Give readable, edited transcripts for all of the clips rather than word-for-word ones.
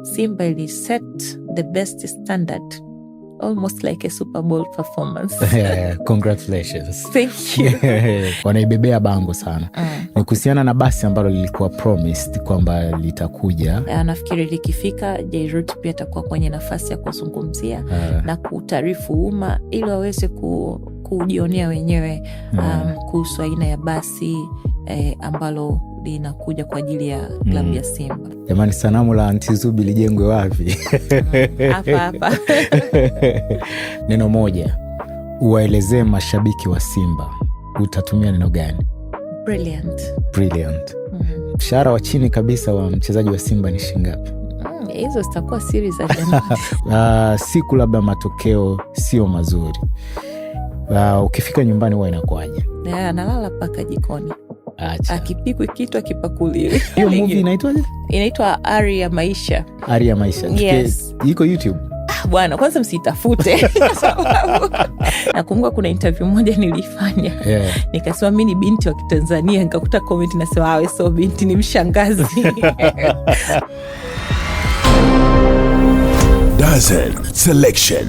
Simba ili set the best standard, almost like a Super Bowl performance. Congratulations. Thank you. Wanaibebea bango sana. Ni kuhusiana na basi ambalo lilikuwa promised kwamba litakuja. Nafikiri likifika Jairut pia atakuwa kwenye nafasi ya kuzungumzia na kutaarifu umma ili waweze kujionea wenyewe kuhusu aina ya basi ambalo linakuja kwa ajili ya klabu ya Simba. Jamani, sanamu la Aunty Zubi lijengwe wapi? Hapa. Neno moja uwaelezee mashabiki wa Simba, utatumia neno gani? Brilliant. Mshahara wa chini kabisa wa mchezaji wa Simba ni shingapi? Hizo zitakuwa siri za jamii. Siku labda matokeo sio mazuri, ukifika nyumbani huwa inakuaje? Analala paka jikoni. Akipikwe kitu akipakuliwe. Hiyo movie inaitwaje? Inaitwa Ari ya Maisha. Ari ya Maisha. Yes. Iko YouTube? Bwana, kwanza msitafute. Nakumbuka kuna interview moja nilifanya. Nikasema mimi ni binti wa Kitanzania, nikakuta comment nasema awe so binti, ni mshangazi. Dazen Selection.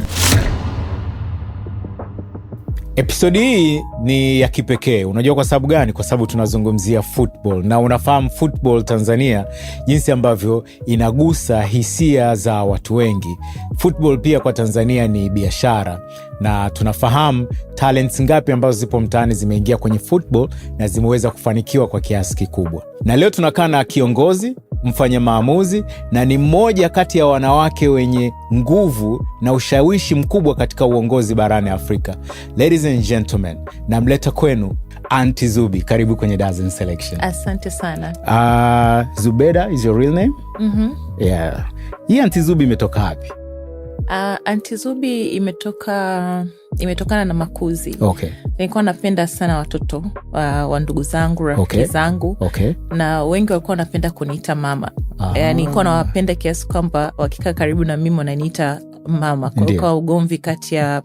Episodi hii ni ya kipekee. Unajua kwa sababu gani? Kwa sababu tunazungumzia football, na unafahamu football Tanzania jinsi ambavyo inagusa hisia za watu wengi. Football pia kwa Tanzania ni biashara, na tunafahamu talents ngapi ambazo zipo mtaani zimeingia kwenye football na zimeweza kufanikiwa kwa kiasi kikubwa. Na leo tunakaa na kiongozi, mfanya maamuzi, na ni mmoja kati ya wanawake wenye nguvu na ushawishi mkubwa katika uongozi barani Afrika. Ladies and gentlemen, namleta kwenu Aunty Zubi. Karibu kwenye Dazen Selection. Asante sana. Zubeda is your real name? Yeah. Hii Aunty Zubi imetoka wapi? Aunty Zubi imetokana na makuzi. Okay. Nilikuwa napenda sana watoto wa ndugu zangu, rafiki zangu. Okay. Na wengi walikuwa wanapenda kuniita mama. Nilikuwa nawapenda kiasi kwamba wakikaa karibu na mimi wananiita mama. Kwa ugomvi kati ya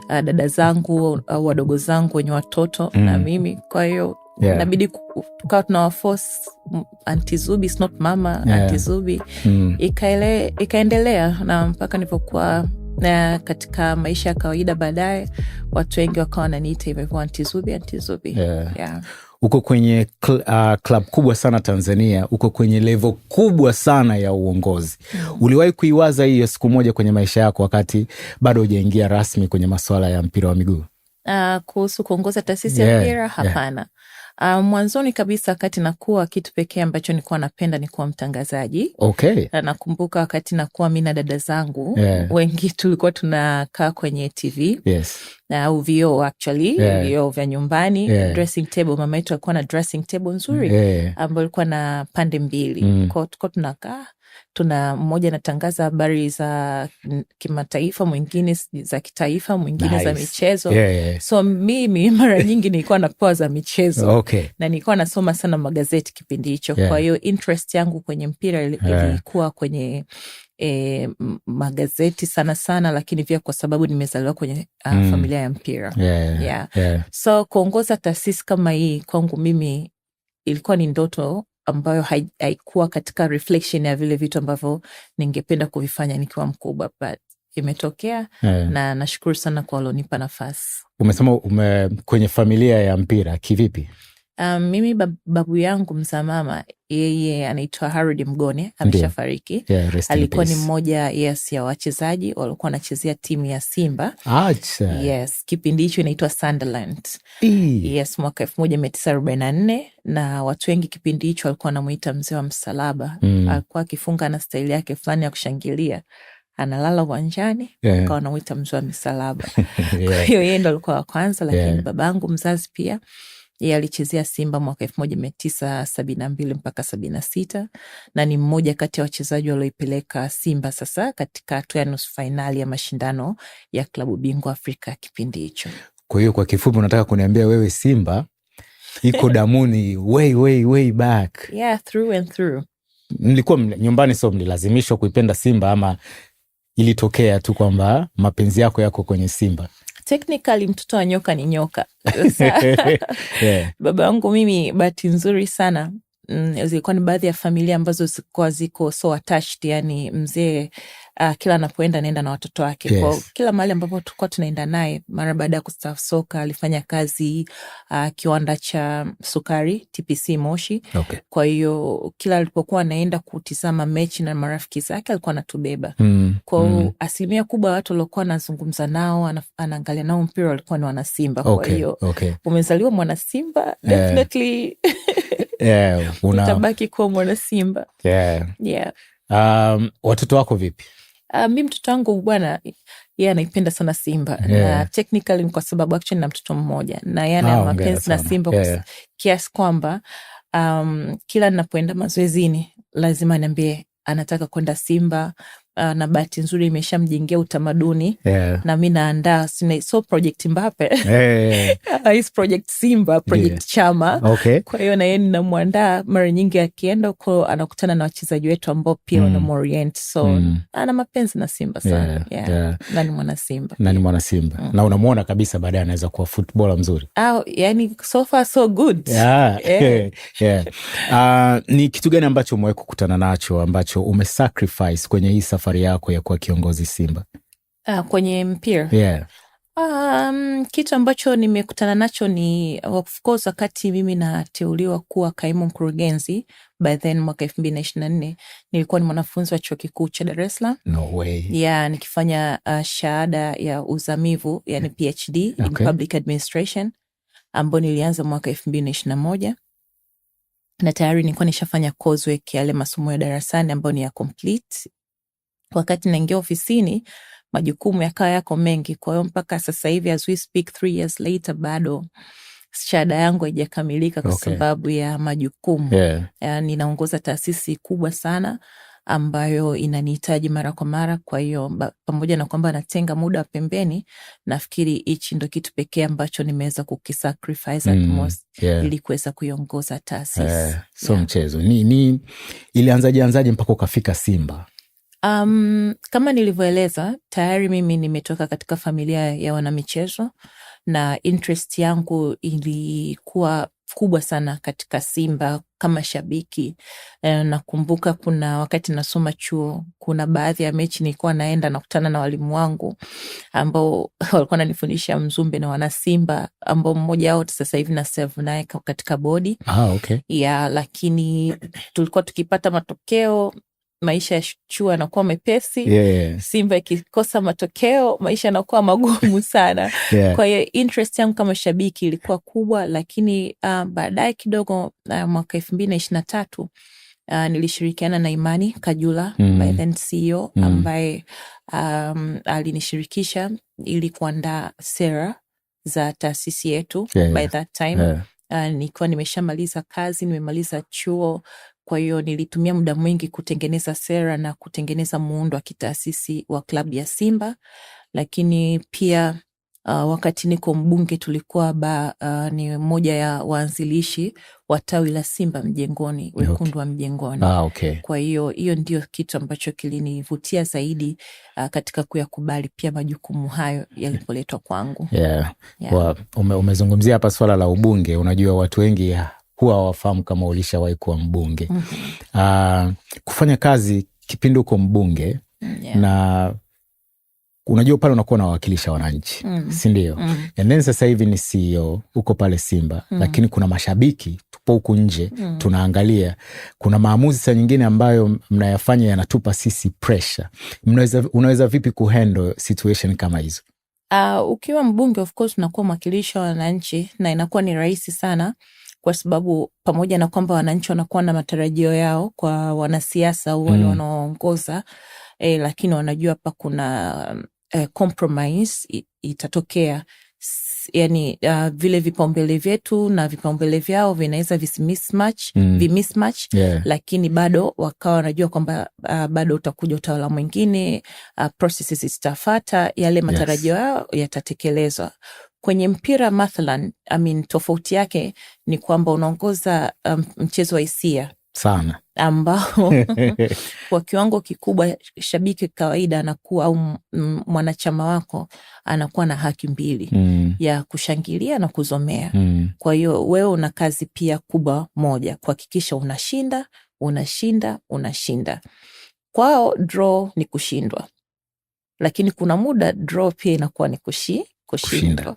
dada zangu au wadogo zangu wenye watoto na mimi. Kwa hiyo inabidi tukawa tunawaforce Aunty Zubi is not mama, Aunty Zubi. Ikaendelea na mpaka nilipokuwa katika maisha ya kawaida baadaye watu wengi wakawa wananiita hivyo Aunty Zubi, Aunty Zubi. Uko kwenye club kubwa sana Tanzania, uko kwenye level kubwa sana ya uongozi. Uliwahi kuiwaza hiyo siku moja kwenye maisha yako wakati bado hujaingia rasmi kwenye masuala ya mpira wa miguu? Kuhusu kuongoza taasisi ya mpira? Hapana. Mwanzoni kabisa wakati nakuwa, kitu pekee ambacho nilikuwa napenda ni kuwa mtangazaji. Okay. Na nakumbuka wakati nakuwa mimi na dada zangu wengi tulikuwa tunakaa kwenye TV. Yes. Au vioo actually, vioo vya nyumbani, dressing table. Mama yetu alikuwa na dressing table nzuri ambayo ilikuwa na pande mbili. Kwa tulikuwa tunakaa, tuna mmoja anatangaza habari za kimataifa, mwingine za kitaifa, mwingine za michezo. So mimi mara nyingi nilikuwa napewa za michezo. Okay. Na nilikuwa nasoma sana magazeti kipindi hicho. Kwa hiyo interest yangu kwenye mpira ilikuwa kwenye magazeti sana, lakini pia kwa sababu nimezaliwa kwenye familia ya mpira. So kuongoza taasisi kama hii kwangu mimi ilikuwa ni ndoto ambayo haikuwa katika reflection ya vile vitu ambavyo ningependa kuvifanya nikiwa mkubwa, but imetokea. Na nashukuru sana kwa walionipa nafasi. Umesema kwenye familia ya mpira kivipi? Mimi babu yangu mzaa mama, yeye anaitwa Harold Mgone, ameshafariki. Alikuwa ni mmoja ya wachezaji walikuwa wanachezea timu ya Simba. Yes, kipindi hicho inaitwa Sunderland. Yes, mwaka 1944, na watu wengi kipindi hicho walikuwa wanamuita mzee wa msalaba. Alikuwa akifunga na staili yake fulani ya kushangilia, analala uwanjani, kwa wanamuita mzee wa msalaba. Kwa hiyo yeye ndo alikuwa wa kwanza, lakini babangu mzazi pia yeye alichezea Simba mwaka 1972 mpaka 76, na ni mmoja kati ya wachezaji walioipeleka Simba sasa katika hatua ya nusu finali ya mashindano ya klabu bingwa Afrika kipindi hicho. Kwa hiyo kwa kifupi unataka kuniambia wewe Simba iko damuni way back? Yeah, through and through. Mlikuwa nyumbani, so mlilazimishwa kuipenda Simba ama ilitokea tu kwamba mapenzi yako kwenye Simba? Technically mtoto wa nyoka ni nyoka. Baba yangu mimi bahati nzuri sana zilikuwa ni baadhi ya familia ambazo ziko so attached, yani mzee kila anapoenda naenda na watoto wake. Yes. Kwa kila mahali ambapo tulikuwa tunaenda naye, mara baada ya kustaafu soka alifanya kazi kiwanda cha sukari TPC Moshi. Okay. Kwa hiyo kila alipokuwa anaenda kutizama mechi na marafiki zake alikuwa anatubeba. Kwa asilimia kubwa watu waliokuwa anazungumza nao, anaangalia nao mpira walikuwa ni wana Simba. Kwa hiyo umezaliwa mwana Simba, definitely utabaki kuwa mwana Simba. Watoto wako vipi? Mi mtoto wangu bwana, yeye anaipenda sana Simba. Na technically ni kwa sababu actually na mtoto mmoja, na yeye ana mapenzi na Simba kiasi kwamba kila ninapoenda mazoezini lazima niambie anataka kwenda Simba. Na bahati nzuri imeshamjengea utamaduni. Na mimi naandaa so project Mbappe. Is project Simba, project Chama. Okay. Kwa hiyo na yeye ninamwandaa, mara nyingi akienda huko anakutana na wachezaji wetu ambao pia wanamorient. So ana mapenzi na Simba sana. Na ni mwana Simba. Na unamuona kabisa baadaye anaweza kuwa footballer mzuri. Yani so far so good. Ni kitu gani ambacho umewahi kukutana nacho ambacho umesacrifice kwenye hii safari yako ya kuwa kiongozi Simba? Kwenye mpira? Kitu ambacho nimekutana nacho ni of course wakati mimi nateuliwa kuwa kaimu mkurugenzi by then mwaka 2024, nilikuwa ni mwanafunzi wa chuo kikuu cha Dar es Salaam. No way. Nikifanya shahada ya uzamivu, yani PhD in public administration, ambao nilianza mwaka 2021. Na tayari nilikuwa nishafanya coursework yale masomo ya darasani ambao ni ya complete. Wakati naingia ofisini, majukumu yako mengi. Kwa hiyo mpaka sasa hivi as we speak 3 years later, bado shahada yangu haijakamilika kwa sababu ya majukumu. Ninaongoza taasisi kubwa sana ambayo inanihitaji mara kwa mara. Kwa hiyo pamoja na kwamba natenga muda pembeni, nafikiri hichi ndo kitu pekee ambacho nimeweza kukisacrifice at most ili kuweza kuiongoza taasisi. Mchezo ni ilianzaje mpaka ukafika Simba? Kama nilivyoeleza, tayari mimi nimetoka katika familia ya wanamichezo na interest yangu ilikuwa kubwa sana katika Simba kama shabiki. Nakumbuka kuna wakati nasoma chuo, kuna baadhi ya mechi nilikuwa naenda na kutana na walimu wangu ambao walikuwa wananifundisha Mzumbe na wana Simba, ambao mmoja wao sasa hivi na serve naye katika bodi. Lakini tulikuwa tukipata matokeo, maisha ya chuo yanakuwa mepesi. Simba ikikosa matokeo, maisha yanakuwa magumu sana. Kwa hiyo interest yangu kama shabiki ilikuwa kubwa, lakini baadaye kidogo mwaka 2023 nilishirikiana na Imani Kajula, by then CEO, ambaye alinishirikisha ili kuandaa sera za taasisi yetu. By that time nilikuwa nimeshamaliza kazi, nimemaliza chuo. Kwa hiyo nilitumia muda mwingi kutengeneza sera na kutengeneza muundo wa kitaasisi wa klabu ya Simba. Lakini pia wakati niko mbunge tulikuwa ni moja ya waanzilishi wa tawi la Simba Mjengoni, wekundu wa Mjengoni. Kwa hiyo ndio kitu ambacho kilinivutia zaidi katika kuyakubali pia majukumu hayo yalipoletwa kwangu. Umezungumzia hapa swala la ubunge. Unajua watu wengi huwa hawafahamu kama ulishawahi kuwa mbunge. Kufanya kazi kipindi uko mbunge, na unajua pale unakuwa unawakilisha wananchi, si ndio? And then sasa hivi ni CEO uko pale Simba, lakini kuna mashabiki tupo huku nje tunaangalia. Kuna maamuzi saa nyingine ambayo mnayafanya yanatupa sisi pressure. Unaweza vipi kuhandle situation kama hizo? Ukiwa mbunge of course unakuwa mwakilisha wananchi, na inakuwa ni rahisi sana, kwa sababu pamoja na kwamba wananchi wanakuwa na matarajio yao kwa wanasiasa au wale wanaoongoza, lakini wanajua hapa kuna compromise itatokea. Yani vile vipaumbele vyetu na vipaumbele vyao vinaweza vimismatch, lakini bado wakawa wanajua kwamba bado utakuja utawala mwingine, processes zitafuata, yale matarajio yao yatatekelezwa. Kwenye mpira mathalan, tofauti yake ni kwamba unaongoza mchezo wa hisia, sana ambao kwa kiwango kikubwa shabiki kawaida anakuwa au mwanachama wako anakuwa na haki mbili ya kushangilia na kuzomea. Kwa hiyo wewe una kazi pia kubwa moja, kuhakikisha unashinda. Kwao draw ni kushindwa, lakini kuna muda draw pia inakuwa ni kushinda.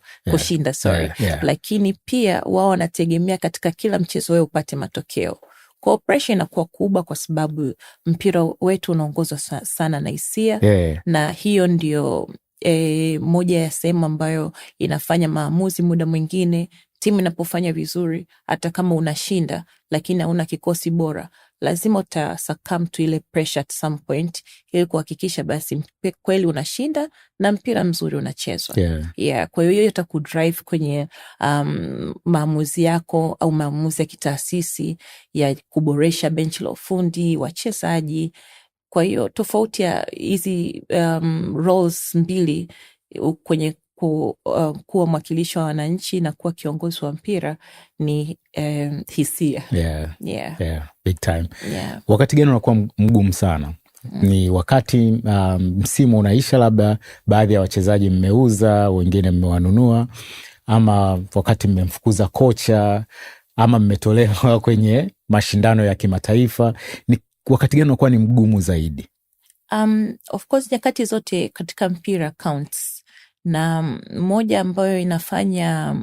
Lakini pia wao wanategemea katika kila mchezo wewe upate matokeo. Kwa pressure inakuwa kubwa kwa sababu mpira wetu unaongozwa sana na hisia, na hiyo ndio moja ya sehemu ambayo inafanya maamuzi. Muda mwingine timu inapofanya vizuri, hata kama unashinda lakini hauna kikosi bora, lazima utasuccumb to ile pressure at some point ili kuhakikisha basi kweli unashinda na mpira mzuri unachezwa. Kwa hiyo itakudrive kwenye maamuzi yako au maamuzi ya kitaasisi ya kuboresha benchi la ufundi, wachezaji. Kwa hiyo tofauti ya hizi roles mbili kwenye kuwa mwakilishi wa wananchi na kuwa kiongozi wa mpira ni hisia. Big time. Wakati gani unakuwa mgumu sana? Ni wakati msimu unaisha, labda baadhi ya wachezaji mmeuza, wengine mmewanunua, ama wakati mmemfukuza kocha, ama mmetolewa kwenye mashindano ya kimataifa? Ni wakati gani unakuwa ni mgumu zaidi? Of course nyakati zote katika mpira counts, na moja ambayo inafanya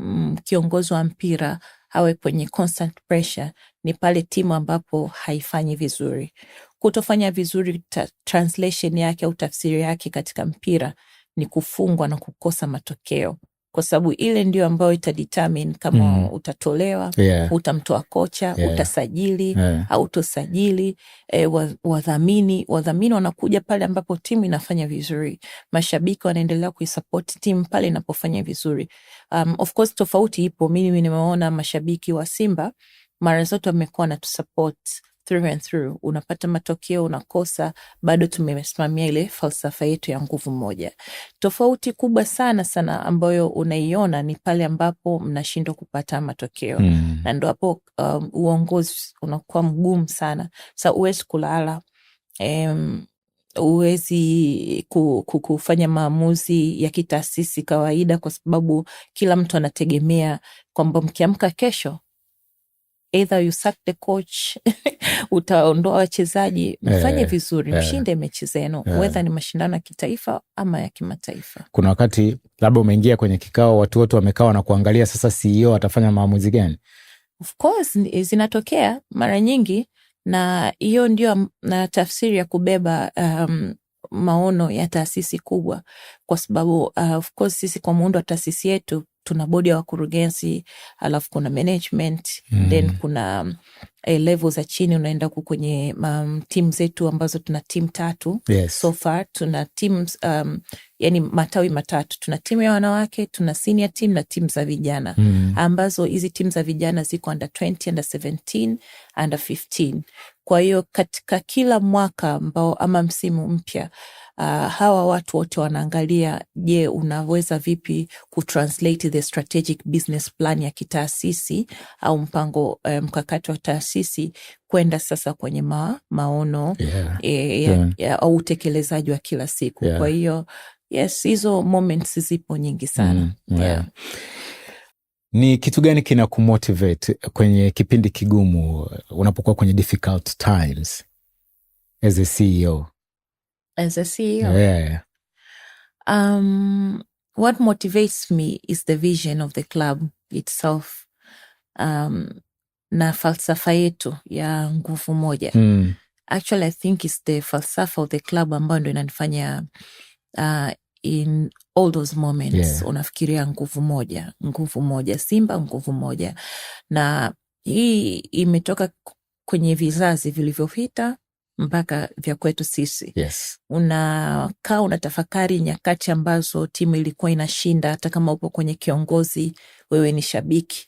kiongozi wa mpira awe kwenye constant pressure ni pale timu ambapo haifanyi vizuri. Kutofanya vizuri, translation yake au tafsiri yake katika mpira ni kufungwa na kukosa matokeo, kwa sababu ile ndio ambayo itadetermine kama utatolewa, utamtoa kocha, utasajili au utosajili. Wadhamini wanakuja pale ambapo timu inafanya vizuri. Mashabiki wanaendelea kuisupport timu pale inapofanya vizuri. Of course tofauti ipo. Mimi nimeona mashabiki wa Simba mara zote wamekuwa na tusupport through and through. Unapata matokeo, unakosa, bado tumesimamia ile falsafa yetu ya nguvu moja. Tofauti kubwa sana ambayo unaiona ni pale ambapo mnashindwa kupata matokeo. Na ndo hapo uongozi unakuwa mgumu sana. Sasa uwezi kulala, uwezi kufanya maamuzi ya kitaasisi kawaida, kwa sababu kila mtu anategemea kwamba mkiamka kesho either you sack the coach utaondoa wachezaji, mfanye vizuri, mshinde mechi zenu, whether ni mashindano ya kitaifa ama ya kimataifa. Kuna wakati labda umeingia kwenye kikao, watu wote wamekaa na kuangalia sasa CEO atafanya maamuzi gani? Of course zinatokea mara nyingi, na hiyo ndio na tafsiri ya kubeba maono ya taasisi kubwa, kwa sababu of course sisi kwa muundo wa taasisi yetu tuna bodi ya wakurugenzi, alafu kuna management, then kuna level za chini unaenda kwenye team zetu ambazo tuna team 3. So far tuna teams yani matawi 3. Tuna timu ya wanawake, tuna senior team na team za vijana, ambazo hizi team za vijana ziko under 20, under 17, under 15. Kwa hiyo katika kila mwaka ambao ama msimu mpya, hawa watu wote wanaangalia, je, unaweza vipi kutranslate the strategic business plan ya kitaasisi au mpango mkakati wa taasisi kwenda sasa kwenye maono au utekelezaji wa kila siku. Kwa hiyo yes, hizo moments zipo nyingi sana. Ni kitu gani kina kumotivate kwenye kipindi kigumu, unapokuwa kwenye difficult times as a CEO? As a CEO? What motivates me is the vision of the club itself, na falsafa yetu ya nguvu moja. Actually, I think it's the falsafa of the club ambayo ndo inanifanya in all those moments unafikiria nguvu moja, Simba nguvu moja. Na hii imetoka kwenye vizazi vilivyopita mpaka vya kwetu sisi. Unakaa unatafakari nyakati ambazo timu ilikuwa inashinda, hata kama upo kwenye kiongozi, wewe ni shabiki,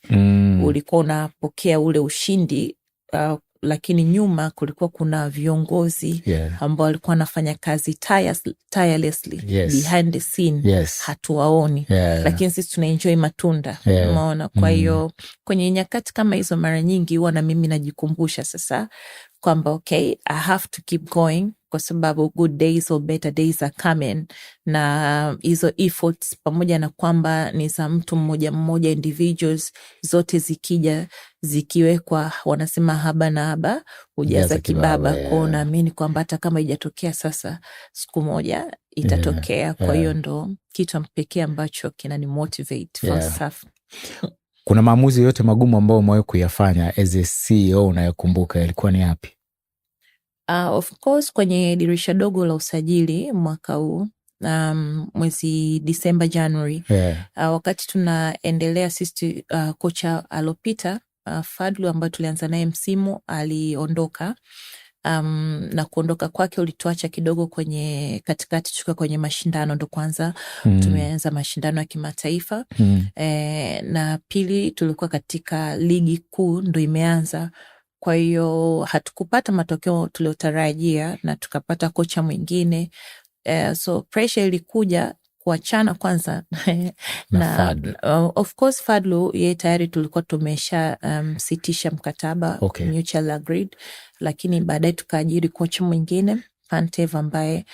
ulikuwa unapokea ule ushindi lakini nyuma kulikuwa kuna viongozi ambao walikuwa wanafanya kazi tirelessly behind the scene, hatuwaoni, lakini sisi tunaenjoy matunda, umeona. Kwa hiyo kwenye nyakati kama hizo mara nyingi huwa na mimi najikumbusha sasa kwamba okay, I have to keep going, kwa sababu good days or better days are coming, na hizo efforts pamoja na kwamba ni za mtu mmoja mmoja, individuals, zote zikija zikiwekwa, wanasema haba na haba hujaza kibaba. Kwa naamini kwamba hata kama ijatokea sasa, siku moja itatokea. Kwa hiyo ndo kitu pekee ambacho kinani motivate for stuff. Kuna maamuzi yote magumu ambayo umewahi kuyafanya as a CEO unayokumbuka, yalikuwa ni yapi? Of course kwenye dirisha dogo la usajili mwaka huu, mwezi December, January, wakati tunaendelea sisi, kocha alopita Fadlu ambayo tulianza naye msimu aliondoka, na kuondoka kwake ulituacha kidogo kwenye katikati, tuka kwenye mashindano, ndo kwanza tumeanza mashindano ya kimataifa, na pili tulikuwa katika ligi kuu ndo imeanza. Kwa hiyo hatukupata matokeo tuliotarajia na tukapata kocha mwingine, so pressure ilikuja kuachana kwanza na of course Fadlu yeye tayari tulikuwa tumesha sitisha mkataba, mutual agreed, lakini baadaye tukaajiri kocha mwingine Pantev ambaye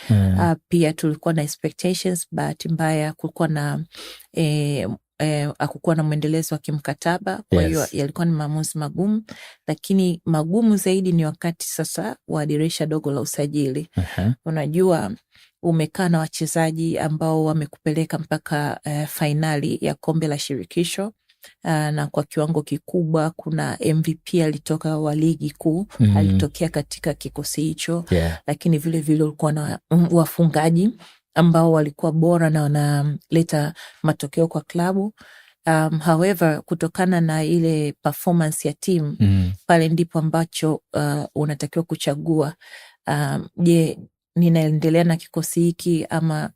pia tulikuwa na expectations, bahati mbaya kulikuwa na hakukuwa na mwendelezo wa kimkataba. Kwa hiyo yalikuwa ni maamuzi magumu, lakini magumu zaidi ni wakati sasa wa dirisha dogo la usajili. Unajua umekaa na wachezaji ambao wamekupeleka mpaka fainali ya kombe la shirikisho, na kwa kiwango kikubwa. Kuna MVP alitoka wa ligi kuu, alitokea katika kikosi hicho, lakini vile vile ulikuwa na wafungaji ambao walikuwa bora na wanaleta matokeo kwa klabu. However, kutokana na ile performance ya timu, pale ndipo ambacho unatakiwa kuchagua, je, ninaendelea na kikosi hiki ama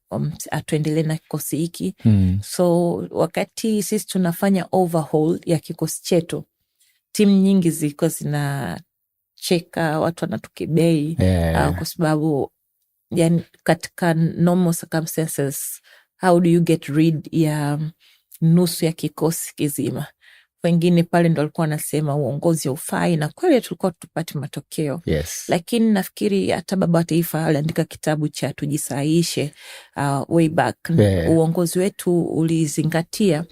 atuendelee na kikosi hiki? So wakati sisi tunafanya overhaul ya kikosi chetu, timu nyingi zilikuwa zinacheka, watu wanatukibei, kwa sababu yani katika normal circumstances, how do you get rid ya nusu ya kikosi kizima? Wengine pale ndo walikuwa wanasema uongozi haufai, na kweli tulikuwa tupati matokeo. Lakini nafikiri hata baba wa taifa aliandika kitabu cha tujisahihishe, way back. Uongozi wetu ulizingatia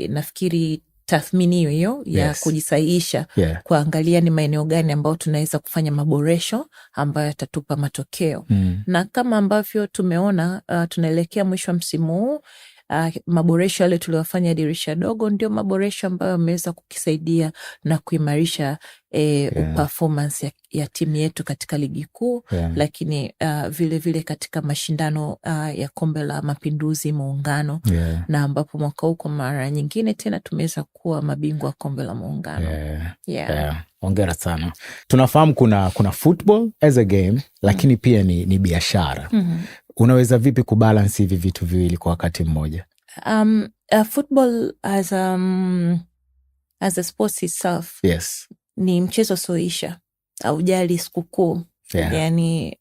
nafikiri tathmini hiyo ya kujisahihisha, kuangalia ni maeneo gani ambayo tunaweza kufanya maboresho ambayo yatatupa matokeo. Na kama ambavyo tumeona, tunaelekea mwisho wa msimu huu, maboresho yale tuliwafanya dirisha dogo ndio maboresho ambayo yameweza kukisaidia na kuimarisha performance ya timu yetu katika ligi kuu, lakini vile vile katika mashindano ya kombe la mapinduzi muungano, na ambapo mwaka huu kwa mara nyingine tena tumeweza kuwa mabingwa kombe la muungano. Hongera sana. Tunafahamu kuna football as a game, lakini pia ni biashara. Unaweza vipi kubalance hivi vitu viwili kwa wakati mmoja? Football as a sports itself, ni mchezo soisha, haujali sikukuu. Yani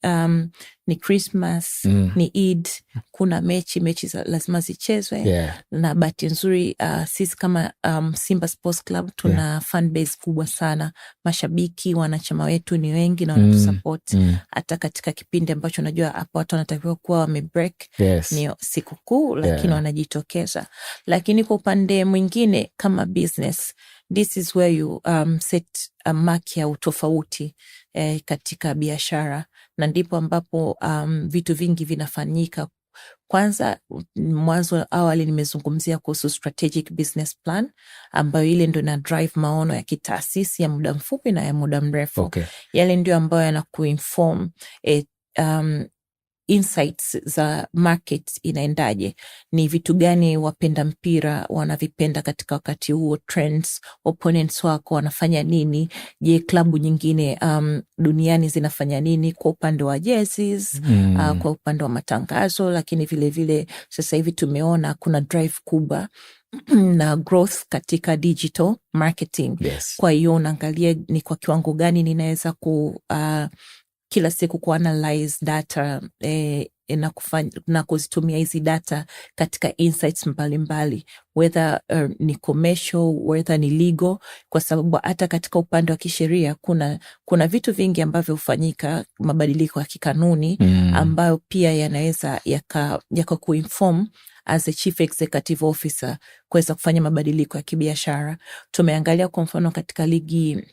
ni Christmas, ni Eid, kuna mechi lazima zichezwe. Na bahati nzuri sisi kama Simba Sports Club tuna fan base kubwa sana, mashabiki, wanachama wetu ni wengi na wanatusupport hata katika kipindi ambacho najua hapa watu wanatakiwa kuwa wamebreak, ni sikukuu, lakini wanajitokeza. Lakini kwa upande mwingine kama business, this is where you set a mark ya utofauti katika biashara, na ndipo ambapo vitu vingi vinafanyika. Kwanza, mwanzo awali nimezungumzia kuhusu strategic business plan, ambayo ile ndio na drive maono ya kitaasisi ya muda mfupi na ya muda mrefu. Yale ndio ambayo yanakuinform insights za market inaendaje, ni vitu gani wapenda mpira wanavipenda katika wakati huo, trends, opponents wako wanafanya nini, je klabu nyingine duniani zinafanya nini kwa upande wa jerseys, kwa upande wa matangazo. Lakini vile vile sasa hivi tumeona kuna drive kubwa na growth katika digital marketing. Yes. Kwa hiyo unaangalia ni kwa kiwango gani ninaweza kila siku kuanalyze data na kuzitumia hizi data katika insights mbalimbali, whether ni commercial, whether ni legal, kwa sababu hata katika upande wa kisheria kuna vitu vingi ambavyo hufanyika, mabadiliko ya kikanuni ambayo pia yanaweza yaka kuinform as a chief executive officer kuweza kufanya mabadiliko ya kibiashara. Tumeangalia kwa mfano katika ligi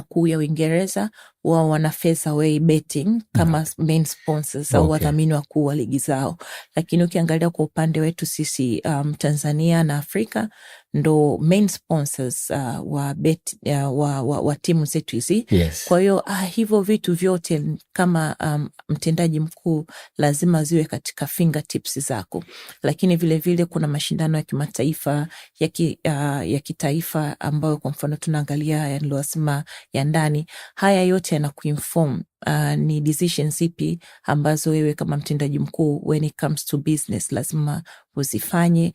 kuu ya Uingereza, wao wana Featherway Betting kama main sponsors au wadhamini wakuu wa ligi zao. Lakini ukiangalia kwa upande wetu sisi Tanzania na Afrika ndo main sponsors wa timu zetu hizi. Yes. Kwa hiyo hivyo vitu vyote kama mtendaji mkuu lazima ziwe katika fingertips zako. Lakini vile vile kuna mashindano ya kimataifa ya kitaifa ambayo kwa mfano tunaangalia yanilosema ya ndani. Haya yote yana kuinform ni decisions zipi ambazo wewe kama mtendaji mkuu when it comes to business lazima uzifanye.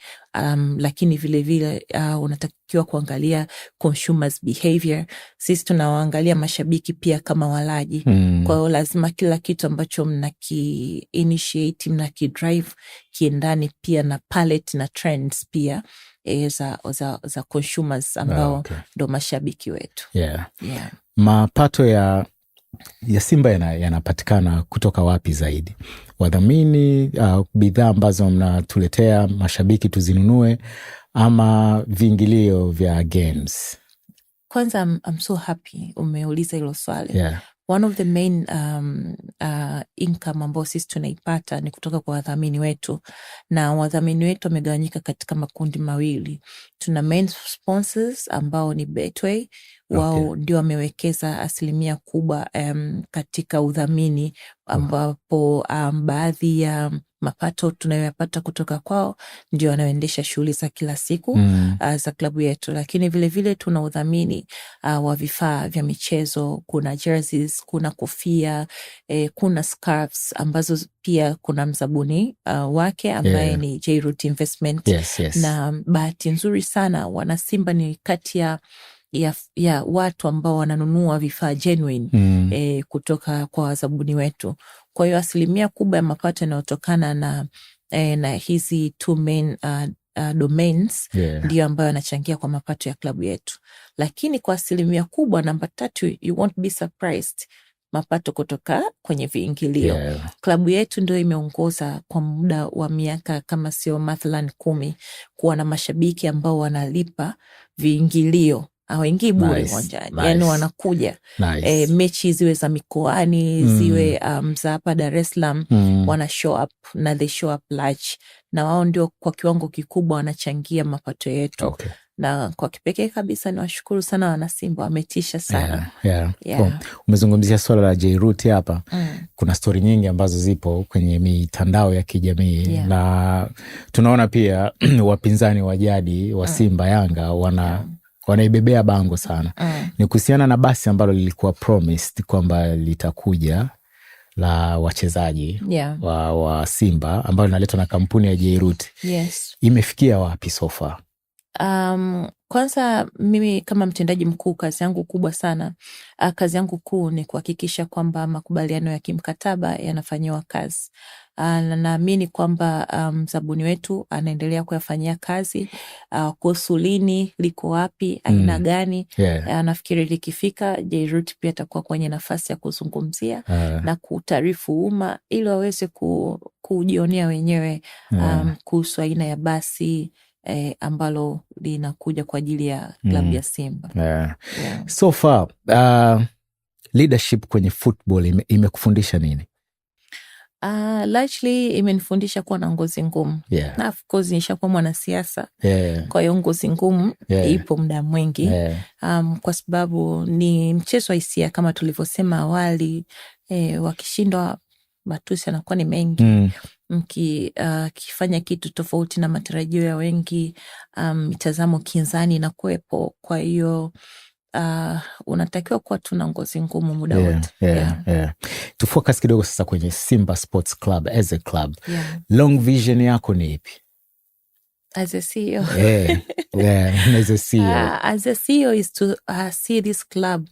Lakini vile vile unatakiwa kuangalia consumers behavior. Sisi tunawaangalia mashabiki pia kama walaji. Kwa hiyo lazima kila kitu ambacho mnaki initiate, mnaki drive kiendani pia na palette na trends pia za consumers ambao ndo mashabiki wetu. Yeah. Mapato ya Simba yanapatikana kutoka wapi zaidi? Wadhamini, bidhaa ambazo mnatuletea mashabiki tuzinunue, ama viingilio vya games? Kwanza I'm so happy umeuliza hilo swali. Yeah. One of the main income ambao sisi tunaipata ni kutoka kwa wadhamini wetu, na wadhamini wetu wamegawanyika katika makundi mawili. Tuna main sponsors ambao ni Betway. Wao ndio wamewekeza asilimia kubwa katika udhamini, ambapo baadhi ya mapato tunayoyapata kutoka kwao ndio wanaoendesha shughuli za kila siku za klabu yetu. Lakini vile vile tuna udhamini wa vifaa vya michezo, kuna jerseys, kuna kofia, kuna scarves ambazo pia kuna mzabuni wake ambaye ni J-Root Investment. Yes. Na bahati nzuri sana Wanasimba ni kati ya watu ambao wananunua vifaa genuine kutoka kwa wazabuni wetu. Kwa hiyo asilimia kubwa ya mapato yanayotokana na hizi two main domains ndio ambayo yanachangia kwa mapato ya klabu yetu. Lakini kwa asilimia kubwa, namba 3, you won't be surprised, mapato kutoka kwenye viingilio. Klabu yetu ndio imeongoza kwa muda wa miaka kama sio mathalan 10 kuwa na mashabiki ambao wanalipa viingilio, hawaingii bure uwanjani. Yani wanakuja mechi ziwe za mikoani, ziwe za hapa Dar es Salaam, wana show up na they show up large, na wao ndio kwa kiwango kikubwa wanachangia mapato yetu. Na kwa kipekee kabisa niwashukuru sana Wanasimba, wametisha sana. Umezungumzia swala la J-Root hapa. Kuna stori nyingi ambazo zipo kwenye mitandao ya kijamii na tunaona pia wapinzani wa jadi wa Simba, Yanga wanaibebea bango sana. Ni kuhusiana na basi ambalo lilikuwa promised kwamba litakuja la wachezaji wa Simba ambalo linaletwa na kampuni ya J-Root. Imefikia wapi so far? Kwanza mimi kama mtendaji mkuu, kazi yangu kubwa sana, kazi yangu kuu ni kuhakikisha kwamba makubaliano ya kimkataba yanafanyiwa kazi. Na naamini kwamba mzabuni wetu anaendelea kuyafanyia kazi. Kuhusu lini, liko wapi, aina gani, nafikiri likifika J-Root pia atakuwa kwenye nafasi ya kuzungumzia na kutaarifu umma ili waweze kujionea wenyewe kuhusu aina ya basi ambalo linakuja kwa ajili ya klabu ya Simba. So far leadership kwenye football imekufundisha nini? Largely imenifundisha kuwa na ngozi ngumu. Na of course nishakuwa mwanasiasa. Kwa hiyo ngozi ngumu ipo muda mwingi. Kwa sababu ni mchezo wa hisia kama tulivyosema awali. Wakishindwa matusi yanakuwa ni mengi. Kifanya kitu tofauti na matarajio ya wengi, mitazamo kinzani na kuwepo. Kwa hiyo unatakiwa kuwa tuna ngozi ngumu muda wote. Tufocus kidogo sasa kwenye Simba Sports Club as a club. Long vision yako ni ipi? As a CEO. As a CEO. As a CEO is to see this club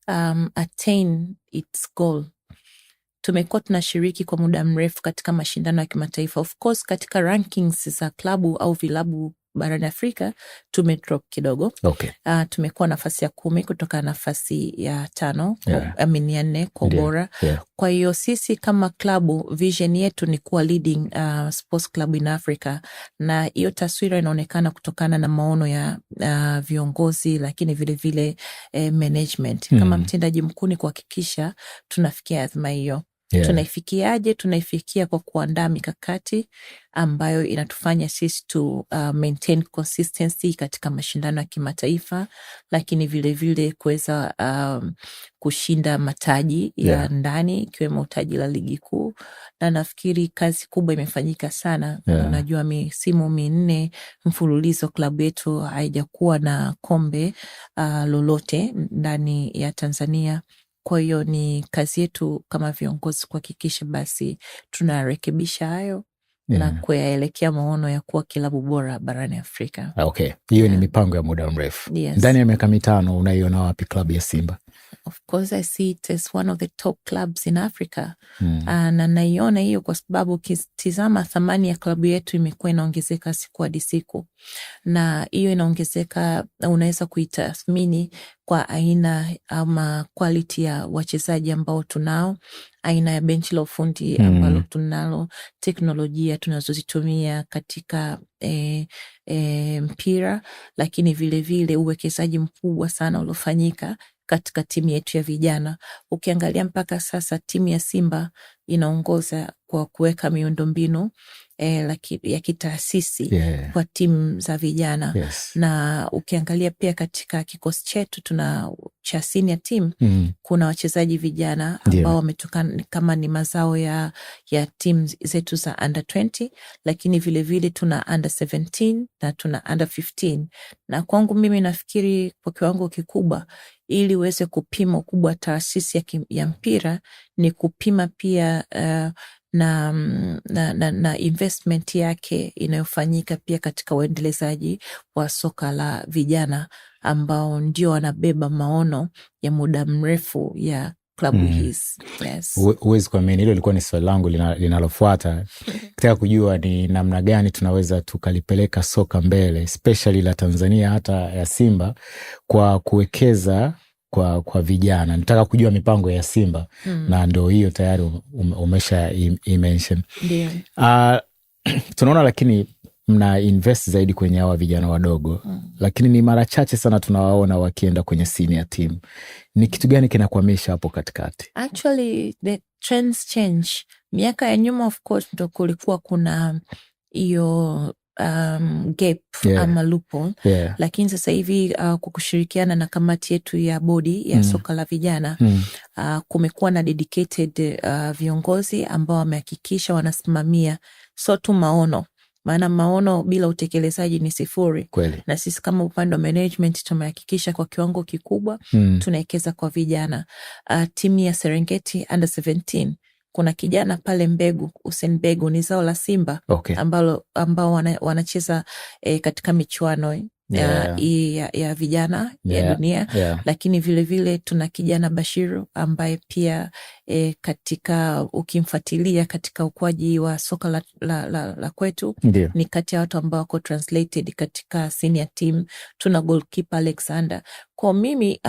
attain its goal. Tumekuwa tunashiriki kwa muda mrefu katika mashindano ya kimataifa. Of course, katika rankings za klabu au vilabu barani Afrika tumedrop kidogo. Okay. Tumekuwa nafasi ya 10 kutoka nafasi ya 5, ya 4 kwa bora. Kwa hiyo sisi kama klabu vision yetu ni kuwa leading sports club in Africa, na hiyo taswira inaonekana kutokana na maono ya viongozi, lakini vile vile management. Kama mtendaji mkuu ni kuhakikisha tunafikia azma hiyo. Tunaifikiaje? Tunaifikia kwa kuandaa mikakati ambayo inatufanya sisi to maintain consistency katika mashindano ya kimataifa, lakini vile vile kuweza kushinda mataji ya ndani ikiwemo taji la ligi kuu. Na nafikiri kazi kubwa imefanyika sana. Unajua misimu 4 mfululizo klabu yetu haijakuwa na kombe lolote ndani ya Tanzania. Kwa hiyo ni kazi yetu kama viongozi kuhakikisha basi tunarekebisha hayo na kuyaelekea maono ya kuwa kilabu bora barani Afrika. Okay. Hiyo ni mipango ya muda mrefu. Ndani ya miaka 5 unaiona wapi klabu ya Simba? Of course I see it as one of the top clubs in Africa. Na naiona hiyo kwa sababu ukitizama thamani ya klabu yetu imekuwa inaongezeka siku hadi siku. Na hiyo inaongezeka, unaweza kuitathmini kwa aina ama quality ya wachezaji ambao tunao, aina ya benchi la ufundi ambalo tunalo, teknolojia tunazozitumia katika mpira, lakini vile vile uwekezaji mkubwa sana uliofanyika katika timu yetu ya vijana. Ukiangalia mpaka sasa timu ya Simba inaongoza kwa kuweka miundombinu ya kitaasisi kwa timu za vijana. Na ukiangalia pia katika kikosi chetu tuna cha senior team, kuna wachezaji vijana ambao wametokana kama ni mazao ya timu zetu za under 20, lakini vile vile tuna under 17 na tuna under 15. Na kwangu mimi nafikiri kwa kiwango kikubwa, ili uweze kupima ukubwa taasisi ya mpira ni kupima pia na investment yake inayofanyika pia katika uendelezaji wa soka la vijana ambao ndio wanabeba maono ya muda mrefu ya klabu hizi. Huwezi kuamini, hilo lilikuwa ni swali langu linalofuata. Kitaka kujua ni namna gani tunaweza tukalipeleka soka mbele, especially la Tanzania hata ya Simba, kwa kuwekeza kwa vijana. Nataka kujua mipango ya Simba na ndio hiyo tayari umesha mention. Ndio. Tunaona lakini mna invest zaidi kwenye hawa vijana wadogo, lakini ni mara chache sana tunawaona wakienda kwenye senior team. Ni kitu gani kinakwamisha hapo katikati? Actually the trends change. Miaka ya nyuma of course ndo kulikuwa kuna hiyo gap ama loophole, lakini sasa hivi kwa kushirikiana na kamati yetu ya bodi ya soka la vijana kumekuwa na dedicated viongozi ambao wamehakikisha wanasimamia so tu maono, maana maono bila utekelezaji ni sifuri. Kweli. Na sisi kama upande wa management tumehakikisha kwa kiwango kikubwa tunaekeza kwa vijana. Timu ya Serengeti under 17, kuna kijana pale Mbegu, Hussein Mbegu, ni zao la Simba ambao wanacheza katika michuano ya vijana ya dunia. Lakini vile vile tuna kijana Bashiru ambaye pia katika ukimfuatilia katika ukuaji wa soka la kwetu ni kati ya watu ambao wako translated katika senior team. Tuna goalkeeper Alexander. Kwa mimi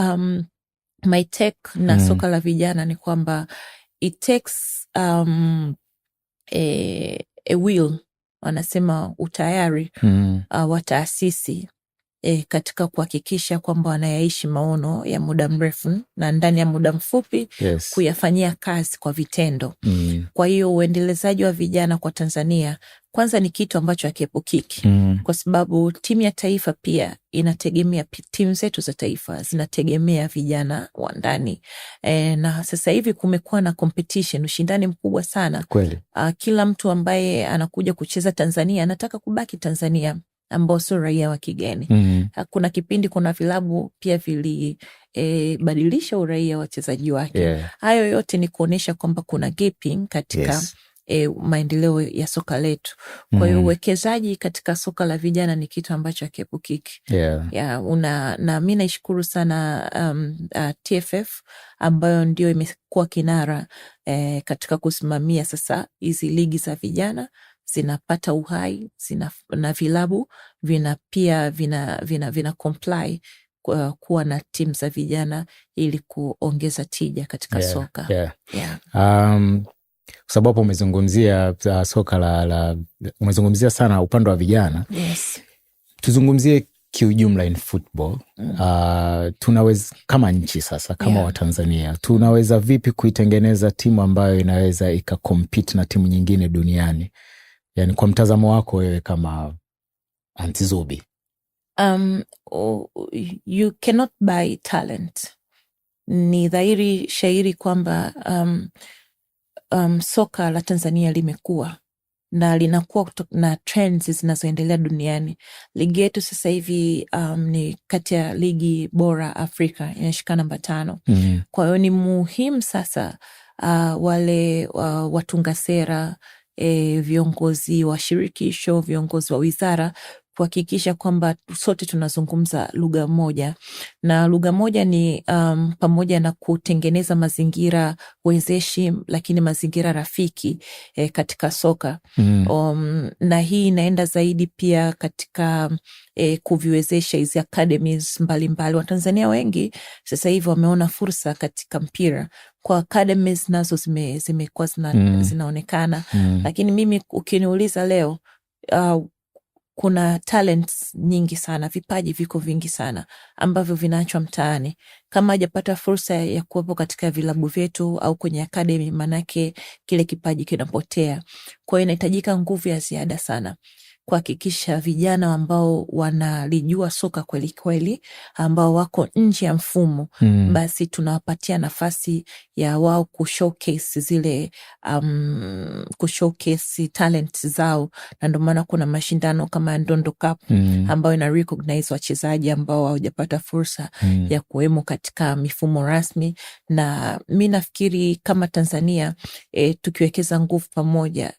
my take na soka la vijana ni kwamba it takes a will, wanasema utayari wa taasisi katika kuhakikisha kwamba wanayaishi maono ya muda mrefu na ndani ya muda mfupi kuyafanyia kazi kwa vitendo. Kwa hiyo uendelezaji wa vijana kwa Tanzania kwanza ni kitu ambacho hakiepukiki, kwa sababu timu ya taifa pia inategemea, timu zetu za taifa zinategemea vijana wa ndani. Na sasa hivi kumekuwa na competition, ushindani mkubwa sana. Kweli. Kila mtu ambaye anakuja kucheza Tanzania anataka kubaki Tanzania, ambao sio raia wa kigeni. Kuna kipindi kuna vilabu pia badilisha uraia wa wachezaji wake. Hayo yote ni kuonesha kwamba kuna gaping katika maendeleo ya soka letu. Kwa hiyo uwekezaji katika soka la vijana ni kitu ambacho hakiepukiki. Na mimi naishukuru sana TFF ambayo ndio imekuwa kinara katika kusimamia sasa hizi ligi za vijana zinapata uhai, na vilabu vina comply kuwa na timu za vijana ili kuongeza tija katika soka. Kwa sababu umezungumzia soka umezungumzia sana upande wa vijana. Yes. Tuzungumzie kiujumla in football. Tunaweza kama nchi sasa, kama Watanzania, tunaweza vipi kuitengeneza timu ambayo inaweza ikakompete na timu nyingine duniani? Yani kwa mtazamo wako wewe kama Aunty Zubi. You cannot buy talent. Ni dhahiri shairi kwamba soka la Tanzania limekuwa na linakuwa na trends zinazoendelea duniani. Ligi yetu sasa hivi ni kati ya ligi bora Afrika, inashika namba 5. Kwa hiyo ni muhimu sasa wale watunga sera, viongozi wa shirikisho, viongozi wa wizara kuhakikisha kwamba sote tunazungumza lugha moja, na lugha moja ni pamoja na kutengeneza mazingira wezeshi, lakini mazingira rafiki katika soka. Na hii inaenda zaidi pia katika kuviwezesha hizi academies mbalimbali. Watanzania wengi sasa hivi wameona fursa katika mpira, kwa academies nazo zimekuwa zinaonekana. Lakini mimi ukiniuliza leo, kuna talents nyingi sana, vipaji viko vingi sana ambavyo vinaachwa mtaani. Kama hajapata fursa ya kuwepo katika vilabu vyetu au kwenye academy, manake kile kipaji kinapotea. Kwa hiyo inahitajika nguvu ya ziada sana kuhakikisha vijana ambao wanalijua soka kweli kweli, ambao wako nje ya mfumo, basi tunawapatia nafasi ya wao kushowcase zile kushowcase talent zao. Na ndio maana kuna mashindano kama Ndondo Cup ambayo ina recognize wachezaji ambao hawajapata fursa ya kuwemo katika mifumo rasmi. Na mimi nafikiri kama Tanzania tukiwekeza nguvu pamoja,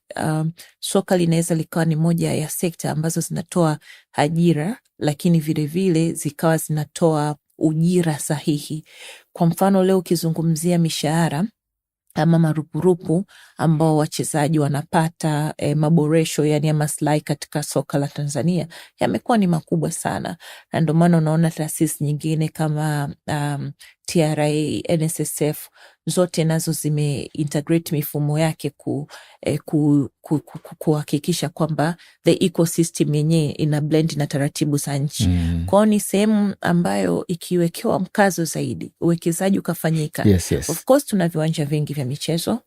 soka linaweza likawa ni moja ya sekta ambazo zinatoa ajira, lakini vile vile zikawa zinatoa ujira sahihi. Kwa mfano leo ukizungumzia mishahara ama marupurupu ambao wachezaji wanapata, maboresho yani ya maslahi katika soka la Tanzania yamekuwa ni makubwa sana. Na ndio maana unaona taasisi nyingine kama TRA, NSSF zote nazo zimeintegrate mifumo yake kuhakikisha kwamba the ecosystem yenyewe ina blend na taratibu za nchi. Kwao ni sehemu ambayo ikiwekewa mkazo zaidi, uwekezaji ukafanyika. Yes. Of course tuna viwanja vingi vya michezo.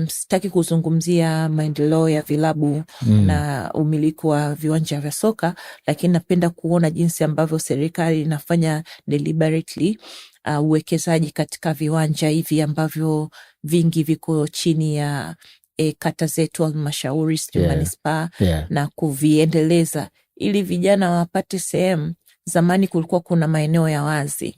Sitaki kuzungumzia maendeleo ya vilabu na umiliki wa viwanja vya soka, lakini napenda kuona jinsi ambavyo serikali inafanya deliberately uwekezaji katika viwanja hivi ambavyo vingi viko chini ya kata zetu, halmashauri, manispaa, na kuviendeleza ili vijana wapate sehemu. Zamani kulikuwa kuna maeneo ya wazi.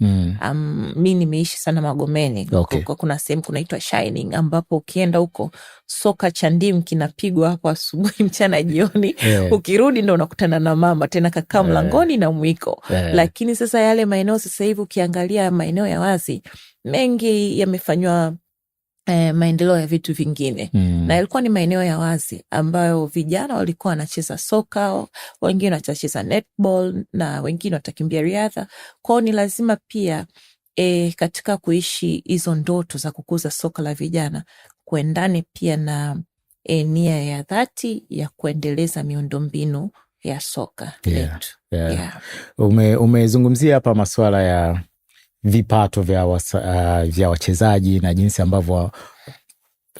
Mimi nimeishi sana Magomeni. Kuna sehemu kunaitwa Shining ambapo ukienda huko soka cha ndimu kinapigwa hapo asubuhi, mchana, jioni. Ukirudi ndo unakutana na mama tena kakaa mlangoni na mwiko. Lakini sasa yale maeneo sasa hivi ukiangalia maeneo ya wazi mengi yamefanywa maendeleo ya vitu vingine. Na ilikuwa ni maeneo ya wazi ambayo vijana walikuwa wanacheza soka, wengine watacheza netball na wengine watakimbia riadha. Kwao ni lazima pia katika kuishi hizo ndoto za kukuza soka la vijana kuendane pia na nia ya dhati ya kuendeleza miundombinu ya soka letu. Umezungumzia hapa masuala ya vipato vya wachezaji na jinsi ambavyo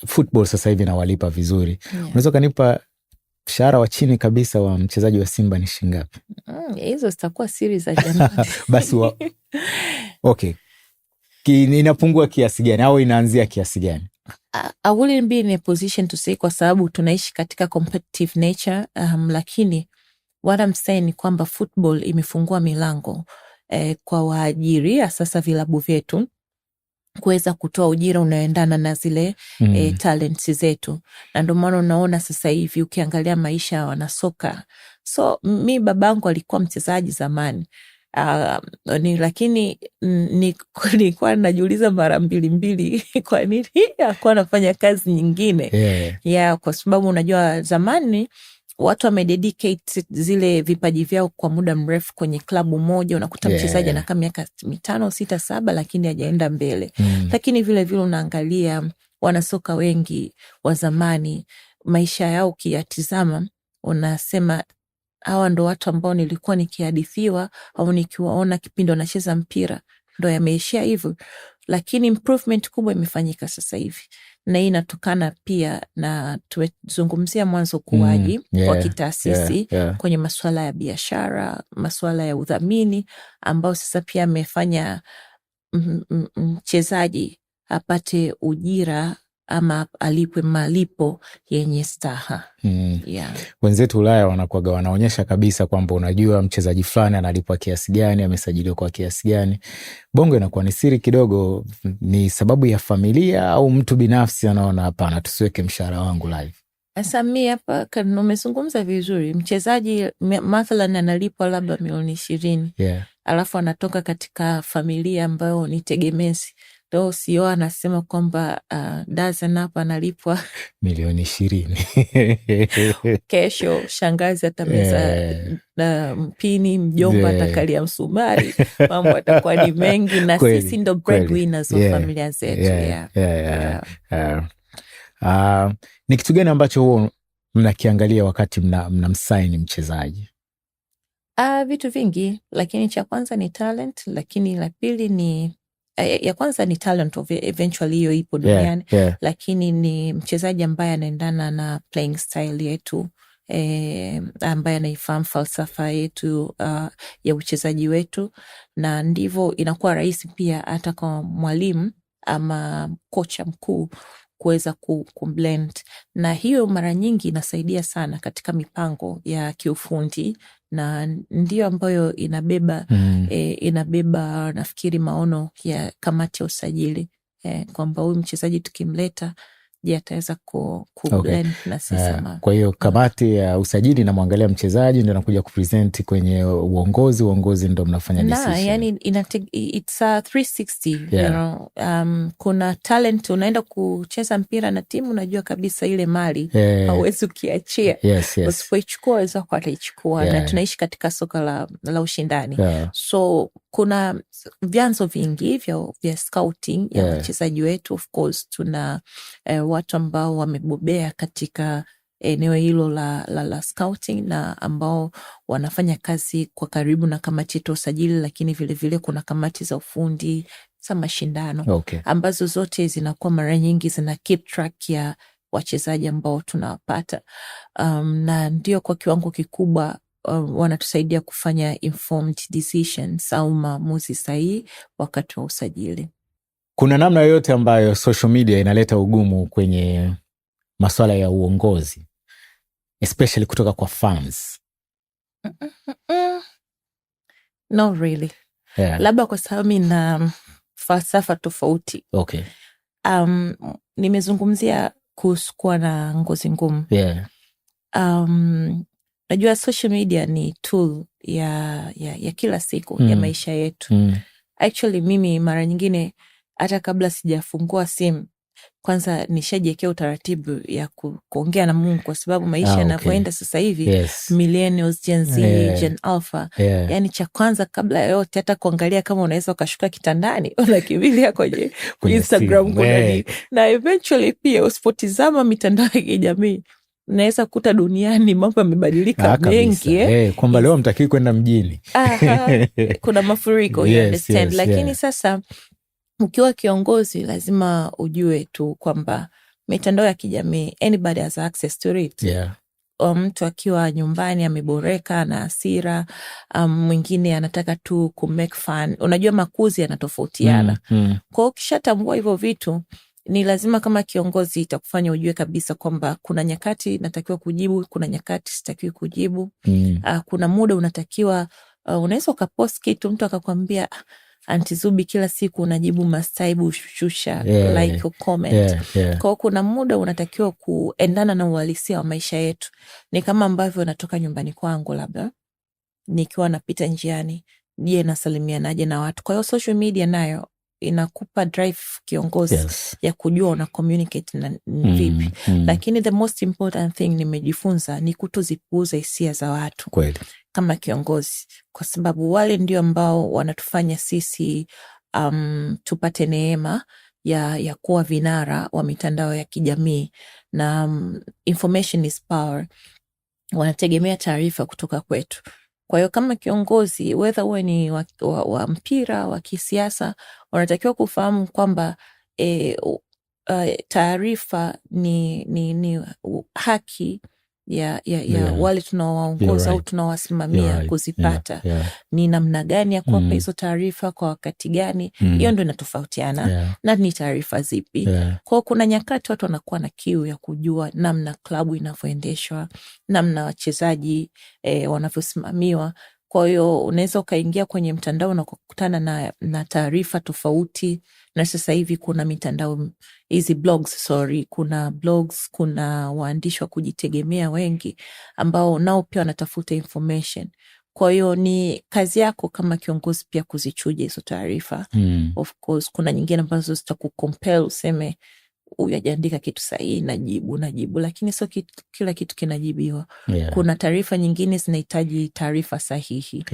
football sasa hivi inawalipa vizuri. Unaweza kanipa mshahara wa chini kabisa wa mchezaji wa Simba ni shilingi ngapi? Hizo zitakuwa siri za jamii. Basi okay. Inapungua kiasi gani au inaanzia kiasi gani? I wouldn't be in a position to say kwa sababu tunaishi katika competitive nature, lakini what I'm saying ni kwamba football imefungua milango kwa waajiri, sasa vilabu vyetu kuweza kutoa ujira unaoendana na zile talents zetu. Na ndio maana unaona sasa hivi ukiangalia maisha ya wanasoka. So mi babangu alikuwa mchezaji zamani. Lakini nilikuwa najiuliza mara mbili kwa nini hakuwa anafanya kazi nyingine. Kwa sababu unajua zamani watu wamededicate zile vipaji vyao kwa muda mrefu kwenye klabu moja. Unakuta mchezaji anakaa miaka 5, 6, 7 lakini hajaenda mbele. Lakini vile vile unaangalia wanasoka wengi wa zamani, maisha yao ukiyatizama unasema hawa ndo watu ambao nilikuwa nikihadithiwa au nikiwaona kipindi wanacheza mpira ndo yameishia hivyo. Lakini improvement kubwa imefanyika sasa hivi, na hii inatokana pia na tumezungumzia mwanzo ukuaji wa kitaasisi kwenye masuala ya biashara, masuala ya udhamini ambao sasa pia amefanya mchezaji apate ujira ama alipwe malipo yenye staha. Wenzetu Ulaya wanakuwaga wanaonyesha kabisa kwamba unajua mchezaji fulani analipwa kiasi gani, amesajiliwa kwa kiasi gani. Bongo inakuwa ni siri kidogo. Ni sababu ya familia au mtu binafsi anaona hapana, tusiweke mshahara wangu live? Sasa mimi hapa umezungumza vizuri. Mchezaji mathalan analipwa labda milioni 20, alafu anatoka katika familia ambayo ni tegemezi. Ndio CEO anasema kwamba Dazen hapa analipwa milioni 20. Kesho shangazi atameza mpini, mjomba atakalia msumari, mambo atakuwa ni mengi, na sisi ndo breadwinners wa familia zetu. Ni kitu gani ambacho huo mnakiangalia wakati mnamsaini mchezaji? Vitu vingi, lakini cha kwanza ni talent, lakini la pili ni ya kwanza ni talent eventually hiyo ipo duniani, lakini ni mchezaji ambaye anaendana na playing style yetu, ambaye anaifahamu falsafa yetu ya uchezaji wetu, na ndivyo inakuwa rahisi pia hata kwa mwalimu ama kocha mkuu kuweza kublend. Na hiyo mara nyingi inasaidia sana katika mipango ya kiufundi, na ndio ambayo inabeba nafikiri maono ya kamati ya usajili, kwamba huyu mchezaji tukimleta je ataweza kublend na sisi. Kwa hiyo kamati ya usajili inamwangalia mchezaji ndio anakuja kupresent kwenye uongozi ndio mnafanya decision. Yani it's a 360, you know. Kuna talent, unaenda kucheza mpira na timu unajua kabisa ile mali hauwezi ukiachia. Usipoichukua waweza kuataichukua, na tunaishi katika soka la ushindani. So kuna vyanzo vingi vya scouting ya wachezaji wetu. Of course tuna watu ambao wamebobea katika eneo hilo la scouting, na ambao wanafanya kazi kwa karibu na kamati yetu usajili, lakini vile vile kuna kamati za ufundi za mashindano, ambazo zote zinakuwa mara nyingi zina keep track ya wachezaji ambao tunawapata, na ndio kwa kiwango kikubwa wanatusaidia kufanya informed decisions au maamuzi sahihi wakati wa usajili. Kuna namna yoyote ambayo social media inaleta ugumu kwenye masuala ya uongozi, especially kutoka kwa fans? No really. Labda kwa sababu nina falsafa tofauti. Nimezungumzia kuhusu kuwa na ngozi ngumu. Najua social media ni tool ya kila siku ya maisha yetu. Actually mimi mara nyingine hata kabla sijafungua simu kwanza nishajiwekea utaratibu ya kuongea na Mungu, kwa sababu maisha yanavyoenda sasa hivi, millennials, Gen Z, Gen Alpha, yani cha kwanza kabla ya yote hata kuangalia kama unaweza ukashuka kitandani unakimbilia kwenye Instagram na eventually pia usipotizama mitandao ya kijamii unaweza kukuta duniani mambo yamebadilika mengi, kwamba leo mtakii kwenda mjini kuna mafuriko, you understand. Lakini sasa ukiwa kiongozi lazima ujue tu kwamba mitandao ya kijamii anybody has access to it. Mtu akiwa nyumbani ameboreka na hasira, mwingine anataka tu kumake fun. Unajua makuzi yanatofautiana. Kwa hiyo ukishatambua hivyo vitu, ni lazima kama kiongozi itakufanya ujue kabisa kwamba kuna nyakati natakiwa kujibu, kuna nyakati sitakiwi kujibu. Kuna muda unatakiwa unaweza ukapost kitu mtu akakwambia Aunty Zubi kila siku unajibu mastaibu shusha like or comment. Kwa kuna muda unatakiwa kuendana na uhalisia wa maisha yetu. Ni kama ambavyo natoka nyumbani kwangu labda nikiwa napita njiani, je, nasalimianaje na watu. Kwa hiyo social media nayo inakupa drive kiongozi ya kujua una communicate na vipi. Lakini the most important thing nimejifunza ni kutozipuuza hisia za watu. Kweli. Kama kiongozi, kwa sababu wale ndio ambao wanatufanya sisi tupate neema ya kuwa vinara wa mitandao ya kijamii, na information is power. Wanategemea taarifa kutoka kwetu. Kwa hiyo kama kiongozi, whether uwe ni wa mpira, wa kisiasa, wanatakiwa kufahamu kwamba taarifa ni haki ya wale tunawaongoza au tunawasimamia kuzipata. Ni namna gani ya kuwapa hizo taarifa kwa wakati gani, hiyo ndio inatofautiana na ni taarifa zipi. Kwa kuna nyakati watu wanakuwa na kiu ya kujua namna klabu inavyoendeshwa, namna wachezaji wanavyosimamiwa. Kwa hiyo unaweza ukaingia kwenye mtandao na kukutana na taarifa tofauti. Na sasa hivi kuna mitandao hizi kuna blogs, kuna waandishi wa kujitegemea wengi ambao nao pia wanatafuta information. Kwa hiyo ni kazi yako kama kiongozi pia kuzichuja hizo taarifa. Of course kuna nyingine ambazo zitakucompel useme huyu hajaandika kitu sahihi, najibu, lakini sio kila kitu kinajibiwa. Kuna taarifa nyingine zinahitaji taarifa sahihi.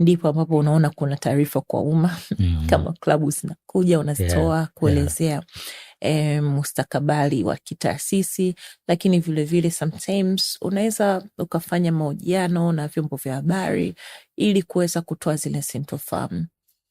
Ndipo ambapo unaona kuna taarifa kwa umma. Kama klabu zinakuja unazitoa kuelezea mustakabali wa kitaasisi, lakini vile vile sometimes unaweza ukafanya mahojiano na vyombo vya habari ili kuweza kutoa zile sintofahamu.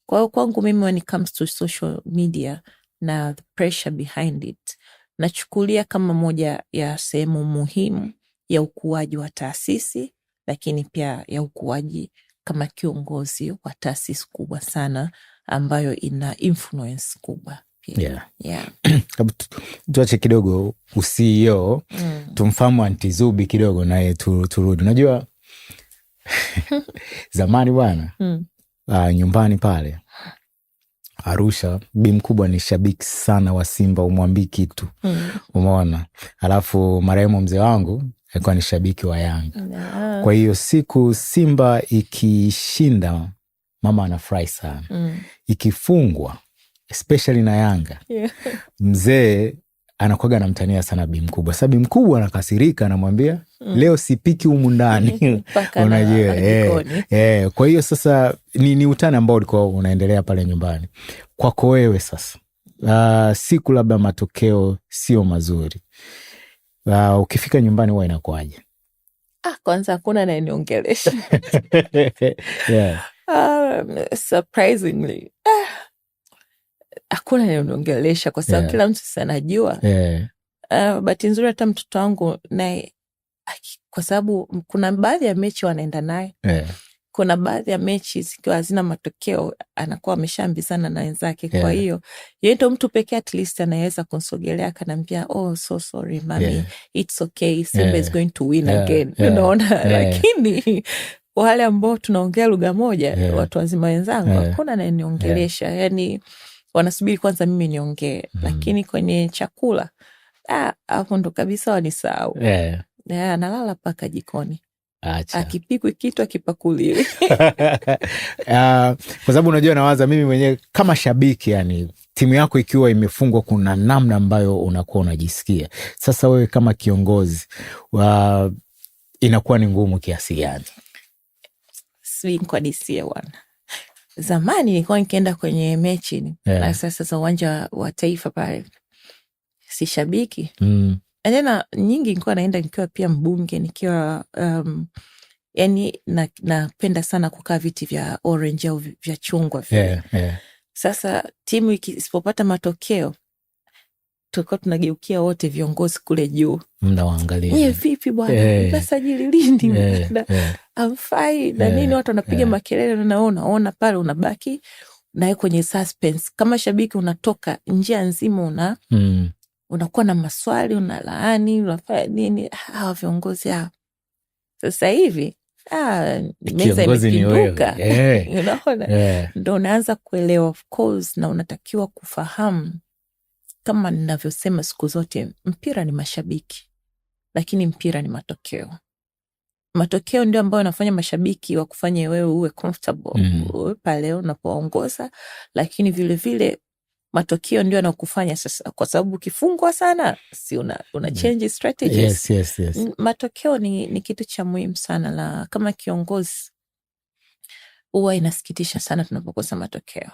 Kwa hiyo kwangu mimi when it comes to social media na the pressure behind it, nachukulia kama moja ya sehemu muhimu ya ukuaji wa taasisi, lakini pia ya ukuaji kama kiongozi wa taasisi kubwa sana ambayo ina influence kubwa. Tuache kidogo CEO, tumfahamu Aunty Zubi kidogo naye turudi. Unajua zamani bwana, nyumbani pale Arusha, bi mkubwa ni shabiki sana wa Simba, umwambii kitu. Umeona? Alafu marehemu mzee wangu alikuwa ni shabiki wa Yanga. Kwa hiyo siku Simba ikishinda mama anafurahi sana. Ikifungwa especially na Yanga, mzee anakuwaga anamtania sana bi mkubwa. Sasa bi mkubwa anakasirika, anamwambia leo sipiki humu ndani. Unajua kwa hiyo sasa ni utani ambao ulikuwa unaendelea pale nyumbani. Kwako wewe sasa, siku labda matokeo sio mazuri, ukifika nyumbani huwa inakuaje? Kwanza hakuna anayeniongelesha. Surprisingly hakuna anayeniongelesha kwa sababu kila mtu sasa anajua. Bahati nzuri hata mtoto wangu naye, kwa sababu kuna baadhi ya mechi wanaenda naye. Kuna baadhi ya mechi zikiwa hazina matokeo anakuwa ameshaambizana na wenzake. Kwa hiyo yeye ndo mtu pekee at least anaweza kunsogelea, akaniambia so sorry mami, it's okay, Simba is going to win again. Unaona? Lakini wale ambao tunaongea lugha moja, watu wazima wenzangu, hakuna anayeniongelesha. Yani wanasubiri kwanza mimi niongee. Lakini kwenye chakula hapo ndo kabisa wanisahau. Analala paka jikoni. Akipikwi kitu akipakuliwi. Kwa sababu unajua, nawaza mimi mwenyewe kama shabiki, yani timu yako ikiwa imefungwa, kuna namna ambayo unakuwa unajisikia. Sasa wewe kama kiongozi inakuwa ni ngumu kiasi gani? Kwa disia wana zamani nilikuwa nikienda kwenye mechi na sasa za uwanja wa Taifa pale, si shabiki. Tena nyingi nilikuwa naenda nikiwa pia mbunge, nikiwa yani napenda sana kukaa viti vya orange au vya chungwa vile. Sasa timu isipopata matokeo, tulikuwa tunageukia wote viongozi kule juu, mnawaangalia, vipi bwana, nasajili lini, amfai na nini, watu wanapiga makelele, na unaona pale unabaki naye kwenye suspense. Kama shabiki unatoka njia nzima unakuwa na maswali, unalaani, unafanya nini hawa viongozi hao. Sasa hivi meza imepinduka. Unaona? Ndo unaanza kuelewa of course, na unatakiwa kufahamu kama ninavyosema siku zote, mpira ni mashabiki, lakini mpira ni matokeo. Matokeo ndio ambayo yanafanya mashabiki wa kufanya wewe uwe comfortable pale unapoongoza, lakini vile vile matokeo ndio yanakufanya sasa, kwa sababu ukifungwa sana si una change strategies. Yes. Matokeo ni kitu cha muhimu sana, na kama kiongozi huwa inasikitisha sana tunapokosa matokeo.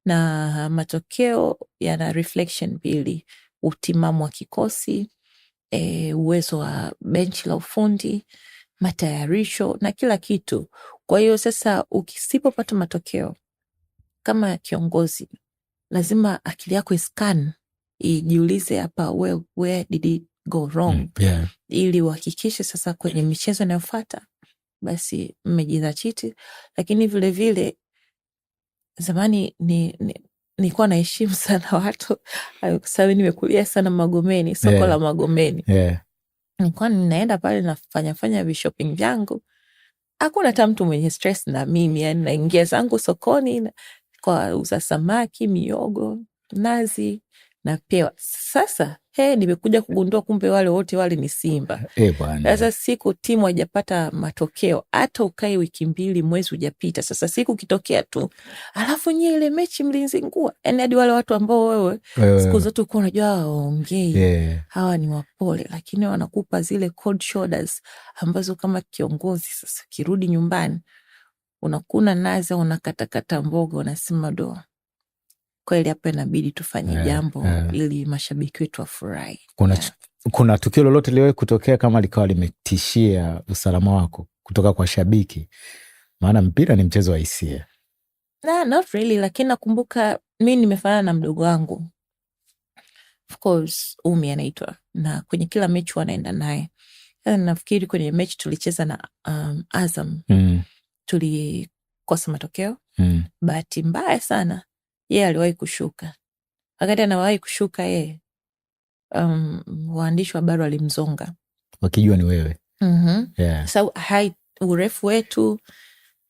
Na matokeo yana reflection mbili: utimamu wa kikosi, uwezo wa benchi la ufundi, matayarisho na kila kitu. Kwa hiyo sasa ukisipopata matokeo kama kiongozi, lazima akili yako iscan, ijiulize hapa where did it go wrong, ili uhakikishe sasa kwenye michezo inayofuata basi mmejidhatiti. Lakini vile vile zamani nilikuwa naheshimu sana watu, kwa sababu nimekulia sana Magomeni, soko la Magomeni. Nilikuwa ninaenda pale nafanya vishopping vyangu, hakuna hata mtu mwenye stress na mimi, yani naingia zangu sokoni kwa uza samaki, miogo, nazi na pewa. Sasa nimekuja kugundua kumbe wale wote wale ni Simba. Sasa siku timu haijapata matokeo, hata ukae wiki 2 mwezi hujapita, sasa siku kitokea tu, alafu nyie ile mechi mlinzingua. Yani hadi wale watu ambao wewe siku zote uko unajua waongei, hawa ni wapole, lakini wanakupa zile cold shoulders ambazo kama kiongozi sasa kirudi nyumbani unakuna nazi, unakatakata mboga, unasema doa, kweli hapa inabidi tufanye jambo ili mashabiki wetu wafurahi. Kuna tukio lolote liwe kutokea kama likawa limetishia usalama wako kutoka kwa shabiki? Maana mpira ni mchezo wa hisia. Not really, lakini nakumbuka mimi nimefanya na mdogo wangu, of course Umi anaitwa, na kwenye kila mechi wanaenda naye. Nafikiri kwenye mechi tulicheza na Azam, tulikosa matokeo. Bahati mbaya sana yeye aliwahi kushuka. Wakati anawahi kushuka yeye, waandishi wa habari walimzonga wakijua ni wewe. So urefu wetu,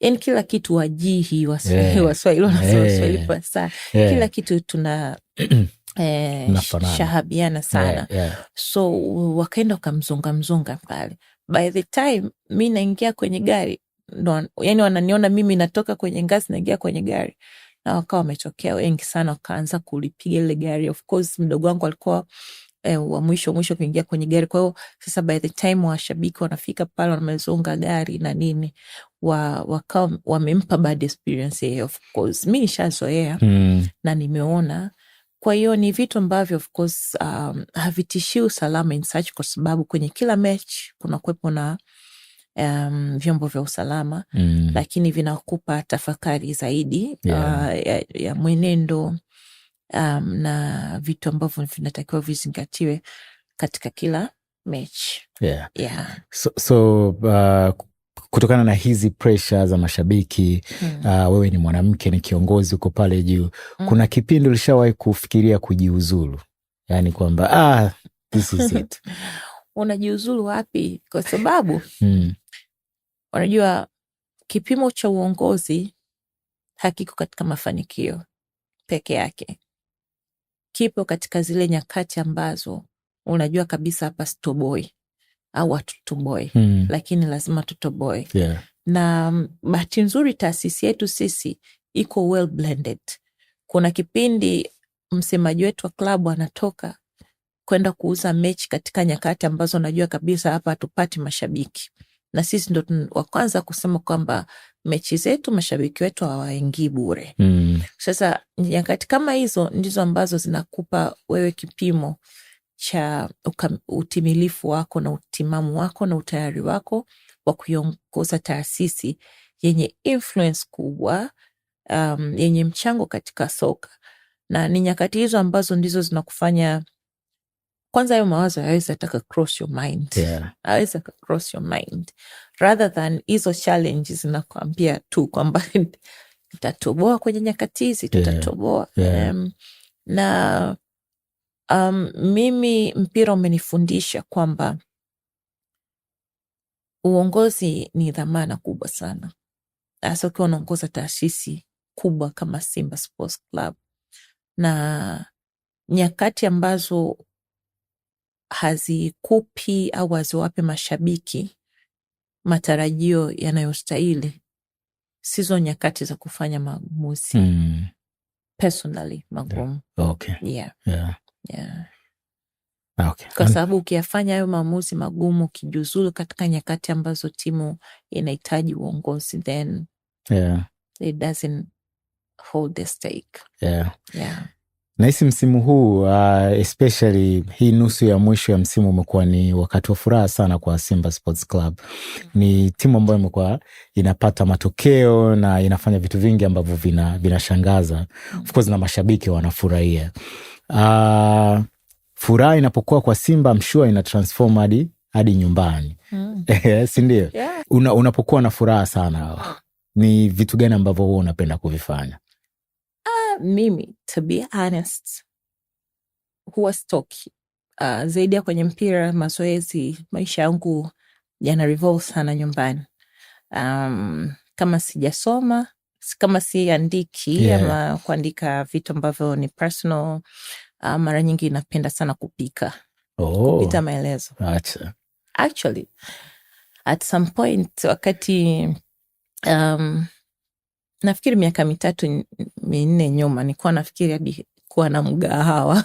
yani kila kitu, wajihi Waswahili wanasema pasa, kila kitu tuna shahabiana sana. So wakaenda wakamzonga pale. By the time mi naingia kwenye gari, yani wananiona mimi natoka kwenye ngazi naingia kwenye gari, na wakawa wametokea wengi sana, wakaanza kulipiga ile gari. Of course mdogo wangu alikuwa wa mwisho kuingia kwenye gari. Kwa hiyo sasa by the time washabiki wanafika pale wamezonga gari na nini, wakawa wamempa bad experience. Of course mimi nishazoea na nimeona. Kwa hiyo ni vitu ambavyo of course havitishi usalama in such, kwa sababu kwenye kila match kuna kuwepo na vyombo vya usalama, lakini vinakupa tafakari zaidi ya mwenendo na vitu ambavyo vinatakiwa vizingatiwe katika kila mechi. So kutokana na hizi pressure za mashabiki, wewe ni mwanamke, ni kiongozi, uko pale juu, kuna kipindi ulishawahi kufikiria kujiuzulu? Yani kwamba this is it. Unajiuzulu wapi? Kwa sababu unajua kipimo cha uongozi hakiko katika mafanikio peke yake, kipo katika zile nyakati ambazo unajua kabisa hapa stoboi au hatutoboi, lakini lazima tutoboi. Na bahati nzuri taasisi yetu sisi iko well blended. Kuna kipindi msemaji wetu wa klabu anatoka kwenda kuuza mechi katika nyakati ambazo unajua kabisa hapa hatupati mashabiki, na sisi ndo wa kwanza kusema kwamba mechi zetu mashabiki wetu hawaingii bure. Sasa nyakati kama hizo ndizo ambazo zinakupa wewe kipimo cha utimilifu wako na utimamu wako na utayari wako wa kuiongoza taasisi yenye influence kubwa, yenye mchango katika soka. Na ni nyakati hizo ambazo ndizo zinakufanya kwanza hayo mawazo yaweza taka cross your mind. Yaweza cross your mind rather than hizo challenges zinakuambia tu kwamba tutatoboa kwenye nyakati hizi, tutatoboa. Na mimi mpira umenifundisha kwamba uongozi ni dhamana kubwa sana, hasa ukiwa unaongoza taasisi kubwa kama Simba Sports Club, na nyakati ambazo hazikupi au haziwape mashabiki matarajio yanayostahili, sizo nyakati za kufanya maamuzi personally magumu. Okay. Yeah. Okay. Kwa sababu ukiyafanya hayo maamuzi magumu, ukijuzulu katika nyakati ambazo timu inahitaji uongozi, then it doesn't hold the stake. Nahisi msimu huu especially hii nusu ya mwisho ya msimu umekuwa ni wakati wa furaha sana kwa Simba Sports Club. Ni timu ambayo imekuwa inapata matokeo na inafanya vitu vingi ambavyo vinashangaza. Of course na mashabiki wanafurahia. Furaha inapokuwa kwa Simba, I'm sure ina transform hadi nyumbani. Si ndio? Unapokuwa na furaha sana, ni vitu gani ambavyo wewe unapenda kuvifanya? Mimi, to be honest, huwa stoki. Zaidi ya kwenye mpira, mazoezi, maisha yangu yana revolve sana nyumbani. Kama sijasoma, kama siandiki, ama kuandika vitu ambavyo ni personal, mara nyingi napenda sana kupika. Kupita maelezo. Actually, at some point, wakati nafikiri miaka 3-4 nyuma, nilikuwa nafikiri hadi kuwa na mgahawa.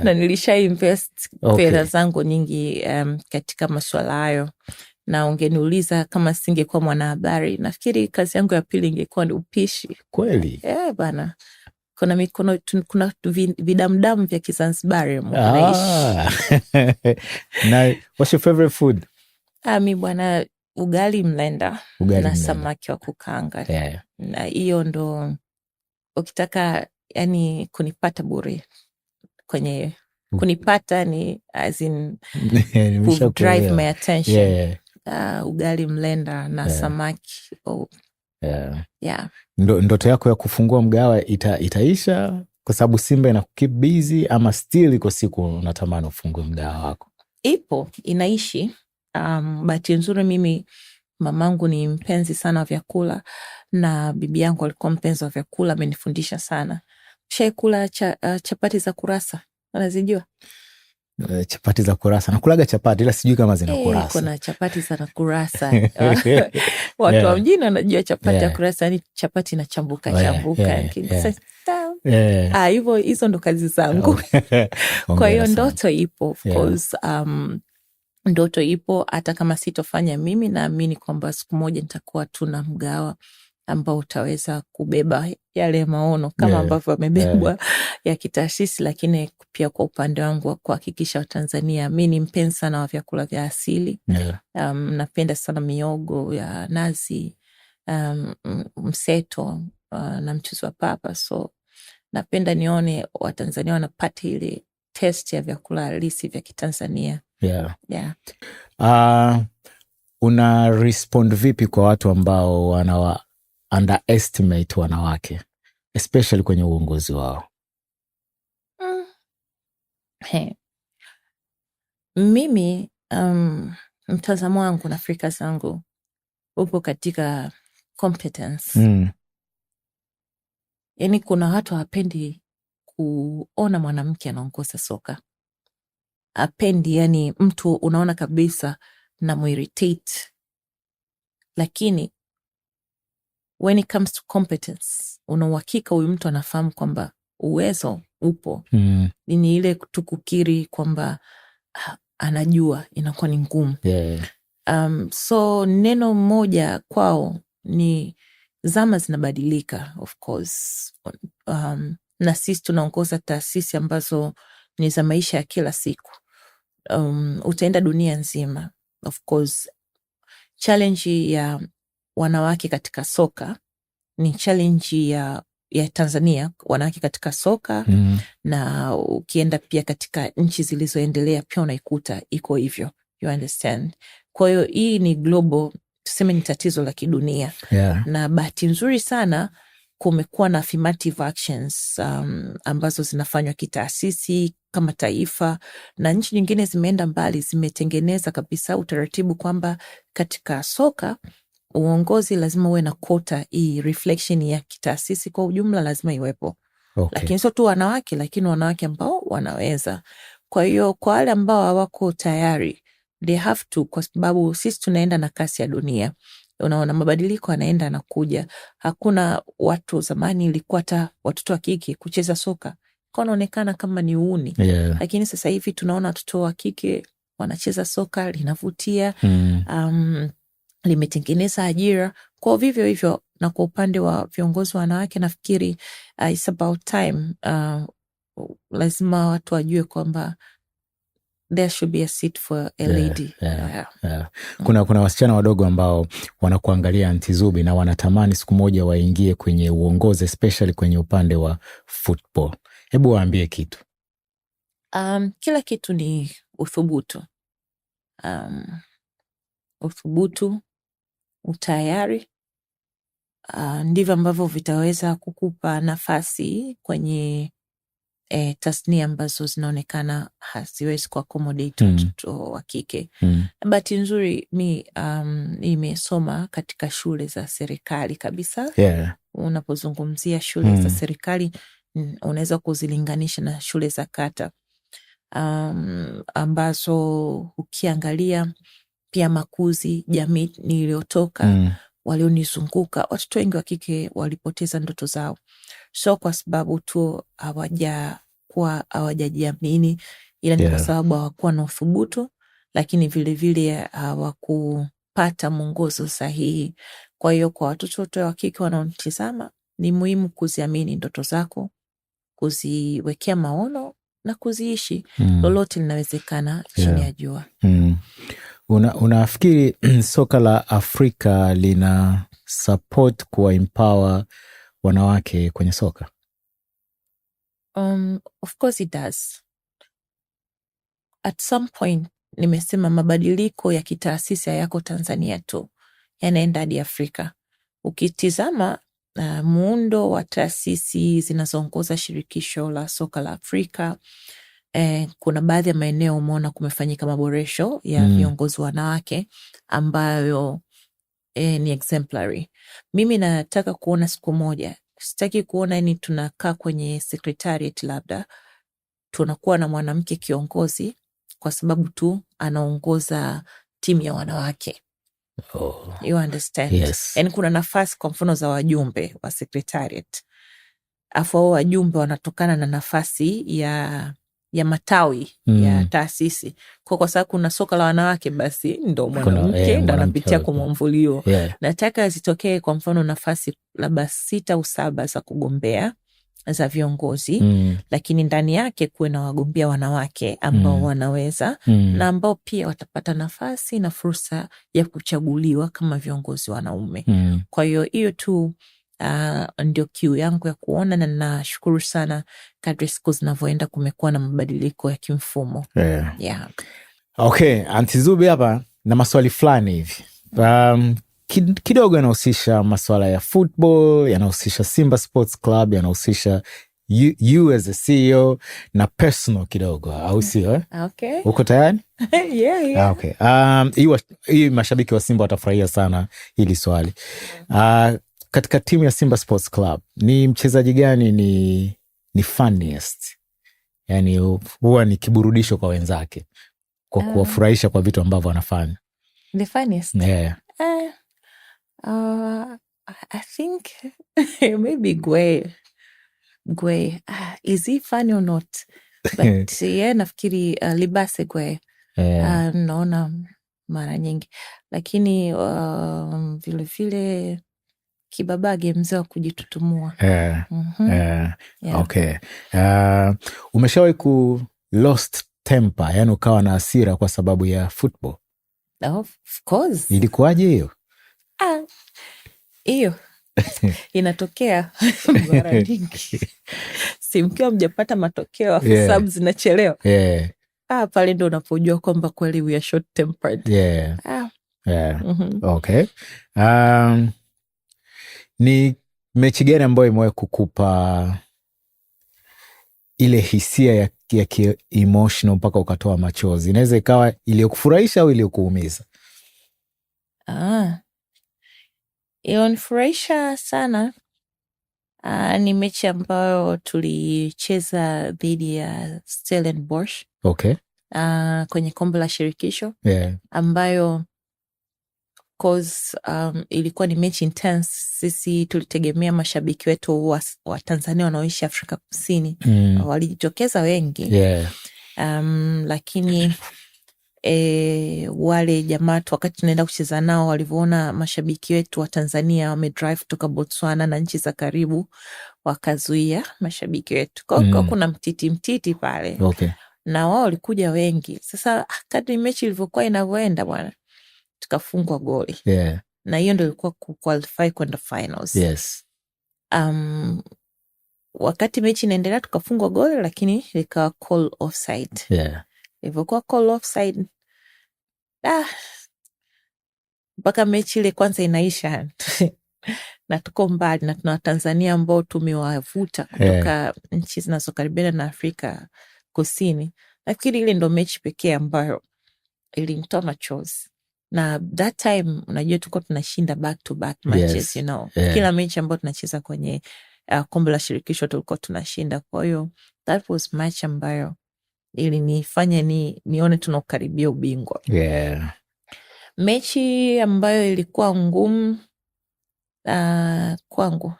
Na nilisha invest fedha zangu nyingi katika masuala hayo. Na ungeniuliza kama singekuwa mwanahabari, nafikiri kazi yangu ya pili ingekuwa ni upishi. Kweli? Bana. Kuna vidamdamu vya Kizanzibari mnaishi. Na what's your favorite food? Mi bwana, ugali mlenda na samaki wa kukaanga. Na hiyo ndo ukitaka yani kunipata bure. Kwenye kunipata ni as in drive my attention. Ugali mlenda na samaki. Ndoto yako ya kufungua mgawa itaisha kwa sababu Simba inakukeep busy, ama still iko siku unatamani ufungue mgawa wako? Ipo, inaishi. Bahati nzuri mimi, mamangu ni mpenzi sana wa vyakula na bibi yangu alikuwa mpenzi wa vyakula, amenifundisha sana. Shaikula chapati za kurasa, unazijua? Chapati za kurasa. Nakulaga chapati ila sijui kama zina kurasa. Kuna chapati za kurasa. Watu wa mjini wanajua chapati ya kurasa, ni chapati na chambuka. Hivyo hizo ndo kazi zangu. Kwa hiyo ndoto ipo, of course. Ndoto ipo, hata kama sitofanya mimi, naamini kwamba siku moja nitakuwa tuna mgawa ambao utaweza kubeba yale maono kama ambavyo amebebwa ya kitaasisi, lakini pia kwa upande wangu wa kuhakikisha Watanzania. Mimi ni mpenzi sana wa vyakula vya asili. Napenda sana miogo ya nazi, mseto na mchuzi wa papa. So napenda nione Watanzania wanapata ile test ya vyakula halisi vya Kitanzania. Una respond vipi kwa watu ambao wanawa underestimate wanawake, especially kwenye uongozi wao? Mimi mtazamo wangu na fikra zangu upo katika competence. Yani kuna watu hawapendi kuona mwanamke anaongoza soka. Hapendi, yani mtu unaona kabisa na muirritate. Lakini when it comes to competence, una uhakika huyu mtu anafahamu kwamba uwezo upo. Ni ile tukukiri kwamba anajua, inakuwa ni ngumu. So neno moja kwao ni zama zinabadilika, of course. Na sisi tunaongoza taasisi ambazo ni za maisha ya kila siku. Utaenda dunia nzima, of course. Challenge ya wanawake katika soka ni challenge ya Tanzania, wanawake katika soka. Na ukienda pia katika nchi zilizoendelea pia unaikuta iko hivyo, you understand. Kwa hiyo hii ni global, tuseme ni tatizo la kidunia. Na bahati nzuri sana kumekuwa na affirmative actions ambazo zinafanywa kitaasisi kama taifa, na nchi nyingine zimeenda mbali, zimetengeneza kabisa utaratibu kwamba katika soka uongozi lazima uwe na quota, hii reflection ya kitaasisi kwa ujumla lazima iwepo. Okay. Lakini sio tu wanawake, lakini wanawake ambao wanaweza. Kwa hiyo kwa wale ambao hawako tayari, they have to, kwa sababu sisi tunaenda na kasi ya dunia. Unaona mabadiliko yanaenda na kuja. Hakuna watu, zamani ilikuwa hata watoto wa kike kucheza soka kwa naonekana kama ni uuni. Yeah. Lakini sasa hivi tunaona watoto wa kike wanacheza soka, linavutia. Limetengeneza ajira. Kwa vivyo hivyo, na kwa upande wa viongozi wanawake nafikiri it's about time. Lazima watu wajue kwamba there should be a seat for a lady. Yeah. Kuna wasichana wadogo ambao wanakuangalia Aunty Zubi na wanatamani siku moja waingie kwenye uongozi, especially kwenye upande wa football. Hebu waambie kitu. Kila kitu ni uthubutu. Uthubutu, utayari, ndivyo ambavyo vitaweza kukupa nafasi kwenye tasnia ambazo zinaonekana haziwezi kuaccommodate watoto wa kike. Bahati nzuri mi nimesoma katika shule za serikali kabisa. Yeah. Unapozungumzia shule za serikali unaweza kuzilinganisha na shule za kata, ambazo ukiangalia pia makuzi, jamii niliyotoka, walionizunguka, watoto wengi wa kike walipoteza ndoto zao. So kwa sababu tu hawajajiamini, ila ni kwa sababu hawakuwa na uthubutu, lakini vile vile hawakupata mwongozo sahihi. Kwa hiyo kwa watoto wote wa kike wanaotizama, ni muhimu kuziamini ndoto zako, kuziwekea maono na kuziishi. Lolote linawezekana chini ya jua. Unafikiri soka la Afrika lina support kuwa empower wanawake kwenye soka? Of course it does. At some point, nimesema mabadiliko ya kitaasisi yako Tanzania tu, yanaenda hadi Afrika. Ukitizama muundo wa taasisi zinazoongoza shirikisho la soka la Afrika, kuna baadhi ya maeneo umeona kumefanyika maboresho ya viongozi wanawake ambayo ni exemplary. Mimi nataka kuona siku moja, sitaki kuona ni tunakaa kwenye secretariat labda tunakuwa na mwanamke kiongozi kwa sababu tu anaongoza timu ya wanawake. You understand? Yes. Yani kuna nafasi kwa mfano za wajumbe wa secretariat, afu wajumbe wanatokana na nafasi ya matawi ya taasisi. Kwa sababu kuna soka la wanawake, basi ndo mwanamke ndo anapitia kwa mwamvulio. Nataka zitokee kwa mfano nafasi labda 6 au 7 za kugombea za viongozi, lakini ndani yake kuwe na wagombea wanawake ambao wanaweza na ambao pia watapata nafasi na fursa ya kuchaguliwa kama viongozi wanaume. Kwa hiyo tu ndio kiu yangu ya kuona, na nashukuru sana kadri siku zinavyoenda kumekuwa na mabadiliko ya kimfumo. Okay, Aunty Zubi hapa na maswali fulani hivi. Kidogo yanahusisha maswala ya football, yanahusisha Simba Sports Club, yanahusisha you as a CEO na personal kidogo, au sio? Okay. Uko tayari? Yeah. Okay. Hii mashabiki wa Simba watafurahia sana hili swali. Katika timu ya Simba Sports Club, ni mchezaji gani ni funniest? Yani huwa ni kiburudisho kwa wenzake, kwa kuwafurahisha kwa vitu ambavyo wanafanya. The funniest? Yeah. I think maybe Gwe. Is he funny or not? But nafikiri Libase Gwe. Naona mara nyingi. Lakini vile vile Kibabage, mzee wa kujitutumua. Okay. Umeshawahi ku lost temper, yani ukawa na hasira kwa sababu ya football? Of course. Ilikuwaje hiyo? Hiyo inatokea mara nyingi. Simkiwa mjapata matokeo, sababu zinachelewa. Pale ndo unapojua kwamba kweli we are short tempered. Okay. Ni mechi gani ambayo imewahi kukupa ile hisia ya emotional mpaka ukatoa machozi? Inaweza ikawa iliyokufurahisha au iliyokuumiza. Ilionifurahisha sana ni mechi ambayo tulicheza dhidi ya Stellenbosch. Okay. Kwenye kombe la shirikisho. Yeah. Ambayo ilikuwa ni mechi intense. Sisi tulitegemea mashabiki wetu wa Tanzania wanaoishi Afrika Kusini walijitokeza wengi. Yeah. Lakini wale jamaa wakati tunaenda kucheza nao walivyoona mashabiki wetu wa Tanzania wamedrive toka Botswana na nchi za karibu, wakazuia mashabiki wetu. Kwa kuna mtiti pale. Okay. Na wao walikuja wengi. Sasa kadri mechi ilivyokuwa inavyoenda bwana, tukafungwa goli. Yeah. Na hiyo ndio ilikuwa kuqualify kwenda finals. Yes. Wakati mechi inaendelea tukafungwa goli, lakini likawa call offside. Yeah. Ilivyokuwa call offside, mpaka mechi ile kwanza inaisha na tuko mbali na tuna Watanzania ambao tumewavuta kutoka nchi zinazokaribiana na Afrika Kusini. Nafikiri ile ndo mechi pekee ambayo ilinitoa machozi. Na that time unajua tuko tunashinda back to back matches. Yes. You know. Yeah. Kila mechi ambayo tunacheza kwenye kombe la shirikisho tulikuwa tunashinda. Kwa hiyo that was match ambayo ilinifanya nione tunakaribia ubingwa. Yeah. Mechi ambayo ilikuwa ngumu kwangu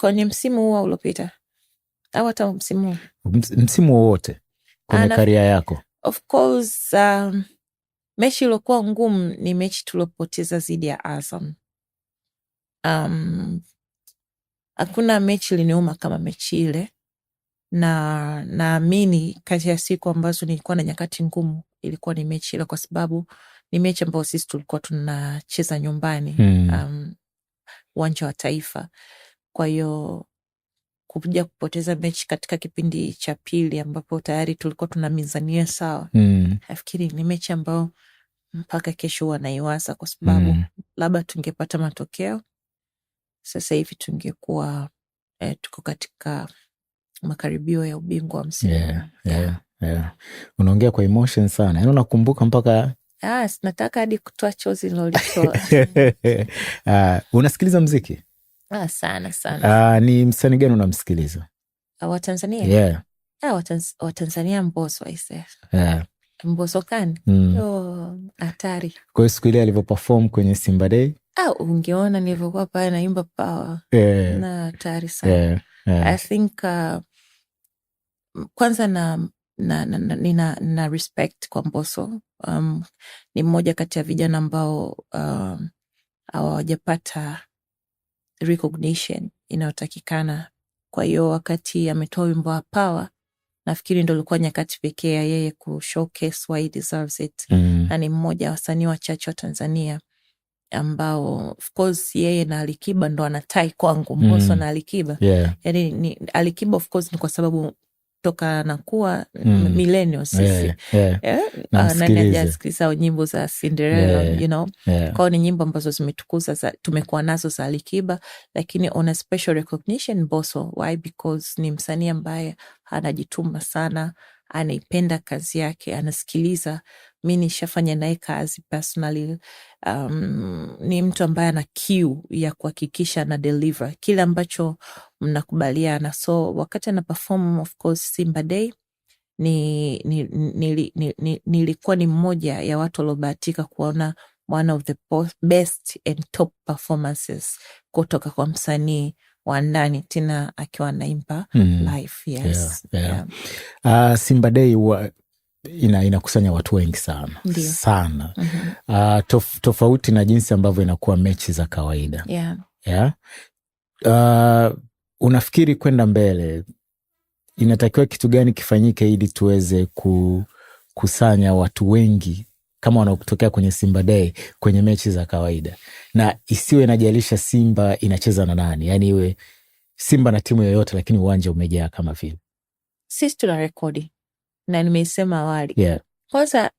kwenye msimu huu uliopita au hata msimu wowote kwenye karia yako? Of course, mechi iliyokuwa ngumu ni mechi tulopoteza dhidi ya Azam. Hakuna mechi iliniuma kama mechi ile, na naamini kati ya siku ambazo nilikuwa na nyakati ngumu ilikuwa ni mechi ile, kwa sababu ni mechi ambayo sisi tulikuwa tunacheza nyumbani, uwanja wa Taifa. Kwa hiyo kuja kupoteza mechi katika kipindi cha pili ambapo tayari tulikuwa tunamizania sawa, nafikiri ni mechi ambayo mpaka kesho wanaiwaza, kwa sababu labda tungepata matokeo sasa hivi tungekuwa tuko katika makaribio ya ubingwa wa msimu. Yeah. Unaongea kwa emotion sana. Yaani unakumbuka mpaka nataka hadi kutoa chozi nilolitoa. Unasikiliza muziki? Sana. Ni msanii gani unamsikiliza? Wa Tanzania? Yeah. Wa Tanzania Mbosso aise. Yeah. Mbosso kani? Hatari. Kwa hiyo siku ile alivyoperform kwenye Simba Day? Ungeona nilivyokuwa pale naimba power. Na hatari sana. Yeah. I think kwanza na respect kwa Mbosso. Ni mmoja kati ya vijana ambao hawajapata recognition inayotakikana. Kwa hiyo wakati ametoa wimbo wa power, nafikiri ndio ilikuwa nyakati pekee ya yeye ku showcase why he deserves it. Na ni mmoja wa wasanii wachache wa Tanzania ambao of course yeye na Alikiba ndo anatai kwangu. Mbosso na Alikiba. Yeah. Yaani Alikiba of course ni kwa sababu toka nakuwa millennial sisi. Nani hajasikiliza nyimbo za Cinderella, you know. Kwa ni nyimbo ambazo zimetukuza tumekuwa nazo za Alikiba, lakini on a special recognition Mbosso. Why? Because ni msanii ambaye anajituma sana, anaipenda kazi yake, anasikiliza. Mimi nishafanya naye kazi personally. Ni mtu ambaye ana kiu ya kuhakikisha na deliver kile ambacho mnakubaliana. So wakati ana perform of course Simba Day, nilikuwa ni mmoja ya watu waliobahatika kuona one of the best and top performances kutoka kwa msanii wa ndani, tena akiwa anaimba live. Yes. Yeah. Simba Day inakusanya watu wengi sana. Ndiyo. Sana. Tofauti na jinsi ambavyo inakuwa mechi za kawaida. Yeah. Unafikiri kwenda mbele inatakiwa kitu gani kifanyike ili tuweze kukusanya watu wengi kama wanaotokea kwenye Simba Day kwenye mechi za kawaida, na isiwe inajalisha Simba inacheza na nani? Yani iwe Simba na timu yoyote lakini uwanja umejaa kama vile. Sisi tuna rekodi na nimeisema awali. Yeah. Kwanza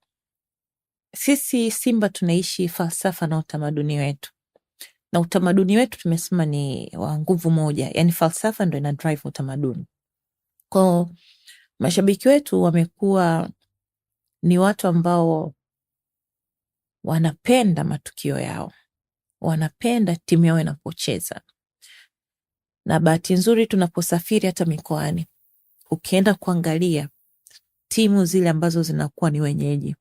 sisi Simba tunaishi falsafa na utamaduni wetu. na utamaduni wetu tumesema ni wa nguvu moja, yani falsafa ndo ina drive utamaduni. Kwa mashabiki wetu wamekuwa ni watu ambao wanapenda matukio yao, wanapenda timu yao inapocheza. Na bahati nzuri tunaposafiri hata mikoani, ukienda kuangalia timu zile ambazo zinakuwa ni wenyeji,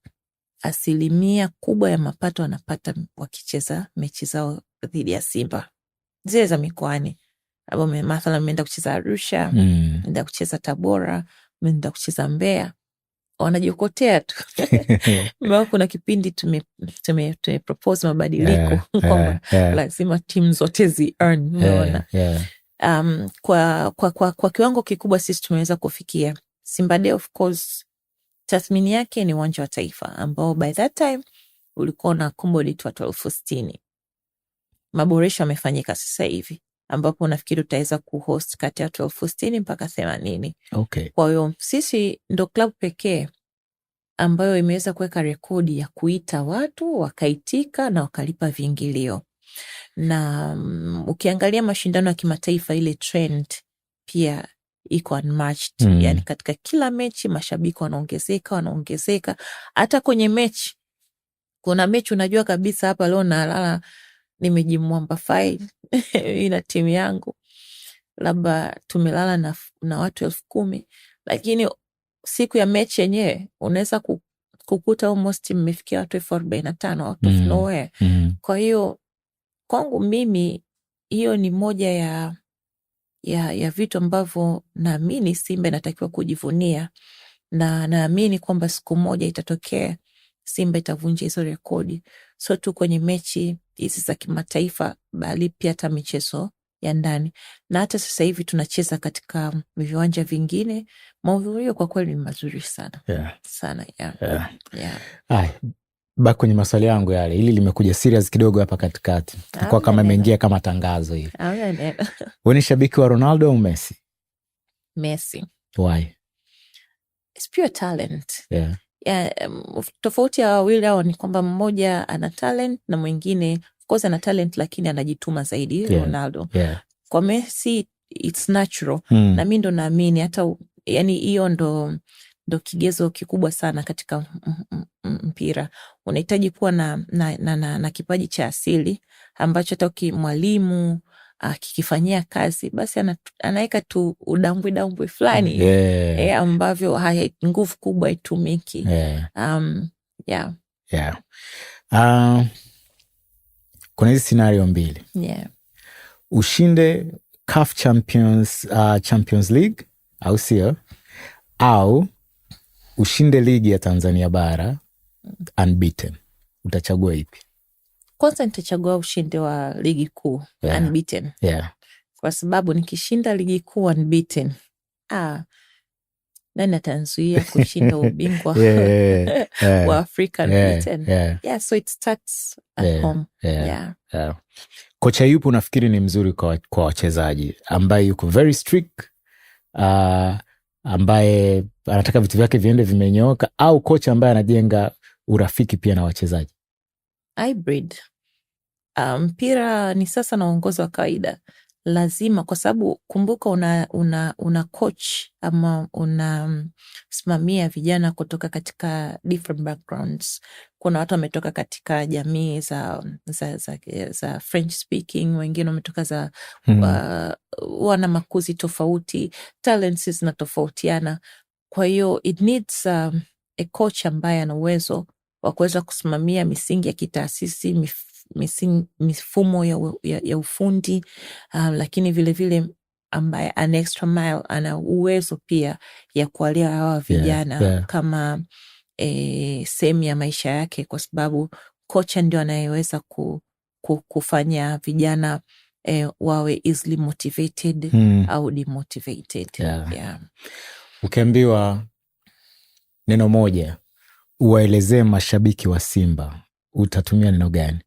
asilimia kubwa ya mapato wanapata wakicheza mechi zao dhidi ya Simba. Zile za mikoani, ambao mathalan mmeenda kucheza Arusha, mmeenda kucheza Tabora, mmeenda kucheza Mbeya, wanajiokotea tu. Mbao kuna kipindi tumepropose mabadiliko kwamba lazima timu zote zi-earn. Kwa kiwango kikubwa sisi tumeweza kufikia. Simba Day of course tathmini yake ni uwanja wa Taifa, ambao by that time ulikuwa na accommodate watu 60,000. Maboresho yamefanyika sasa hivi, ambapo nafikiri utaweza kuhost kati ya watu 60,000 mpaka 80,000. Okay. Kwa hiyo sisi ndo club pekee ambayo imeweza kuweka rekodi ya kuita watu wakaitika na wakalipa viingilio. Na ukiangalia mashindano ya kimataifa, ile trend pia iko unmatched. Yani katika kila mechi mashabiki wanaongezeka. Hata kwenye mechi, kuna mechi unajua kabisa hapa leo nalala nimejimwamba file ina timu yangu, labda tumelala na watu 10,000, lakini siku ya mechi yenyewe unaweza kukuta almost mmefikia watu 45 out of nowhere. Kwa hiyo kwangu mimi hiyo ni moja ya vitu ambavyo naamini Simba inatakiwa kujivunia, na naamini kwamba siku moja itatokea Simba itavunja hizo rekodi, sio tu kwenye mechi hizi za kimataifa, bali pia hata michezo ya ndani. Na hata sasa hivi tunacheza katika viwanja vingine, mahudhurio kwa kweli ni mazuri sana. Sana. Baki kwenye maswali yangu yale, hili limekuja serious kidogo hapa katikati, kwa kama imeingia kama tangazo hivi. Wewe ni shabiki wa Ronaldo au Messi? Messi. Why? It's pure talent. Tofauti ya wawili hao ni kwamba mmoja ana talent na mwingine of course ana talent lakini anajituma zaidi. Ronaldo. Kwa Messi it's natural. Na mimi ndo naamini hata yani hiyo ndo kigezo kikubwa sana katika mpira. Unahitaji kuwa na kipaji cha asili ambacho hata mwalimu kikifanyia kazi basi anaweka tu udambwe fulani ambavyo nguvu kubwa haitumiki. Kuna hizi scenario mbili. Ushinde CAF Champions League au sio, au ushinde ligi ya Tanzania bara unbeaten, utachagua ipi? Kwanza nitachagua ushindi wa ligi kuu unbeaten. Kwa sababu nikishinda ligi kuu unbeaten, nani atanzuia kushinda ubingwa wa Afrika unbeaten? So it starts at home. Kocha yupo unafikiri ni mzuri kwa wachezaji, ambaye yuko very strict, ambaye anataka vitu vyake viende vimenyooka, au kocha ambaye anajenga urafiki pia na wachezaji? Hybrid. Mpira ni sasa na uongozi wa kawaida lazima, kwa sababu kumbuka una coach ama unasimamia vijana kutoka katika different backgrounds. Kuna watu wametoka katika jamii za French speaking, wengine wametoka wana makuzi tofauti, talents zinatofautiana. Kwa hiyo it needs a coach ambaye ana uwezo wa kuweza kusimamia misingi ya kitaasisi, mifumo ya ufundi, lakini vile ambaye an extra mile, ana uwezo pia ya kuwalea hawa vijana kama sehemu ya maisha yake, kwa sababu kocha ndio anayeweza kufanya vijana wawe easily motivated au demotivated. Ukiambiwa neno moja uwaelezee mashabiki wa Simba, utatumia neno gani?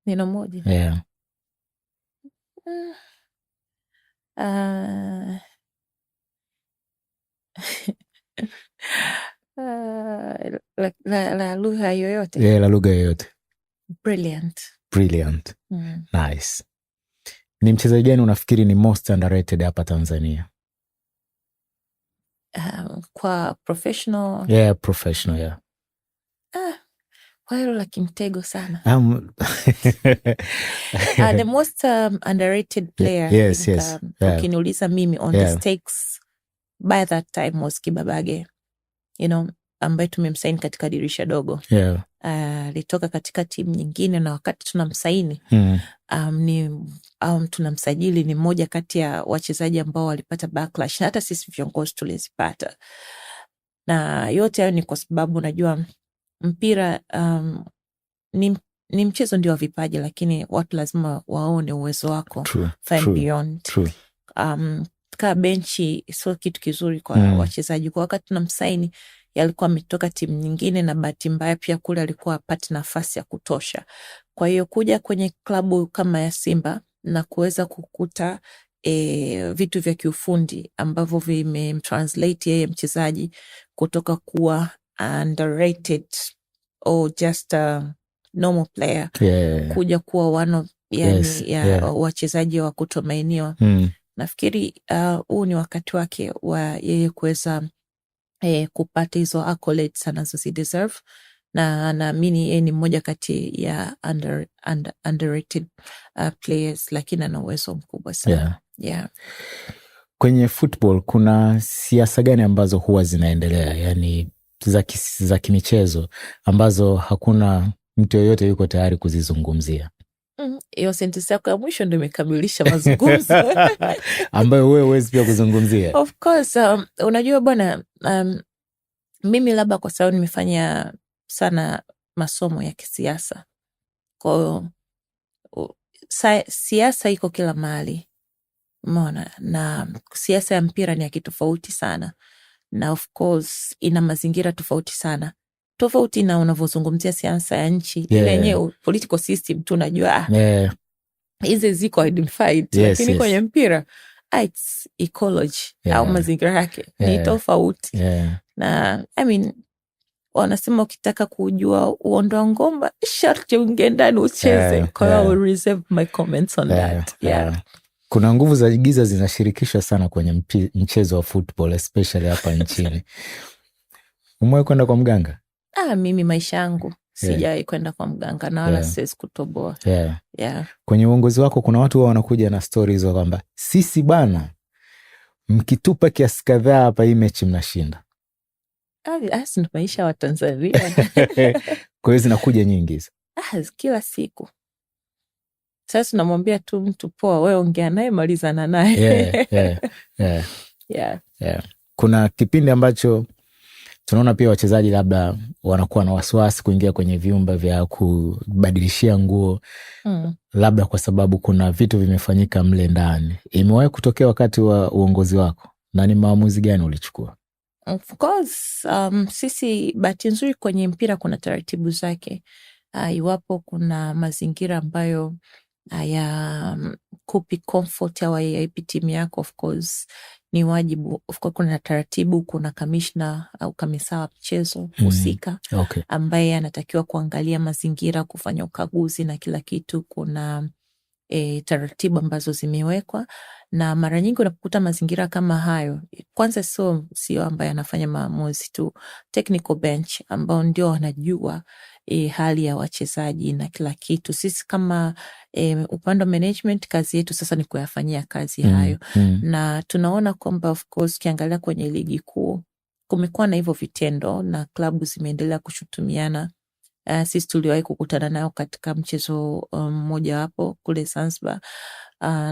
Neno moja? La lugha yoyote? La lugha yoyote. Brilliant. Brilliant. Nice. Ni mchezaji gani unafikiri ni most underrated hapa Tanzania? Kwa professional? Yeah, professional, yeah. Kwa hilo la kimtego sana. The most underrated player, yes, ukiniuliza mimi on the stakes by that time was Kibabage, ambaye tumemsaini katika dirisha dogo. Alitoka katika timu nyingine, na wakati tunamsaini tunamsajili, ni mmoja kati ya wachezaji ambao walipata backlash, na hata sisi viongozi tulizipata. Na yote hayo ni kwa sababu najua mpira ni mchezo ndio wa vipaji, lakini watu lazima waone uwezo wako. True. Beyond. Kaa benchi sio kitu kizuri kwa wachezaji. Kwa wakati tunamsaini, yalikuwa ametoka timu nyingine, na bahati mbaya pia kule alikuwa hapati nafasi ya kutosha. Kwa hiyo kuja kwenye klabu kama ya Simba na kuweza kukuta vitu vya kiufundi ambavyo vimemtranslate yeye mchezaji kutoka kuwa underrated or just a normal player kuja kuwa one of wachezaji wa kutumainiwa. Nafikiri huu ni wakati wake wa yeye kuweza kupata hizo accolades anazozideserve, na naamini yeye ni mmoja kati ya underrated players, lakini ana uwezo mkubwa sana. Kwenye football kuna siasa gani ambazo huwa zinaendelea, yani za kimichezo ambazo hakuna mtu yoyote yuko tayari kuzizungumzia? Hiyo sentence yako ya mwisho ndio imekamilisha mazungumzo ambayo wewe huwezi pia kuzungumzia. Of course, unajua bwana, mimi labda kwa sababu nimefanya sana masomo ya kisiasa, kwa hiyo siasa iko kila mahali, umeona, na siasa ya mpira ni ya kitofauti sana, na of course ina mazingira tofauti sana, tofauti na unavyozungumzia siasa ya nchi ile yenyewe, political system tu unajua hizi ziko identified, lakini kwenye mpira it's ecology au mazingira yake ni tofauti. Na I mean, wanasema ukitaka kujua uondoa ngomba sharti ungeenda ucheze. Kwa hiyo I will reserve my comments on that. Kuna nguvu za giza zinashirikishwa sana kwenye mchezo wa football, especially hapa nchini. Umewahi kwenda kwa mganga? Mimi maisha yangu sijawahi kwenda kwa mganga, na wala siwezi kutoboa. Kwenye uongozi wako kuna watu wao wanakuja na stories wa kwamba sisi bana, mkitupa kiasi kadhaa hapa hii mechi mnashinda. Ndo maisha wa Tanzania. Kwa hiyo zinakuja nyingi hizo. Kila siku. Sasa tunamwambia tu mtu poa, wewe ongea naye, malizana naye. Kuna kipindi ambacho tunaona pia wachezaji labda wanakuwa na wasiwasi kuingia kwenye vyumba vya kubadilishia nguo, labda kwa sababu kuna vitu vimefanyika mle ndani. Imewahi kutokea wakati wa uongozi wako, na ni maamuzi gani ulichukua? Of course, sisi bahati nzuri kwenye mpira kuna taratibu zake. Iwapo kuna mazingira ambayo kupi comfort au haipi timu yako, of course ni wajibu. Of course kuna taratibu, kuna kamishna au kamisa wa mchezo husika ambaye anatakiwa kuangalia mazingira, kufanya ukaguzi na kila kitu. Kuna taratibu ambazo zimewekwa, na mara nyingi unapokuta mazingira kama hayo, kwanza sio ambaye anafanya maamuzi tu, technical bench ambao ndio wanajua hali ya wachezaji na kila kitu. Sisi kama upande wa management, kazi yetu sasa ni kuyafanyia kazi hayo. Na tunaona kwamba of course kiangalia kwenye ligi kuu kumekuwa na hivyo vitendo, na klabu zimeendelea kushutumiana. Sisi tuliwahi kukutana nao katika mchezo mmoja wapo kule Zanzibar,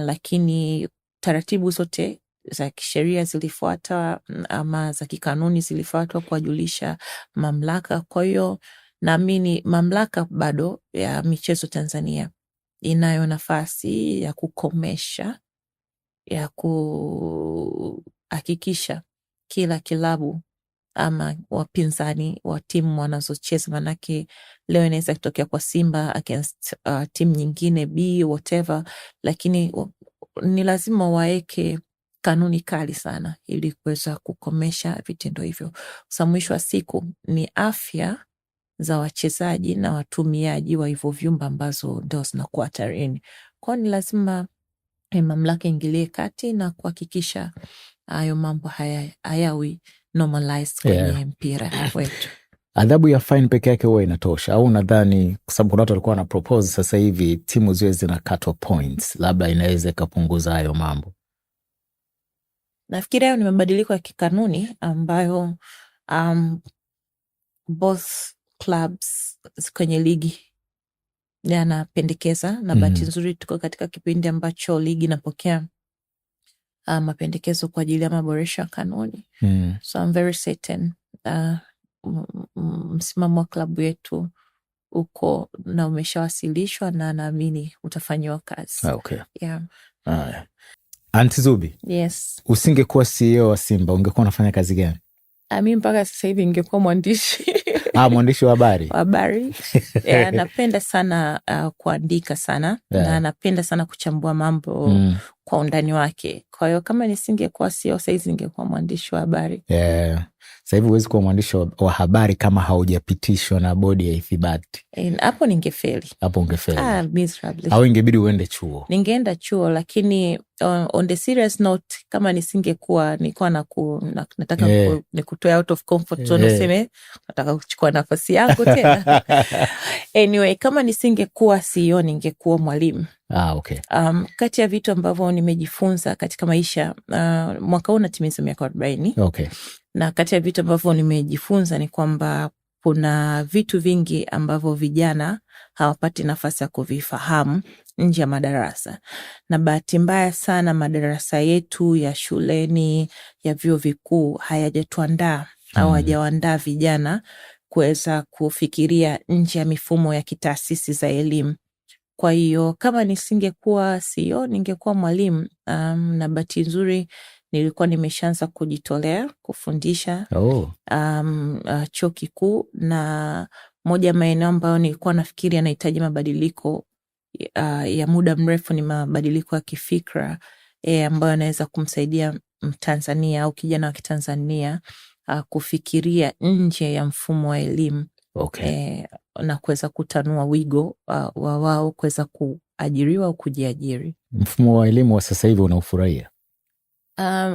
lakini taratibu zote za kisheria zilifuata, ama za kikanuni zilifuatwa kuwajulisha mamlaka. Kwa hiyo naamini mamlaka bado ya michezo Tanzania inayo nafasi ya kukomesha, ya kuhakikisha kila kilabu ama wapinzani wa timu wanazocheza, manake leo inaweza kutokea kwa Simba against timu nyingine B whatever, lakini ni lazima waeke kanuni kali sana ili kuweza kukomesha vitendo hivyo. Kwa mwisho wa siku ni afya za wachezaji na watumiaji wa hivyo vyumba ambazo ndio zinakuwa hatarini. Kwa ni lazima mamlaka ingilie kati na kuhakikisha hayo mambo hayawi normalized kwenye mpira wetu. Adhabu ya fine peke yake huwa inatosha au unadhani, kwa sababu kuna watu walikuwa wana propose sasa hivi timu ziwe zina cut off points, labda inaweza ikapunguza hayo mambo? Nafikiri hayo ni mabadiliko ya kikanuni ambayo both clubs kwenye ligi yanapendekeza, na bahati nzuri tuko katika kipindi ambacho ligi inapokea mapendekezo kwa ajili ya maboresho ya kanuni. So I'm very certain msimamo wa klabu yetu uko na umeshawasilishwa na naamini utafanyiwa kazi. Okay. Yeah. Aunty Zubi. Yes. Usingekuwa CEO wa Simba ungekuwa unafanya kazi gani? Mimi mpaka sasa hivi ningekuwa mwandishi. Mwandishi wa habari. Habari. Napenda sana kuandika sana, na napenda sana kuchambua mambo kwa undani wake. Kwa hiyo kama nisingekuwa CEO sasa hivi ningekuwa mwandishi wa habari. Sasa hivi huwezi kuwa mwandishi wa habari kama haujapitishwa na bodi ya ithibati. Hapo ningefeli. Hapo ungefeli. Miserably. Au ingebidi uende chuo. Ningeenda chuo, lakini on the serious note, kama nisingekuwa nilikuwa nataka nikutoa out of comfort zone, useme nataka kuchukua nafasi yako tena. Anyway, kama nisingekuwa CEO ningekuwa mwalimu. Okay. Kati ya vitu ambavyo nimejifunza katika maisha, mwaka huu natimiza miaka 40. Okay. Na kati ya vitu ambavyo nimejifunza ni kwamba kuna vitu vingi ambavyo vijana hawapati nafasi ya kuvifahamu nje ya madarasa. Na bahati mbaya sana madarasa yetu ya shuleni, ya vyuo vikuu hayajatuandaa au hajawaandaa vijana kuweza kufikiria nje ya mifumo ya kitaasisi za elimu. Kwa hiyo kama nisingekuwa CEO ningekuwa mwalimu, na bahati nzuri nilikuwa nimeshaanza kujitolea kufundisha chuo kikuu, na moja maeneo ambayo nilikuwa nafikiri yanahitaji mabadiliko ya muda mrefu ni mabadiliko ya kifikra ambayo yanaweza kumsaidia Mtanzania au kijana wa Kitanzania kufikiria nje ya mfumo wa elimu. Okay. Na kuweza kutanua wigo wa wao kuweza kuajiriwa au kujiajiri. Mfumo wa elimu wa sasa hivi unaufurahia?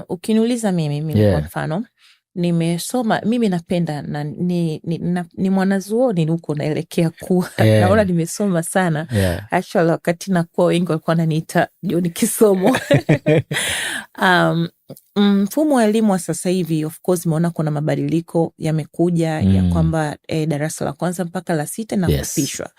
Ukiniuliza mimi kwa mfano, nimesoma, mimi napenda na ni mwanazuoni huko naelekea kuwa. Naona nimesoma sana. Actually wakati nakuwa wengi walikuwa wananiita John Kisomo. Mfumo wa elimu wa sasa hivi of course umeona kuna mabadiliko yamekuja ya kwamba darasa la kwanza mpaka la 6 na kupishwa.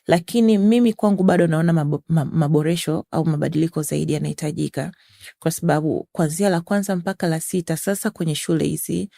Lakini mimi kwangu bado naona maboresho au mabadiliko zaidi yanahitajika, kwa sababu kuanzia la kwanza mpaka la 6 sasa kwenye shule hizi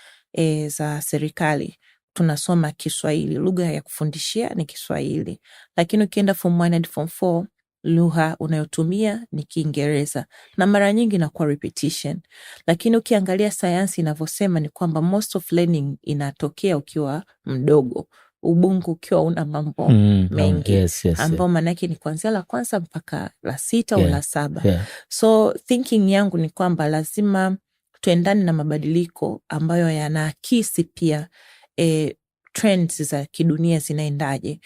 za serikali tunasoma Kiswahili, lugha ya kufundishia ni Kiswahili. Lakini ukienda form 1 hadi form 4 lugha unayotumia ni Kiingereza, na mara nyingi inakuwa repetition. Lakini ukiangalia sayansi inavyosema ni kwamba most of learning inatokea ukiwa mdogo, ubongo ukiwa una mambo mengi, ambao manake ni kuanzia la kwanza mpaka la 6 au la 7. So thinking yangu ni kwamba lazima tuendane na mabadiliko ambayo yanaakisi pia trends za kidunia zinaendaje.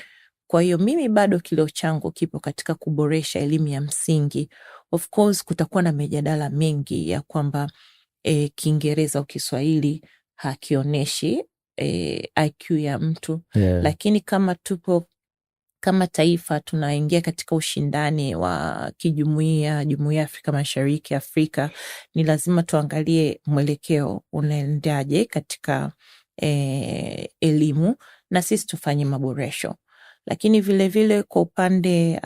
Kwa hiyo mimi bado kilio changu kipo katika kuboresha elimu ya msingi. Of course kutakuwa na mijadala mengi ya kwamba Kiingereza au Kiswahili hakioneshi IQ ya mtu. Lakini kama tupo kama taifa tunaingia katika ushindani wa kijumuiya, Jumuiya ya Afrika Mashariki, Afrika, ni lazima tuangalie mwelekeo unaendaje katika elimu na sisi tufanye maboresho. Lakini vile vile kwa upande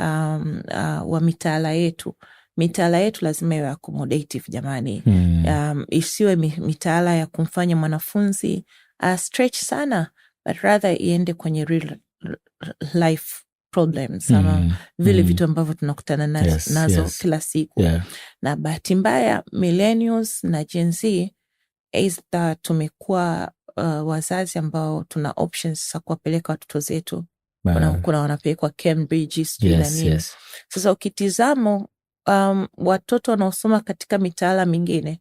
wa mitaala yetu lazima iwe accommodative jamani. Isiwe mitaala ya kumfanya mwanafunzi stretch sana, but rather iende kwenye real life problems ama vile vitu ambavyo tunakutana nazo kila siku. Na bahati mbaya millennials na Gen Z tumekuwa wazazi ambao tuna options za kuwapeleka watoto zetu. Kuna wanapelekwa Cambridge na nini. Sasa ukitizamo watoto wanaosoma katika mitaala mingine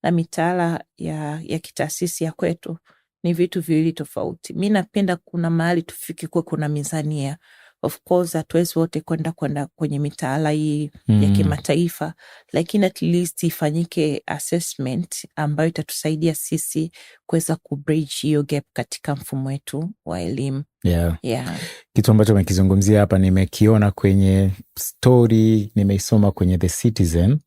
na mitaala ya kitaasisi ya kwetu ni vitu viwili tofauti. Mi napenda kuna mahali tufike kuwa kuna mizania. Of course hatuwezi wote kwenda kwenye mitaala hii ya kimataifa, lakini at least ifanyike assessment ambayo itatusaidia sisi kuweza kubridge hiyo gap katika mfumo wetu wa elimu. Yeah. Kitu ambacho umekizungumzia hapa nimekiona kwenye story, nimeisoma kwenye The Citizen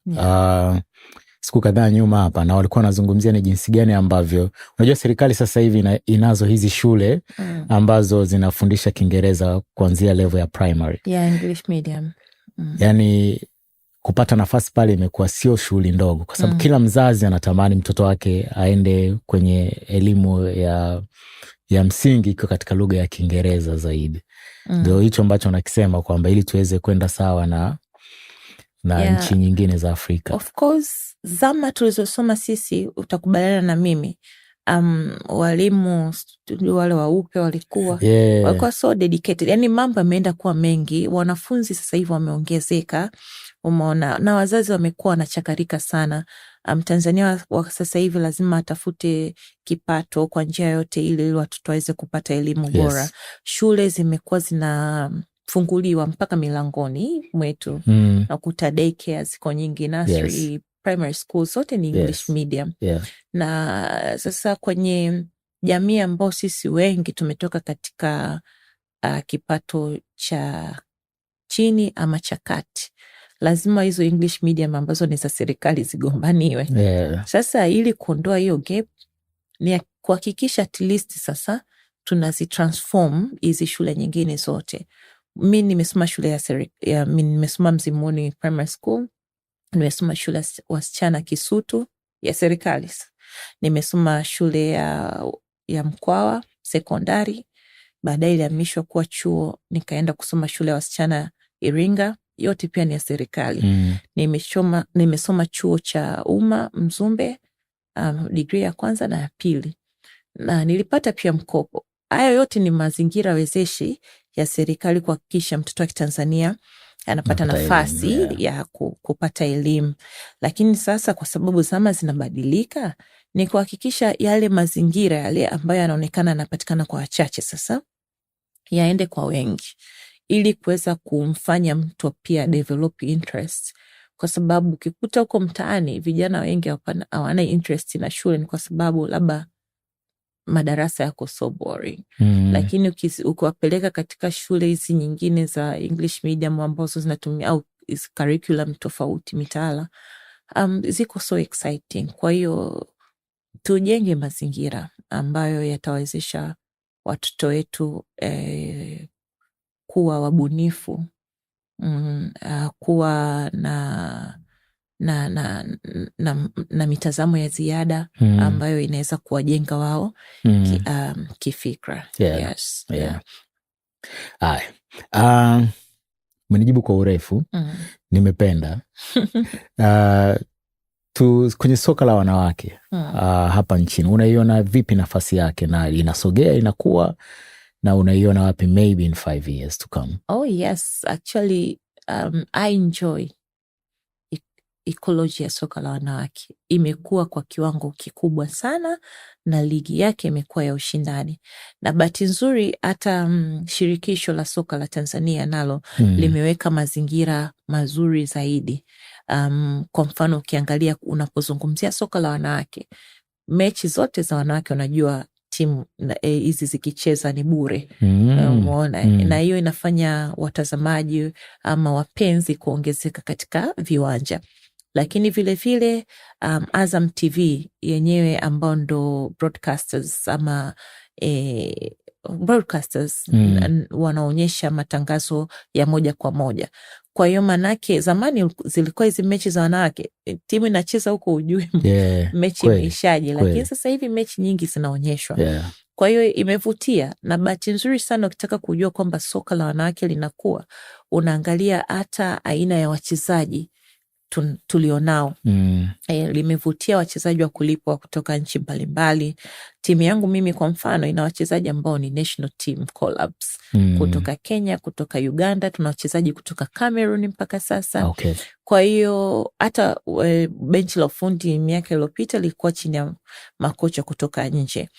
siku kadhaa nyuma hapa, na walikuwa wanazungumzia ni jinsi gani ambavyo unajua serikali sasa hivi inazo hizi shule ambazo zinafundisha Kiingereza kuanzia level ya primary. English medium. Yani kupata nafasi pale imekuwa sio shughuli ndogo, kwa sababu kila mzazi anatamani mtoto wake aende kwenye elimu ya msingi iko katika lugha ya Kiingereza zaidi. Ndio hicho ambacho nakisema kwamba ili tuweze kwenda sawa na nchi nyingine za Afrika. Of course, zama tulizosoma sisi, utakubaliana na mimi, walimu wale waupe walikuwa so dedicated. Yani mambo yameenda kuwa mengi, wanafunzi sasa hivi wameongezeka, umeona, na wazazi wamekuwa wanachakarika sana. Tanzania wa sasa hivi lazima atafute kipato kwa njia yote ili watoto waweze kupata elimu bora. Shule zimekuwa zinafunguliwa mpaka milangoni mwetu. Nakuta daycare ziko nyingi, nursery, primary school, zote ni English medium. Na sasa kwenye jamii ambao sisi wengi tumetoka katika kipato cha chini ama cha kati, lazima hizo English medium ambazo ni za serikali zigombaniwe. Sasa ili kuondoa hiyo gap ni kuhakikisha at least sasa tunazitransform hizi shule nyingine zote. Mi nimesoma shule nimesoma Mzimuni Primary School, nimesoma shule wasichana Kisutu ya serikali, nimesoma shule ya Mkwawa sekondari, baadaye ilihamishwa kuwa chuo, nikaenda kusoma shule ya wasichana Iringa, yote pia ni ya serikali. Nimesoma chuo cha umma Mzumbe, degree ya kwanza na ya pili, na nilipata pia mkopo. Hayo yote ni mazingira wezeshi ya serikali kuhakikisha mtoto wa Kitanzania anapata nafasi ya kupata elimu. Lakini sasa kwa sababu zama zinabadilika, ni kuhakikisha yale mazingira yale ambayo yanaonekana yanapatikana kwa wachache sasa yaende kwa wengi, ili kuweza kumfanya mtu pia develop interest. Kwa sababu ukikuta huko mtaani vijana wengi hawana interest na shule, ni kwa sababu labda madarasa yako so boring. Lakini ukiwapeleka katika shule hizi nyingine za English medium ambazo zinatumia au curriculum tofauti, mitaala, ziko so exciting. Kwa hiyo tujenge mazingira ambayo yatawezesha watoto wetu kuwa wabunifu, kuwa na mitazamo ya ziada ambayo inaweza kuwajenga wao kifikra. Umenijibu kwa urefu, nimependa. Kwenye soka la wanawake hapa nchini, unaiona vipi nafasi yake, na inasogea inakuwa, na unaiona wapi maybe in 5 years to come? Oh yes, actually I enjoy ecology ya soka la wanawake. Imekuwa kwa kiwango kikubwa sana, na ligi yake imekuwa ya ushindani, na bahati nzuri hata shirikisho la soka la Tanzania nalo limeweka mazingira mazuri zaidi. Kwa mfano ukiangalia, unapozungumzia soka la wanawake, mechi zote za wanawake unajua timu hizi zikicheza ni bure. Umeona? Na hiyo inafanya watazamaji ama wapenzi kuongezeka katika viwanja. Lakini vile vile Azam TV yenyewe ambao ndo broadcasters ama wanaonyesha matangazo ya moja kwa moja. Kwa hiyo manake zamani zilikuwa hizi mechi za wanawake, timu inacheza huko ujue mechi imeishaje, lakini sasa hivi mechi nyingi zinaonyeshwa. Kwa hiyo imevutia, na bahati nzuri sana ukitaka kujua kwamba soka la wanawake linakuwa, unaangalia hata aina ya wachezaji tulionao. Limevutia wachezaji wa kulipwa kutoka nchi mbalimbali. Timu yangu mimi kwa mfano ina wachezaji ambao ni national team collabs, kutoka Kenya, kutoka Uganda, tuna wachezaji kutoka Cameroon mpaka sasa. Kwa hiyo hata benchi la ufundi miaka iliyopita lilikuwa chini ya makocha kutoka nje.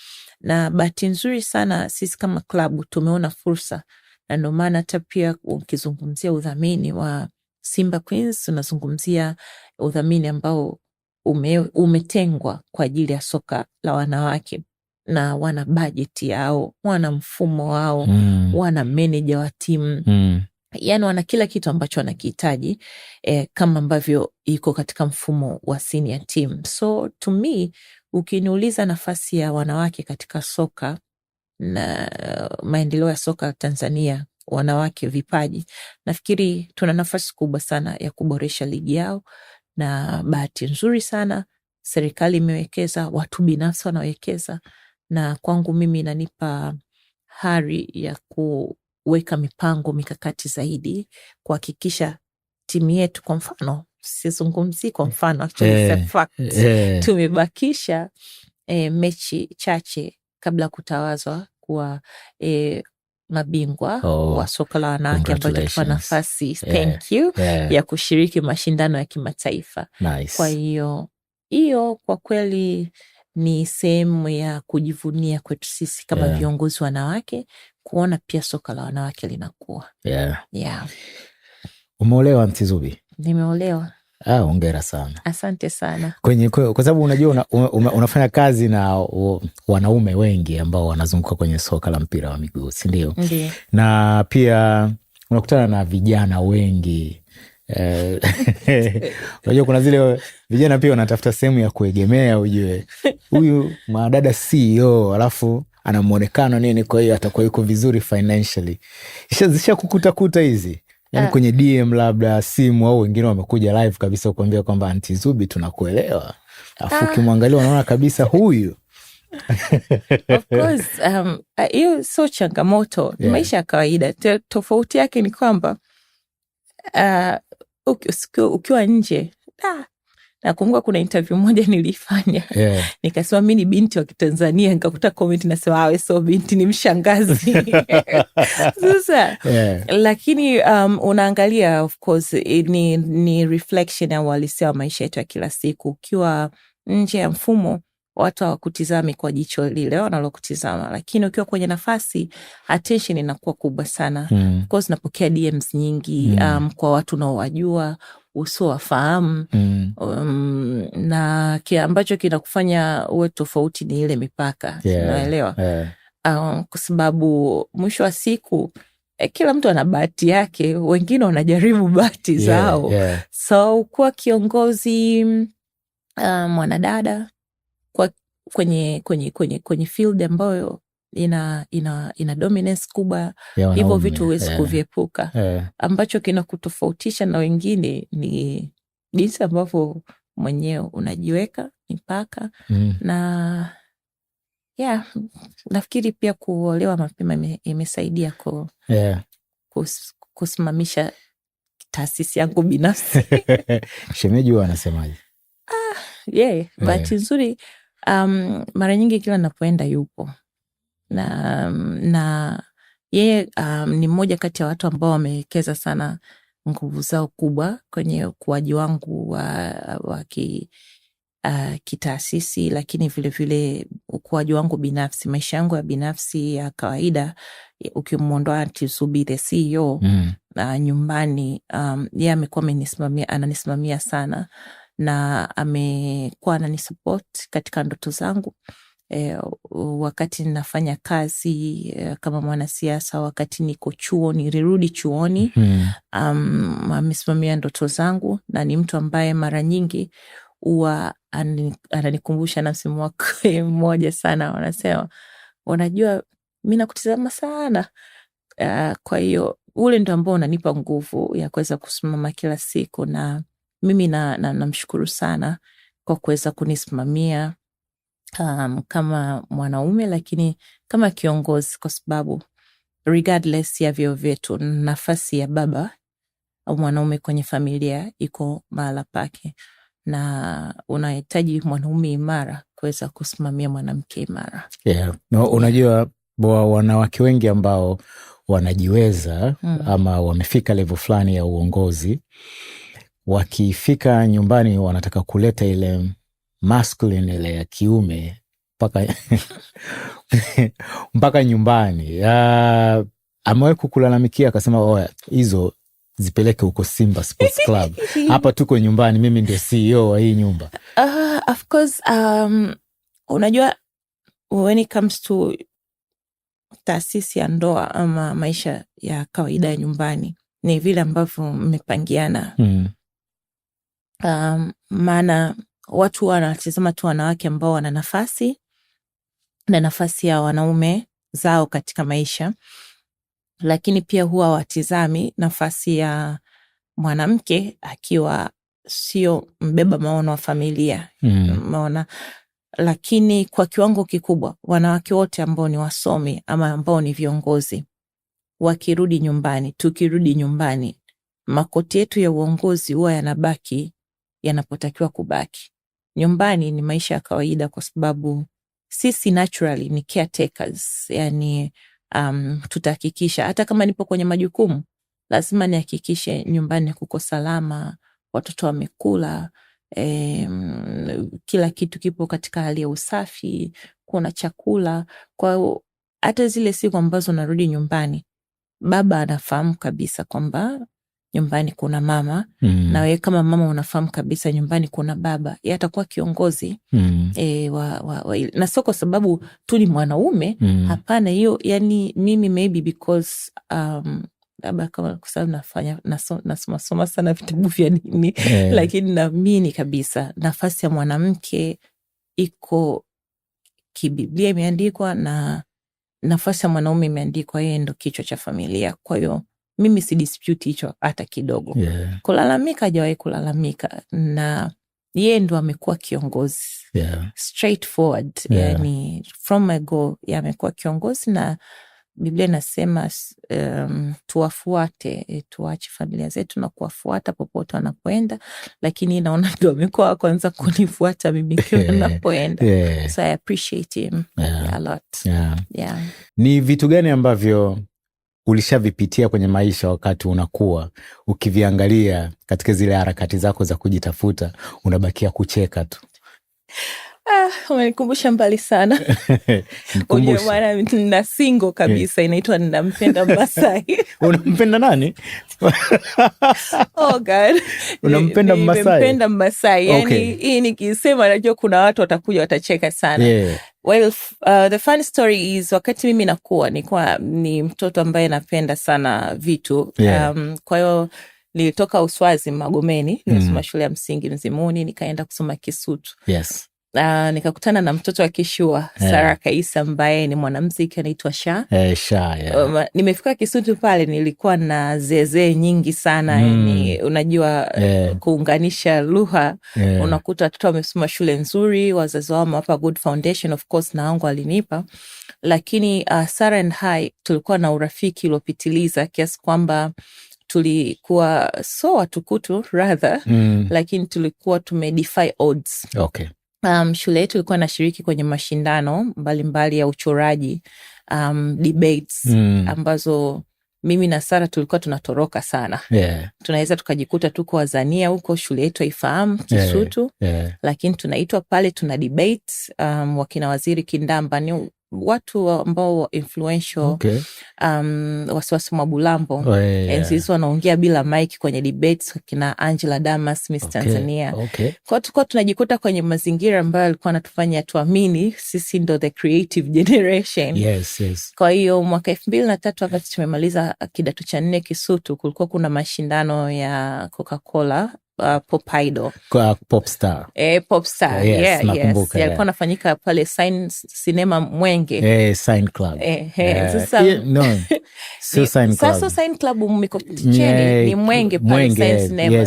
na bahati nzuri sana sisi kama klabu tumeona fursa, na ndio maana hata pia ukizungumzia udhamini wa Simba Queens tunazungumzia udhamini ambao umetengwa kwa ajili ya soka la wanawake, na wana bajeti yao, wana mfumo wao, wana meneja wa timu, yani wana kila kitu ambacho wanakihitaji kama ambavyo iko katika mfumo wa senior team. So to me, ukiniuliza nafasi ya wanawake katika soka na maendeleo ya soka Tanzania, wanawake vipaji, nafikiri tuna nafasi kubwa sana ya kuboresha ligi yao, na bahati nzuri sana serikali imewekeza, watu binafsi wanawekeza, na kwangu mimi inanipa hari ya kuweka mipango mikakati zaidi kuhakikisha timu yetu, kwa mfano, sizungumzi kwa mfano, actually fact, tumebakisha mechi chache kabla kutawazwa kuwa mabingwa wa soka la wanawake, ambayo itatupa nafasi thank you ya kushiriki mashindano ya kimataifa. Nice. Kwa hiyo kwa kweli ni sehemu ya kujivunia kwetu sisi kama viongozi wanawake, kuona pia soka la wanawake linakuwa. Umeolewa Aunty Zubi? Nimeolewa. Hongera sana. Asante sana. Kwa sababu unajua unafanya kazi na wanaume wengi ambao wanazunguka kwenye soka la mpira wa miguu, si ndio? Ndiyo. Na pia unakutana na vijana wengi. Unajua kuna zile vijana pia wanatafuta sehemu ya kuegemea, ujue huyu mwadada CEO alafu ana muonekano nini, kwa hiyo atakuwa yuko vizuri financially. Zisha kukuta hizi yani kwenye DM labda simu, au wengine wamekuja live kabisa kuambia kwamba Aunty Zubi tunakuelewa, afu ukimwangalia unaona kabisa huyu. Of course, hiyo so changamoto, ni maisha ya kawaida. Tofauti yake ni kwamba ukiwa nje, nakumbuka kuna interview moja nilifanya, nikasema mimi ni binti wa Kitanzania, nikakuta comment nasema awe so binti, ni mshangazi. Sasa lakini unaangalia, of course ni reflection ya uhalisia wa maisha yetu ya kila siku. Ukiwa nje ya mfumo, watu hawakutizami kwa jicho lile wanalokutizama, lakini ukiwa kwenye nafasi, attention inakuwa kubwa sana. Of course napokea DMs nyingi kwa watu unaowajua, usiowafahamu, na kile ambacho kinakufanya uwe tofauti ni ile mipaka, unaelewa? Kwa sababu mwisho wa siku kila mtu ana bahati yake, wengine wanajaribu bahati zao. So kuwa kiongozi mwanadada kwenye field ambayo ina dominance kubwa, hivyo vitu huwezi kuviepuka. Ambacho kinakutofautisha na wengine ni jinsi ambavyo mwenyewe unajiweka mipaka. Na nafikiri pia kuolewa mapema imesaidia kusimamisha taasisi yangu binafsi. Shemeji huwa anasemaje? Bahati nzuri mara nyingi kila napoenda yupo, na yeye ni mmoja kati ya watu ambao wamewekeza sana nguvu zao kubwa kwenye ukuaji wangu wa kitaasisi, lakini vile vile ukuaji wangu binafsi, maisha yangu ya binafsi ya kawaida. Ukimwondoa Aunty Zubi the CEO nyumbani, yeye amekuwa ananisimamia sana, na amekuwa ananisupport katika ndoto zangu. Wakati ninafanya kazi kama mwanasiasa, wakati niko chuo, nilirudi chuoni, amesimamia ndoto zangu, na ni mtu ambaye mara nyingi huwa ananikumbusha na msimu wake mmoja sana, wanasema unajua mimi nakutizama sana. Kwa hiyo ule ndio ambao unanipa nguvu ya kuweza kusimama kila siku, na mimi namshukuru sana kwa kuweza kunisimamia kama mwanaume, lakini kama kiongozi, kwa sababu regardless ya vyeo vyetu, nafasi ya baba au mwanaume kwenye familia iko mahala pake, na unahitaji mwanaume imara kuweza kusimamia mwanamke imara. No, unajua wanawake wengi ambao wanajiweza ama wamefika level fulani ya uongozi, wakifika nyumbani wanataka kuleta ile masculine, ile ya kiume, mpaka nyumbani. Amewahi kukulalamikia akasema oya, hizo zipeleke huko Simba Sports Club, hapa tuko nyumbani, mimi ndio CEO wa hii nyumba? Of course, unajua when it comes to taasisi ya ndoa ama maisha ya kawaida ya nyumbani, ni vile ambavyo mmepangiana. Maana watu wanatazama tu wanawake ambao wana nafasi na nafasi ya wanaume zao katika maisha, lakini pia huwa watizami nafasi ya mwanamke akiwa sio mbeba maono wa familia. Maona, lakini kwa kiwango kikubwa wanawake wote ambao ni wasomi ama ambao ni viongozi wakirudi nyumbani, tukirudi nyumbani, makoti yetu ya uongozi huwa yanabaki yanapotakiwa kubaki. Nyumbani ni maisha ya kawaida kwa sababu sisi naturally ni caretakers, yani tutahakikisha hata kama nipo kwenye majukumu lazima nihakikishe nyumbani kuko salama, watoto wamekula, kila kitu kipo katika hali ya usafi, kuna chakula. Kwa hata zile siku ambazo narudi nyumbani, baba anafahamu kabisa kwamba nyumbani kuna mama, na wewe kama mama unafahamu kabisa nyumbani kuna baba. Yeye atakuwa kiongozi na sio kwa sababu tu ni mwanaume, hapana. Hiyo yani mimi maybe because labda kama kwa sababu nasoma sana vitabu vya dini, lakini naamini kabisa nafasi ya mwanamke iko kibiblia imeandikwa na nafasi ya mwanaume imeandikwa, yeye ndo kichwa cha familia. Kwa hiyo mimi si dispute hicho hata kidogo. Kulalamika hajawahi kulalamika, na yeye ndo amekuwa kiongozi straightforward. Yani from my go amekuwa kiongozi, na Biblia inasema tuwafuate, tuache familia zetu na kuwafuata popote wanapoenda, lakini naona ndo amekuwa kwanza kunifuata mimi kila napoenda. So I appreciate him a lot. Ni vitu gani ambavyo ulishavipitia kwenye maisha wakati unakuwa, ukiviangalia katika zile harakati zako za kujitafuta unabakia kucheka tu? Umenikumbusha mbali sana. Ujue mwana na single kabisa, inaitwa Ninampenda Masai. Unampenda nani? Oh God. Unampenda Masai? Ninampenda Masai. Yani hii nikisema najua kuna watu watakuja watacheka sana. Well, the fun story is wakati mimi nakuwa ni mtoto ambaye napenda sana vitu. Kwa hiyo nilitoka Uswazi Magomeni, nilisoma shule ya msingi Mzimuni, nikaenda kusoma Kisutu. Nikakutana na mtoto wa Kishua, Sarah Kaisa, ambaye ni mwanamuziki anaitwa Sha. Nimefika Kisutu pale nilikuwa na zeze nyingi sana. Yani unajua kuunganisha lugha, unakuta watoto wamesoma shule nzuri, wazazi wao wamewapa good foundation, of course na wangu alinipa. Lakini Sarah and I tulikuwa na urafiki uliopitiliza kiasi kwamba tulikuwa so watukutu rather, lakini tulikuwa tumedefy odds. Shule yetu ilikuwa nashiriki kwenye mashindano mbalimbali ya uchoraji, debates ambazo mimi na Sara tulikuwa tunatoroka sana. Tunaweza tukajikuta tuko Wazania huko, shule yetu haifahamu Kisutu, lakini tunaitwa pale tuna debate. Wakina Waziri Kindamba ni watu ambao influential, Wasiwasi Mwabulambo, enzi hizo wanaongea bila mic kwenye debates, kina Angela Damas Miss Tanzania. Kwa tulikuwa tunajikuta kwenye mazingira ambayo alikuwa anatufanya tuamini sisi ndo the creative generation. Kwa hiyo mwaka 2003 wakati tumemaliza kidato cha 4 Kisutu, kulikuwa kuna mashindano ya Coca-Cola, Pop Idol, Popstar. Popstar, yalikuwa nafanyika pale Sign Cinema Mwenge. Sign Club. Sasa Sign Club Mikocheni ni Mwenge pale Sign Cinema.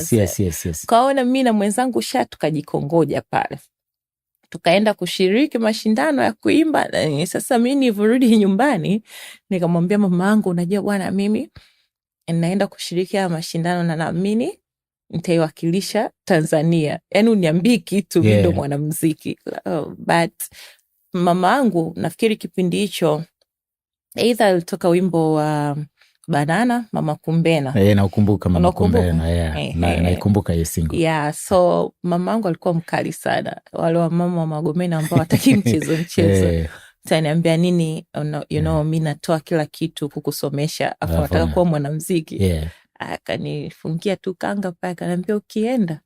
Kaona mimi na mwenzangu Sha tukajikongoja pale, tukaenda kushiriki mashindano ya kuimba. Sasa mimi nilivyorudi nyumbani nikamwambia mamangu, unajua bwana, mimi naenda kushiriki haya mashindano na naamini nitaiwakilisha Tanzania. Yani uniambie kitu, mimi ndo mwanamuziki. But mama angu nafikiri kipindi hicho either alitoka wimbo wa Banana, Mama Kumbena. Naukumbuka Mama Kumbena. Naikumbuka hiyo single. So mamangu alikuwa mkali sana. Wale wa mama wa Magomeni ambao wataki mchezo. Taniambia nini, mimi natoa kila kitu kukusomesha, afu nataka kuwa mwanamuziki. Akanifungia tu kanga pale, akaniambia ukienda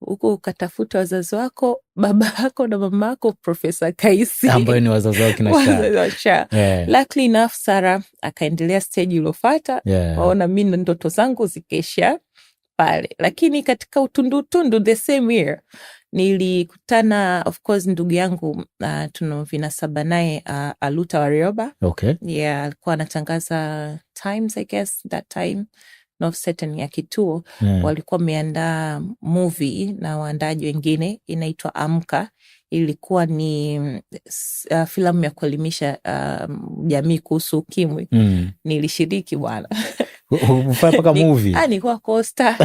huko ukatafuta wazazi wako, baba yako na mama yako Profesa Kaisi, ambayo ni wazazi wao kina Sha. Luckily enough, Sara akaendelea stage iliyofuata. Waona mimi ndoto zangu zikesha pale. Lakini katika utundu the same year nilikutana, of course, ndugu yangu tuna vinasaba naye, Aluta Warioba. Alikuwa anatangaza Times, I guess that time, North Setting ya kituo. Walikuwa wameandaa movie na waandaji wengine inaitwa Amka. Ilikuwa ni filamu ya kuelimisha jamii kuhusu ukimwi. Nilishiriki bwana. Mpaka movie. Nilikuwa Costa.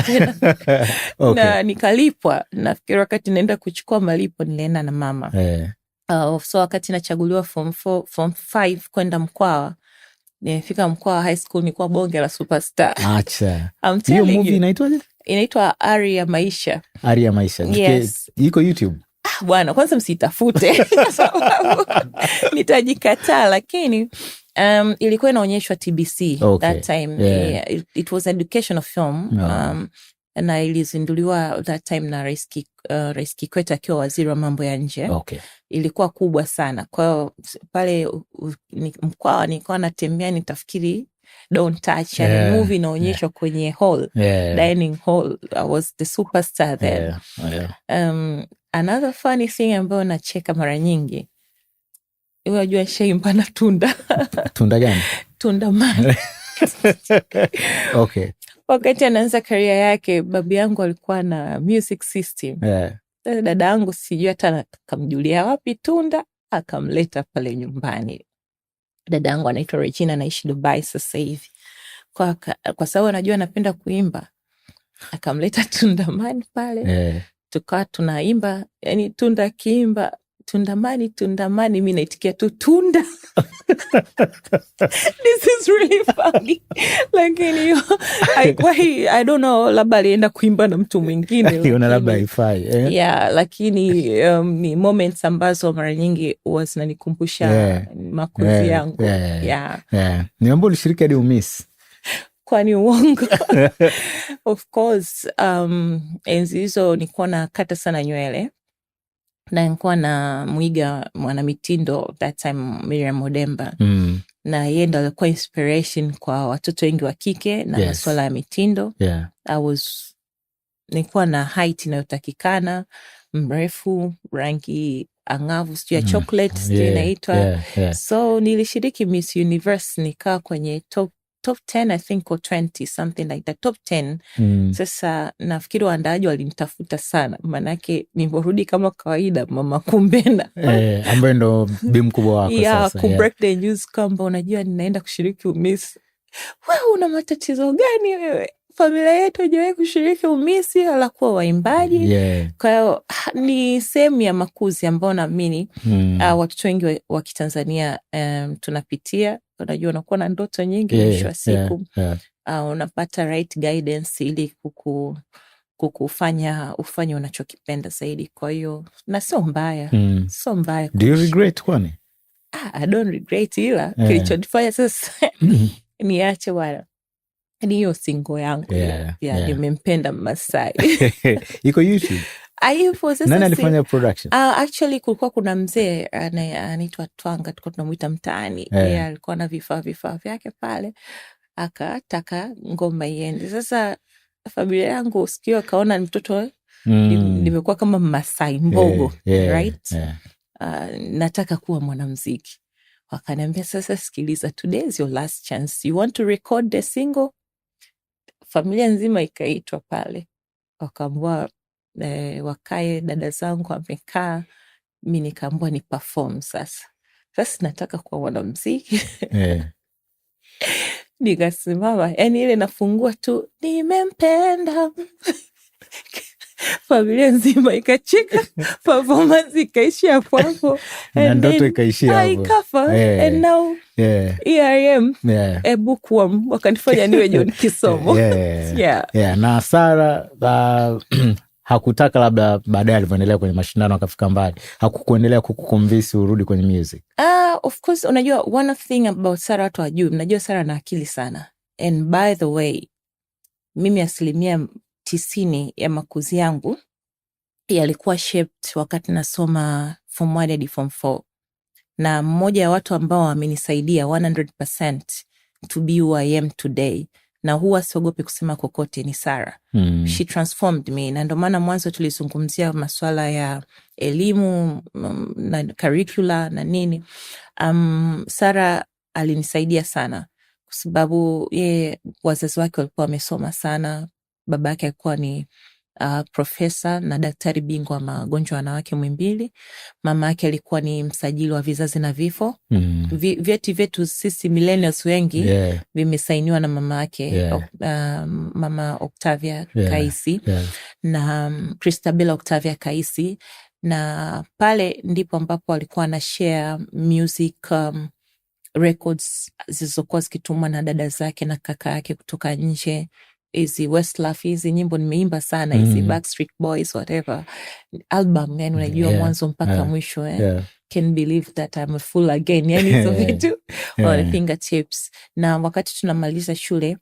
Na nikalipwa. Nafikiri wakati naenda kuchukua malipo nilienda na mama. So wakati nachaguliwa form 5 kwenda Mkwawa, nimefika Mkwawa High School, nilikuwa bonge la superstar. Acha. Hiyo movie inaitwaje? Inaitwa Ari ya Maisha. Ari ya Maisha. Yes. Iko YouTube? Bwana, kwanza msitafute sababu nitajikataa, lakini ilikuwa inaonyeshwa TBC that time. It was educational film. Na ilizinduliwa that time na Rais Kikwete akiwa waziri wa mambo ya nje. Ilikuwa kubwa sana. Kwa hiyo pale Mkwawa nilikuwa natembea, nitafikiri don't touch. Movie inaonyeshwa kwenye hall, dining hall. I was the superstar then. Another funny thing ambayo nacheka mara nyingi, unajua Sheimba na Tunda. Tunda gani? Tunda Man. Wakati anaanza career yake, babu yangu alikuwa na music system. Dada yangu sijui hata akamjulia wapi Tunda, akamleta pale nyumbani. Dada yangu anaitwa Regina, anaishi Dubai sasa hivi. Kwa sababu anajua napenda kuimba, akamleta Tunda Man pale. Tukawa tunaimba, yani Tunda kiimba Tunda mani, mimi naitikia tu Tunda. This is really funny. Lakini I don't know, labda alienda kuimba na mtu mwingine. Labda haifai. Lakini ni moments ambazo mara nyingi huwa zinanikumbusha makuzi yangu. Niambia ulishiriki hadi umiss. Kwani uongo? Of course, enzi hizo nilikuwa nakata sana nywele. Na nilikuwa na mwiga mwanamitindo that time, Miriam Odemba. Na yeye ndo alikuwa inspiration kwa watoto wengi wa kike na masuala ya mitindo. Nilikuwa na height inayotakikana, mrefu, rangi angavu, sijui ya chocolate, sijui inaitwa. So nilishiriki Miss Universe, nikaa kwenye top 10 I think, or 20 something like that, top 10. Sasa nafikiri waandaaji walinitafuta sana, manake nivorudi kama kawaida Mama Kumbena ambaye ndo bi mkubwa wako sasa. Ku break the news kwamba unajua ninaenda kushiriki Miss. Wewe una matatizo gani wewe? Familia yetu haijawahi kushiriki Miss wala kuwa waimbaji. Kwa hiyo ni sehemu ya makuzi ambayo naamini watoto wengi wa Kitanzania tunapitia. Unajua unakuwa na ndoto nyingi, mwisho wa siku unapata right guidance ili kukufanya ufanye unachokipenda zaidi. Kwa hiyo na sio mbaya. Sio mbaya. Do you regret kwani? I don't regret, ila kilichonifanya sasa niache wala ni hiyo single yangu. Nimempenda Masai. Iko YouTube? Nani alifanya production? Actually kulikuwa kuna mzee anaitwa Twanga, tulikuwa tunamuita mtaani. Yeye alikuwa na vifaa vyake pale, akataka ngoma iende. Sasa familia yangu sikio akaona mtoto nimekuwa kama Masai mbogo, right? Nataka kuwa mwanamuziki. Wakaniambia sasa, sikiliza, today is your last chance, you want to record the single. Familia nzima ikaitwa pale, wakaambiwa wakae, dada zangu wamekaa, mimi nikaambiwa ni perform. Sasa nataka kuwa mwanamuziki. Nikasimama, yani ile nafungua tu nimempenda familia nzima ikacheka, performance ikaishia hapo hapo, na ndoto ikaishia hapo, ikafa. And now here I am, a bookworm, wakanifanya niwe John Kisomo. Na Sarah hakutaka labda baadaye alivyoendelea kwenye mashindano akafika mbali, hakukuendelea kukuconvince urudi kwenye music? Of course, unajua one thing about Sarah watu wajui, mnajua Sarah na akili sana. And by the way, mimi 90% ya makuzi yangu yalikuwa shaped wakati nasoma form 1 hadi form 4. Na mmoja ya watu ambao wamenisaidia 100% to be who I am today, na huwa siogopi kusema kokote, ni Sarah. She transformed me. Na ndio maana mwanzo tulizungumzia masuala ya elimu na curricula na nini. Sarah alinisaidia sana kwa sababu wazazi wake walikuwa wamesoma sana. Baba yake alikuwa ni profesa na daktari bingwa magonjwa wanawake Muhimbili. Mama yake alikuwa ni msajili wa vizazi na vifo. Vyeti vyetu sisi millennials wengi vimesainiwa na mama yake, Mama Octavia Kaisi na Christabella Octavia Kaisi. Na pale ndipo ambapo alikuwa na share music records zilizokuwa zikitumwa na dada zake na kaka yake kutoka nje. Hizi Westlife, hizi nyimbo nimeimba sana, hizi Backstreet Boys, whatever album, yani unajua mwanzo mpaka mwisho. Can believe that I'm a fool again, yani hizo vitu on the fingertips. Na wakati tunamaliza shule,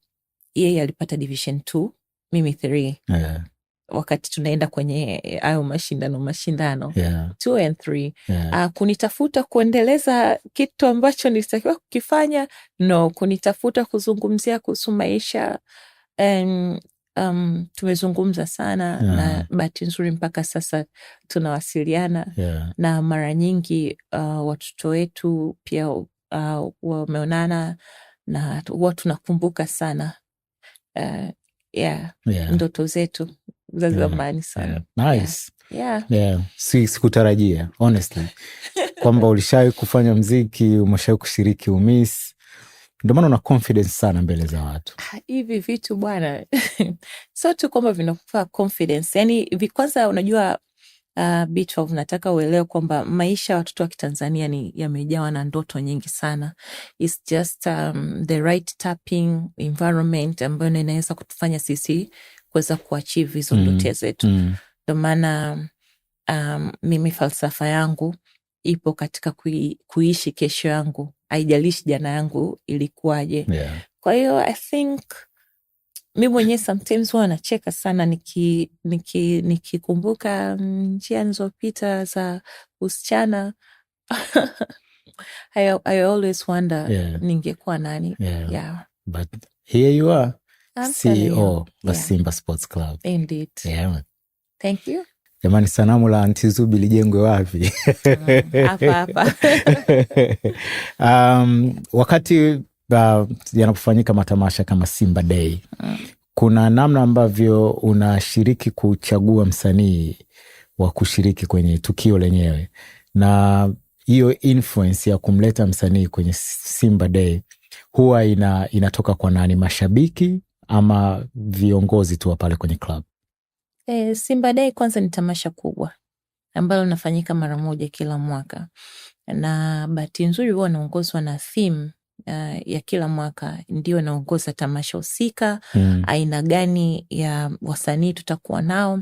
yeye alipata division 2, mimi 3. Wakati tunaenda kwenye hayo mashindano 2 and 3, kunitafuta kuendeleza kitu ambacho nilitakiwa kukifanya, no, kunitafuta kuzungumzia kuhusu maisha. Tumezungumza sana na bahati nzuri mpaka sasa tunawasiliana. Na mara nyingi watoto wetu pia wameonana na huwa tunakumbuka sana ndoto zetu za zamani sana. Nice. Sikutarajia honestly kwamba ulishawahi kufanya mziki, umeshawahi kushiriki UMIS. Ndio maana una confidence sana mbele za watu. Hivi vitu bwana so tu kwamba vinakupa confidence. Yani kwanza unajua B12, nataka uelewe kwamba maisha ya watoto wa Kitanzania ni yamejawa na ndoto nyingi sana. It's just the right tapping environment ambayo inaweza kutufanya sisi kuweza kuachieve hizo ndoto zetu. Ndio maana mimi falsafa yangu ipo katika kuishi kesho yangu, haijalishi jana yangu ilikuwaje. Kwa hiyo I think mimi mwenyewe sometimes huwa nacheka sana nikikumbuka njia nilizopita za usichana. I always wonder ningekuwa nani. But here you are, CEO of Simba Sports Club. Indeed. Thank you. Jamani, sanamu la Aunty Zubi lijengwe wapi? Hapa. Wakati yanapofanyika matamasha kama Simba Day, kuna namna ambavyo unashiriki kuchagua msanii wa kushiriki kwenye tukio lenyewe, na hiyo influence ya kumleta msanii kwenye Simba Day huwa inatoka kwa nani? Mashabiki ama viongozi tu pale kwenye club? Simba Day kwanza ni tamasha kubwa ambalo linafanyika mara moja kila mwaka, na bahati nzuri huwa naongozwa na theme ya kila mwaka, ndio naongoza tamasha husika, aina gani ya wasanii tutakuwa nao.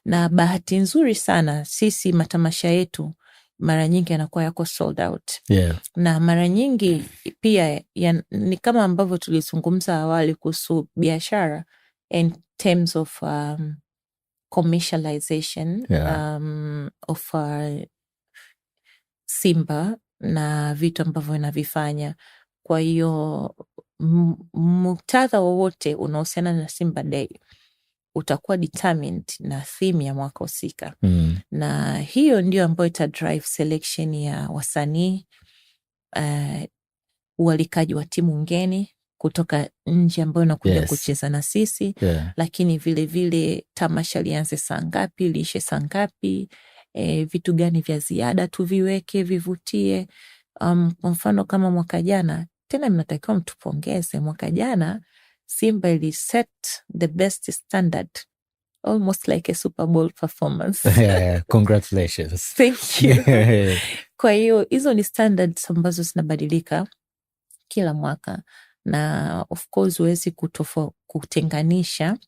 Na bahati nzuri sana sisi matamasha yetu mara nyingi yanakuwa yako sold out. Na mara nyingi pia ni kama ambavyo tulizungumza awali kuhusu biashara in terms of commercialization of Simba na vitu ambavyo inavifanya. Kwa hiyo muktadha wowote unaohusiana na Simba Day utakuwa determined na theme ya mwaka husika. Na hiyo ndio ambayo ita drive selection ya wasanii, ualikaji wa timu ngeni kutoka nje ambayo inakuja kucheza na sisi. Lakini vile vile tamasha lianze saa ngapi, liishe saa ngapi, vitu gani vya ziada tuviweke vivutie. Kwa mfano kama mwaka jana, tena mnatakiwa mtupongeze, mwaka jana Simba ili set the best standard almost like a Super Bowl performance. Yeah, congratulations. Thank you. Kwa hiyo hizo ni standards ambazo zinabadilika kila mwaka, na of course huwezi kutenganisha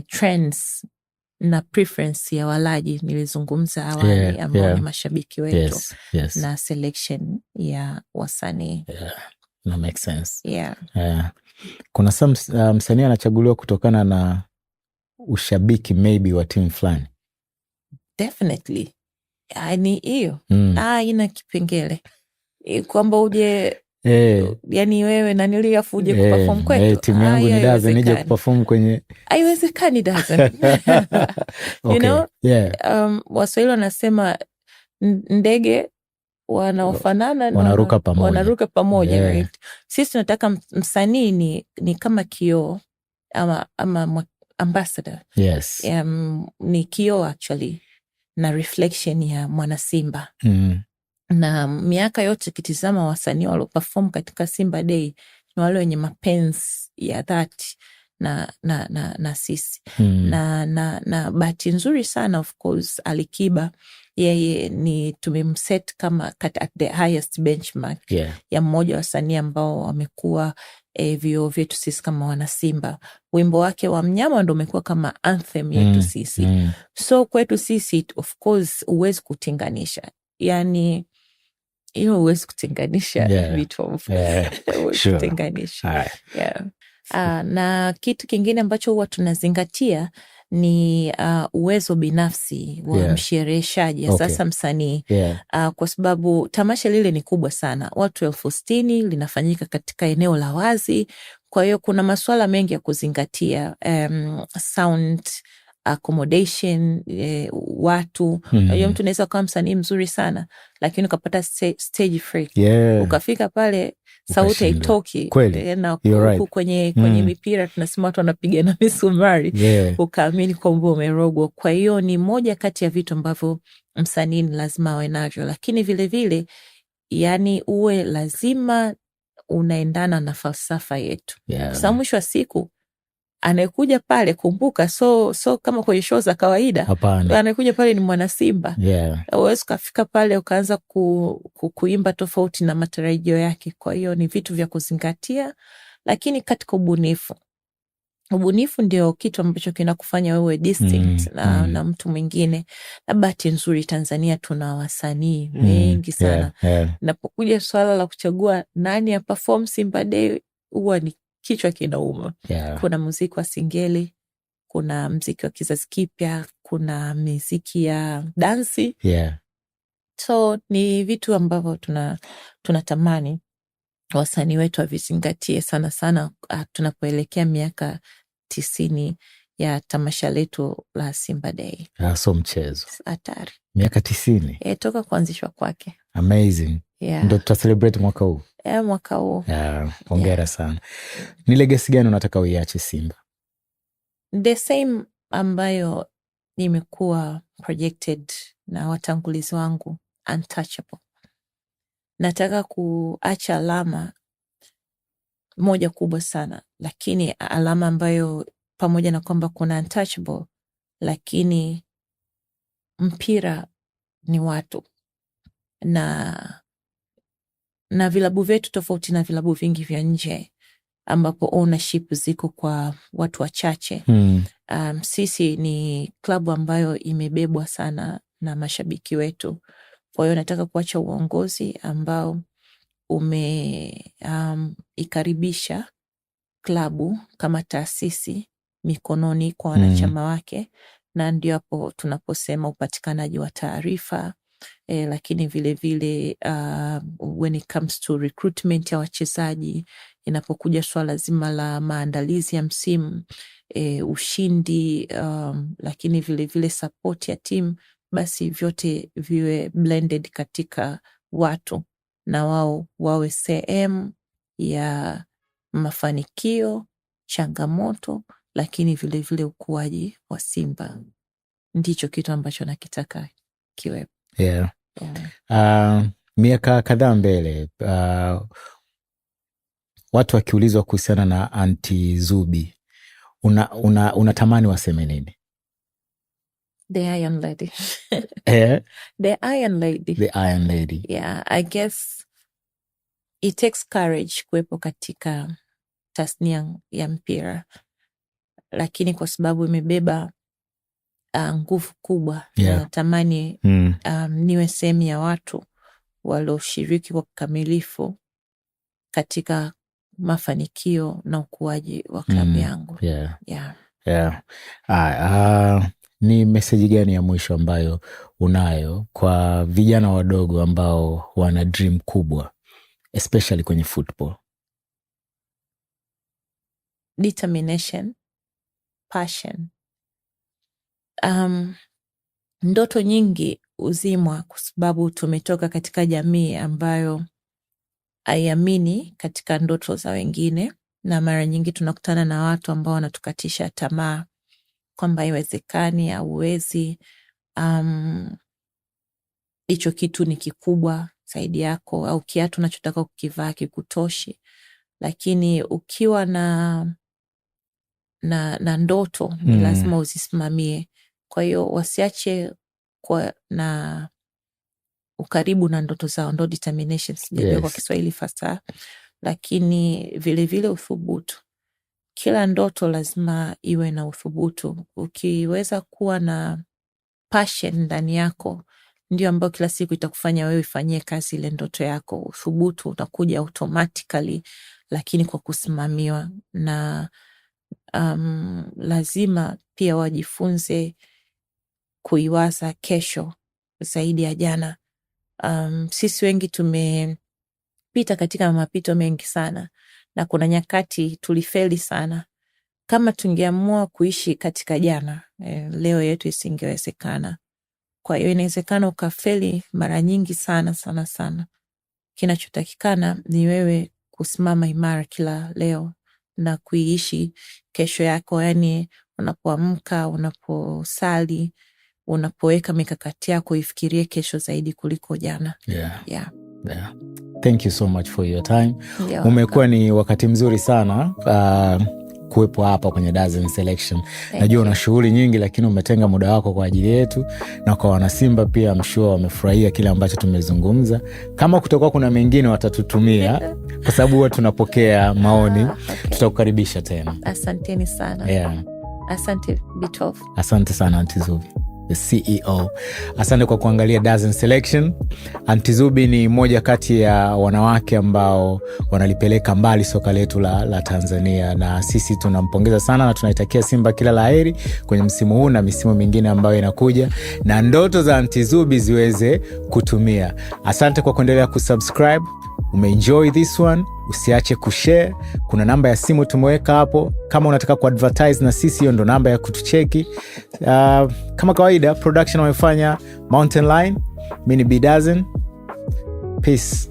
trends na preference ya walaji nilizungumza awali, ambao ni mashabiki wetu, yes. na selection ya wasanii. That makes sense. Kuna msanii anachaguliwa kutokana na ushabiki maybe wa timu fulani? Definitely. Ni hiyo ina kipengele kwamba uje yani wewe na niliafu uje kuperform kwetu. Timu yangu ni Dazen nije kuperform kwenye. Haiwezekani Dazen. You know? Waswahili wanasema ndege wanaofanana wanaruka pamoja. Right? Sisi tunataka msanii ni kama kioo ama ambassador. Yes. Ni kioo actually na reflection ya mwana Simba. Na miaka yote kitizama wasanii walioperform katika Simba Day ni wale wenye mapenzi ya dhati na sisi. Na bahati nzuri sana of course Alikiba yeye ni tumemset kama at the highest benchmark ya mmoja wa wasanii ambao wamekuwa vioo vyetu sisi kama wana Simba. Wimbo wake wa Mnyama ndo umekuwa kama anthem yetu sisi. So kwetu sisi of course huwezi kutenganisha, yani hiyo huwezi kutenganisha vitu kutenganisha. Na kitu kingine ambacho huwa tunazingatia ni uwezo binafsi wa mshereheshaji, sasa msanii. Kwa sababu tamasha lile ni kubwa sana, watu 60,000, linafanyika katika eneo la wazi. Kwa hiyo kuna masuala mengi ya kuzingatia, sound, accommodation, watu. Unajua mtu anaweza kuwa msanii mzuri sana lakini ukapata stage freak. Ukafika pale sauti haitoki, na huku kwenye mipira tunasema watu wanapiga na misumari, ukaamini kwamba umerogwa. Kwa hiyo ni moja kati ya vitu ambavyo msanii lazima awe navyo, lakini vile vile yani uwe lazima unaendana na falsafa yetu. Sasa mwisho wa siku anayekuja pale, kumbuka, so kama kwenye show za kawaida, anayekuja pale ni mwana Simba. Uwezi kufika pale ukaanza kuimba tofauti na matarajio yake. Kwa hiyo ni vitu vya kuzingatia, lakini katika ubunifu ndio kitu ambacho kinakufanya wewe distinct na mtu mwingine. Na bahati nzuri Tanzania tuna wasanii wengi sana. Napokuja swala la kuchagua nani ya perform Simba Day, huwa ni kichwa kinauma. Kuna muziki wa singeli, kuna muziki wa kizazi kipya, kuna muziki ya dansi. So ni vitu ambavyo tunatamani wasanii wetu wavizingatie sana sana tunapoelekea miaka 90 ya tamasha letu la Simba Day. So mchezo hatari. Miaka 90 toka kuanzishwa kwake. Amazing. Ndio tuta celebrate mwaka huu. Mwaka huu. Hongera sana. Ni legacy gani unataka uiache Simba? The same ambayo nimekuwa projected na watangulizi wangu, untouchable. Nataka kuacha alama moja kubwa sana, lakini alama ambayo pamoja na kwamba kuna untouchable, lakini mpira ni watu, na vilabu vyetu tofauti na vilabu vingi vya nje ambapo ownership ziko kwa watu wachache. Sisi ni klabu ambayo imebebwa sana na mashabiki wetu. Kwa hiyo nataka kuacha uongozi ambao ikaribisha klabu kama taasisi mikononi kwa wanachama wake, na ndio hapo tunaposema upatikanaji wa taarifa, lakini vile vile when it comes to recruitment ya wachezaji, inapokuja swala zima la maandalizi ya msimu, ushindi, lakini vile vile support ya team, basi vyote viwe blended katika watu, na wao wawe sehemu ya mafanikio, changamoto, lakini vile vile ukuaji wa Simba. Ndicho kitu ambacho nakitaka kiwe. Miaka kadhaa mbele, watu wakiulizwa kuhusiana na Anti Zubi unatamani waseme nini? The Iron Lady. The Iron Lady. The Iron Lady. Yeah, I guess it takes courage kuwepo katika tasnia ya mpira, lakini kwa sababu imebeba nguvu kubwa, natamani niwe sehemu ya watu walioshiriki kwa kikamilifu katika mafanikio na ukuaji wa klabu yangu. Ni meseji gani ya mwisho ambayo unayo kwa vijana wadogo ambao wana dream kubwa, especially kwenye football? Determination, passion. Ndoto nyingi uzimwa kwa sababu tumetoka katika jamii ambayo haiamini katika ndoto za wengine, na mara nyingi tunakutana na watu ambao wanatukatisha tamaa kwamba haiwezekani, hauwezi, hicho kitu ni kikubwa zaidi yako, au kiatu unachotaka kukivaa kikutoshi. Lakini ukiwa na ndoto ni lazima uzisimamie. Kwa hiyo wasiache kwa na ukaribu na ndoto zao, ndo determination, sijajua kwa Kiswahili fasaha, lakini vile vile uthubutu. Kila ndoto lazima iwe na uthubutu. Ukiweza kuwa na passion ndani yako, ndio ambayo kila siku itakufanya wewe ifanyie kazi ile ndoto yako. Uthubutu utakuja automatically, lakini kwa kusimamiwa. Na lazima pia wajifunze kuiwaza kesho zaidi ya jana. Sisi wengi tumepita katika mapito mengi sana, na kuna nyakati tulifeli sana. Kama tungeamua kuishi katika jana, leo yetu isingewezekana. Kwa hiyo inawezekana ukafeli mara nyingi sana sana sana. Kinachotakikana ni wewe kusimama imara kila leo na kuiishi kesho yako. Yani unapoamka, unaposali, unapoweka mikakati yako, ifikirie kesho zaidi kuliko jana. Yeah. Thank you so much for your time. Umekuwa ni wakati mzuri sana kuwepo hapa kwenye Dazen Selection. Najua una shughuli nyingi, lakini umetenga muda wako kwa ajili yetu, na kwa wanasimba pia I'm sure wamefurahia kile ambacho tumezungumza. Kama kutakuwa kuna mengine watatutumia kwa sababu huwa tunapokea maoni. Tutakukaribisha tena. Asanteni sana. Asante Bitof. Asante sana Aunty Zubi, the CEO. Asante kwa kuangalia Dazen Selection. Aunty Zubi ni moja kati ya wanawake ambao wanalipeleka mbali soka letu la Tanzania, na sisi tunampongeza sana na tunaitakia Simba kila laheri kwenye msimu huu na misimu mingine ambayo inakuja, na ndoto za Aunty Zubi ziweze kutumia. Asante kwa kuendelea kusubscribe. Umeenjoy this one, usiache kushare. Kuna namba ya simu tumeweka hapo, kama unataka kuadvertise na sisi, hiyo ndo namba ya kutucheki. Kama kawaida production wamefanya Mountain Line. Mimi ni B Dazen. Peace.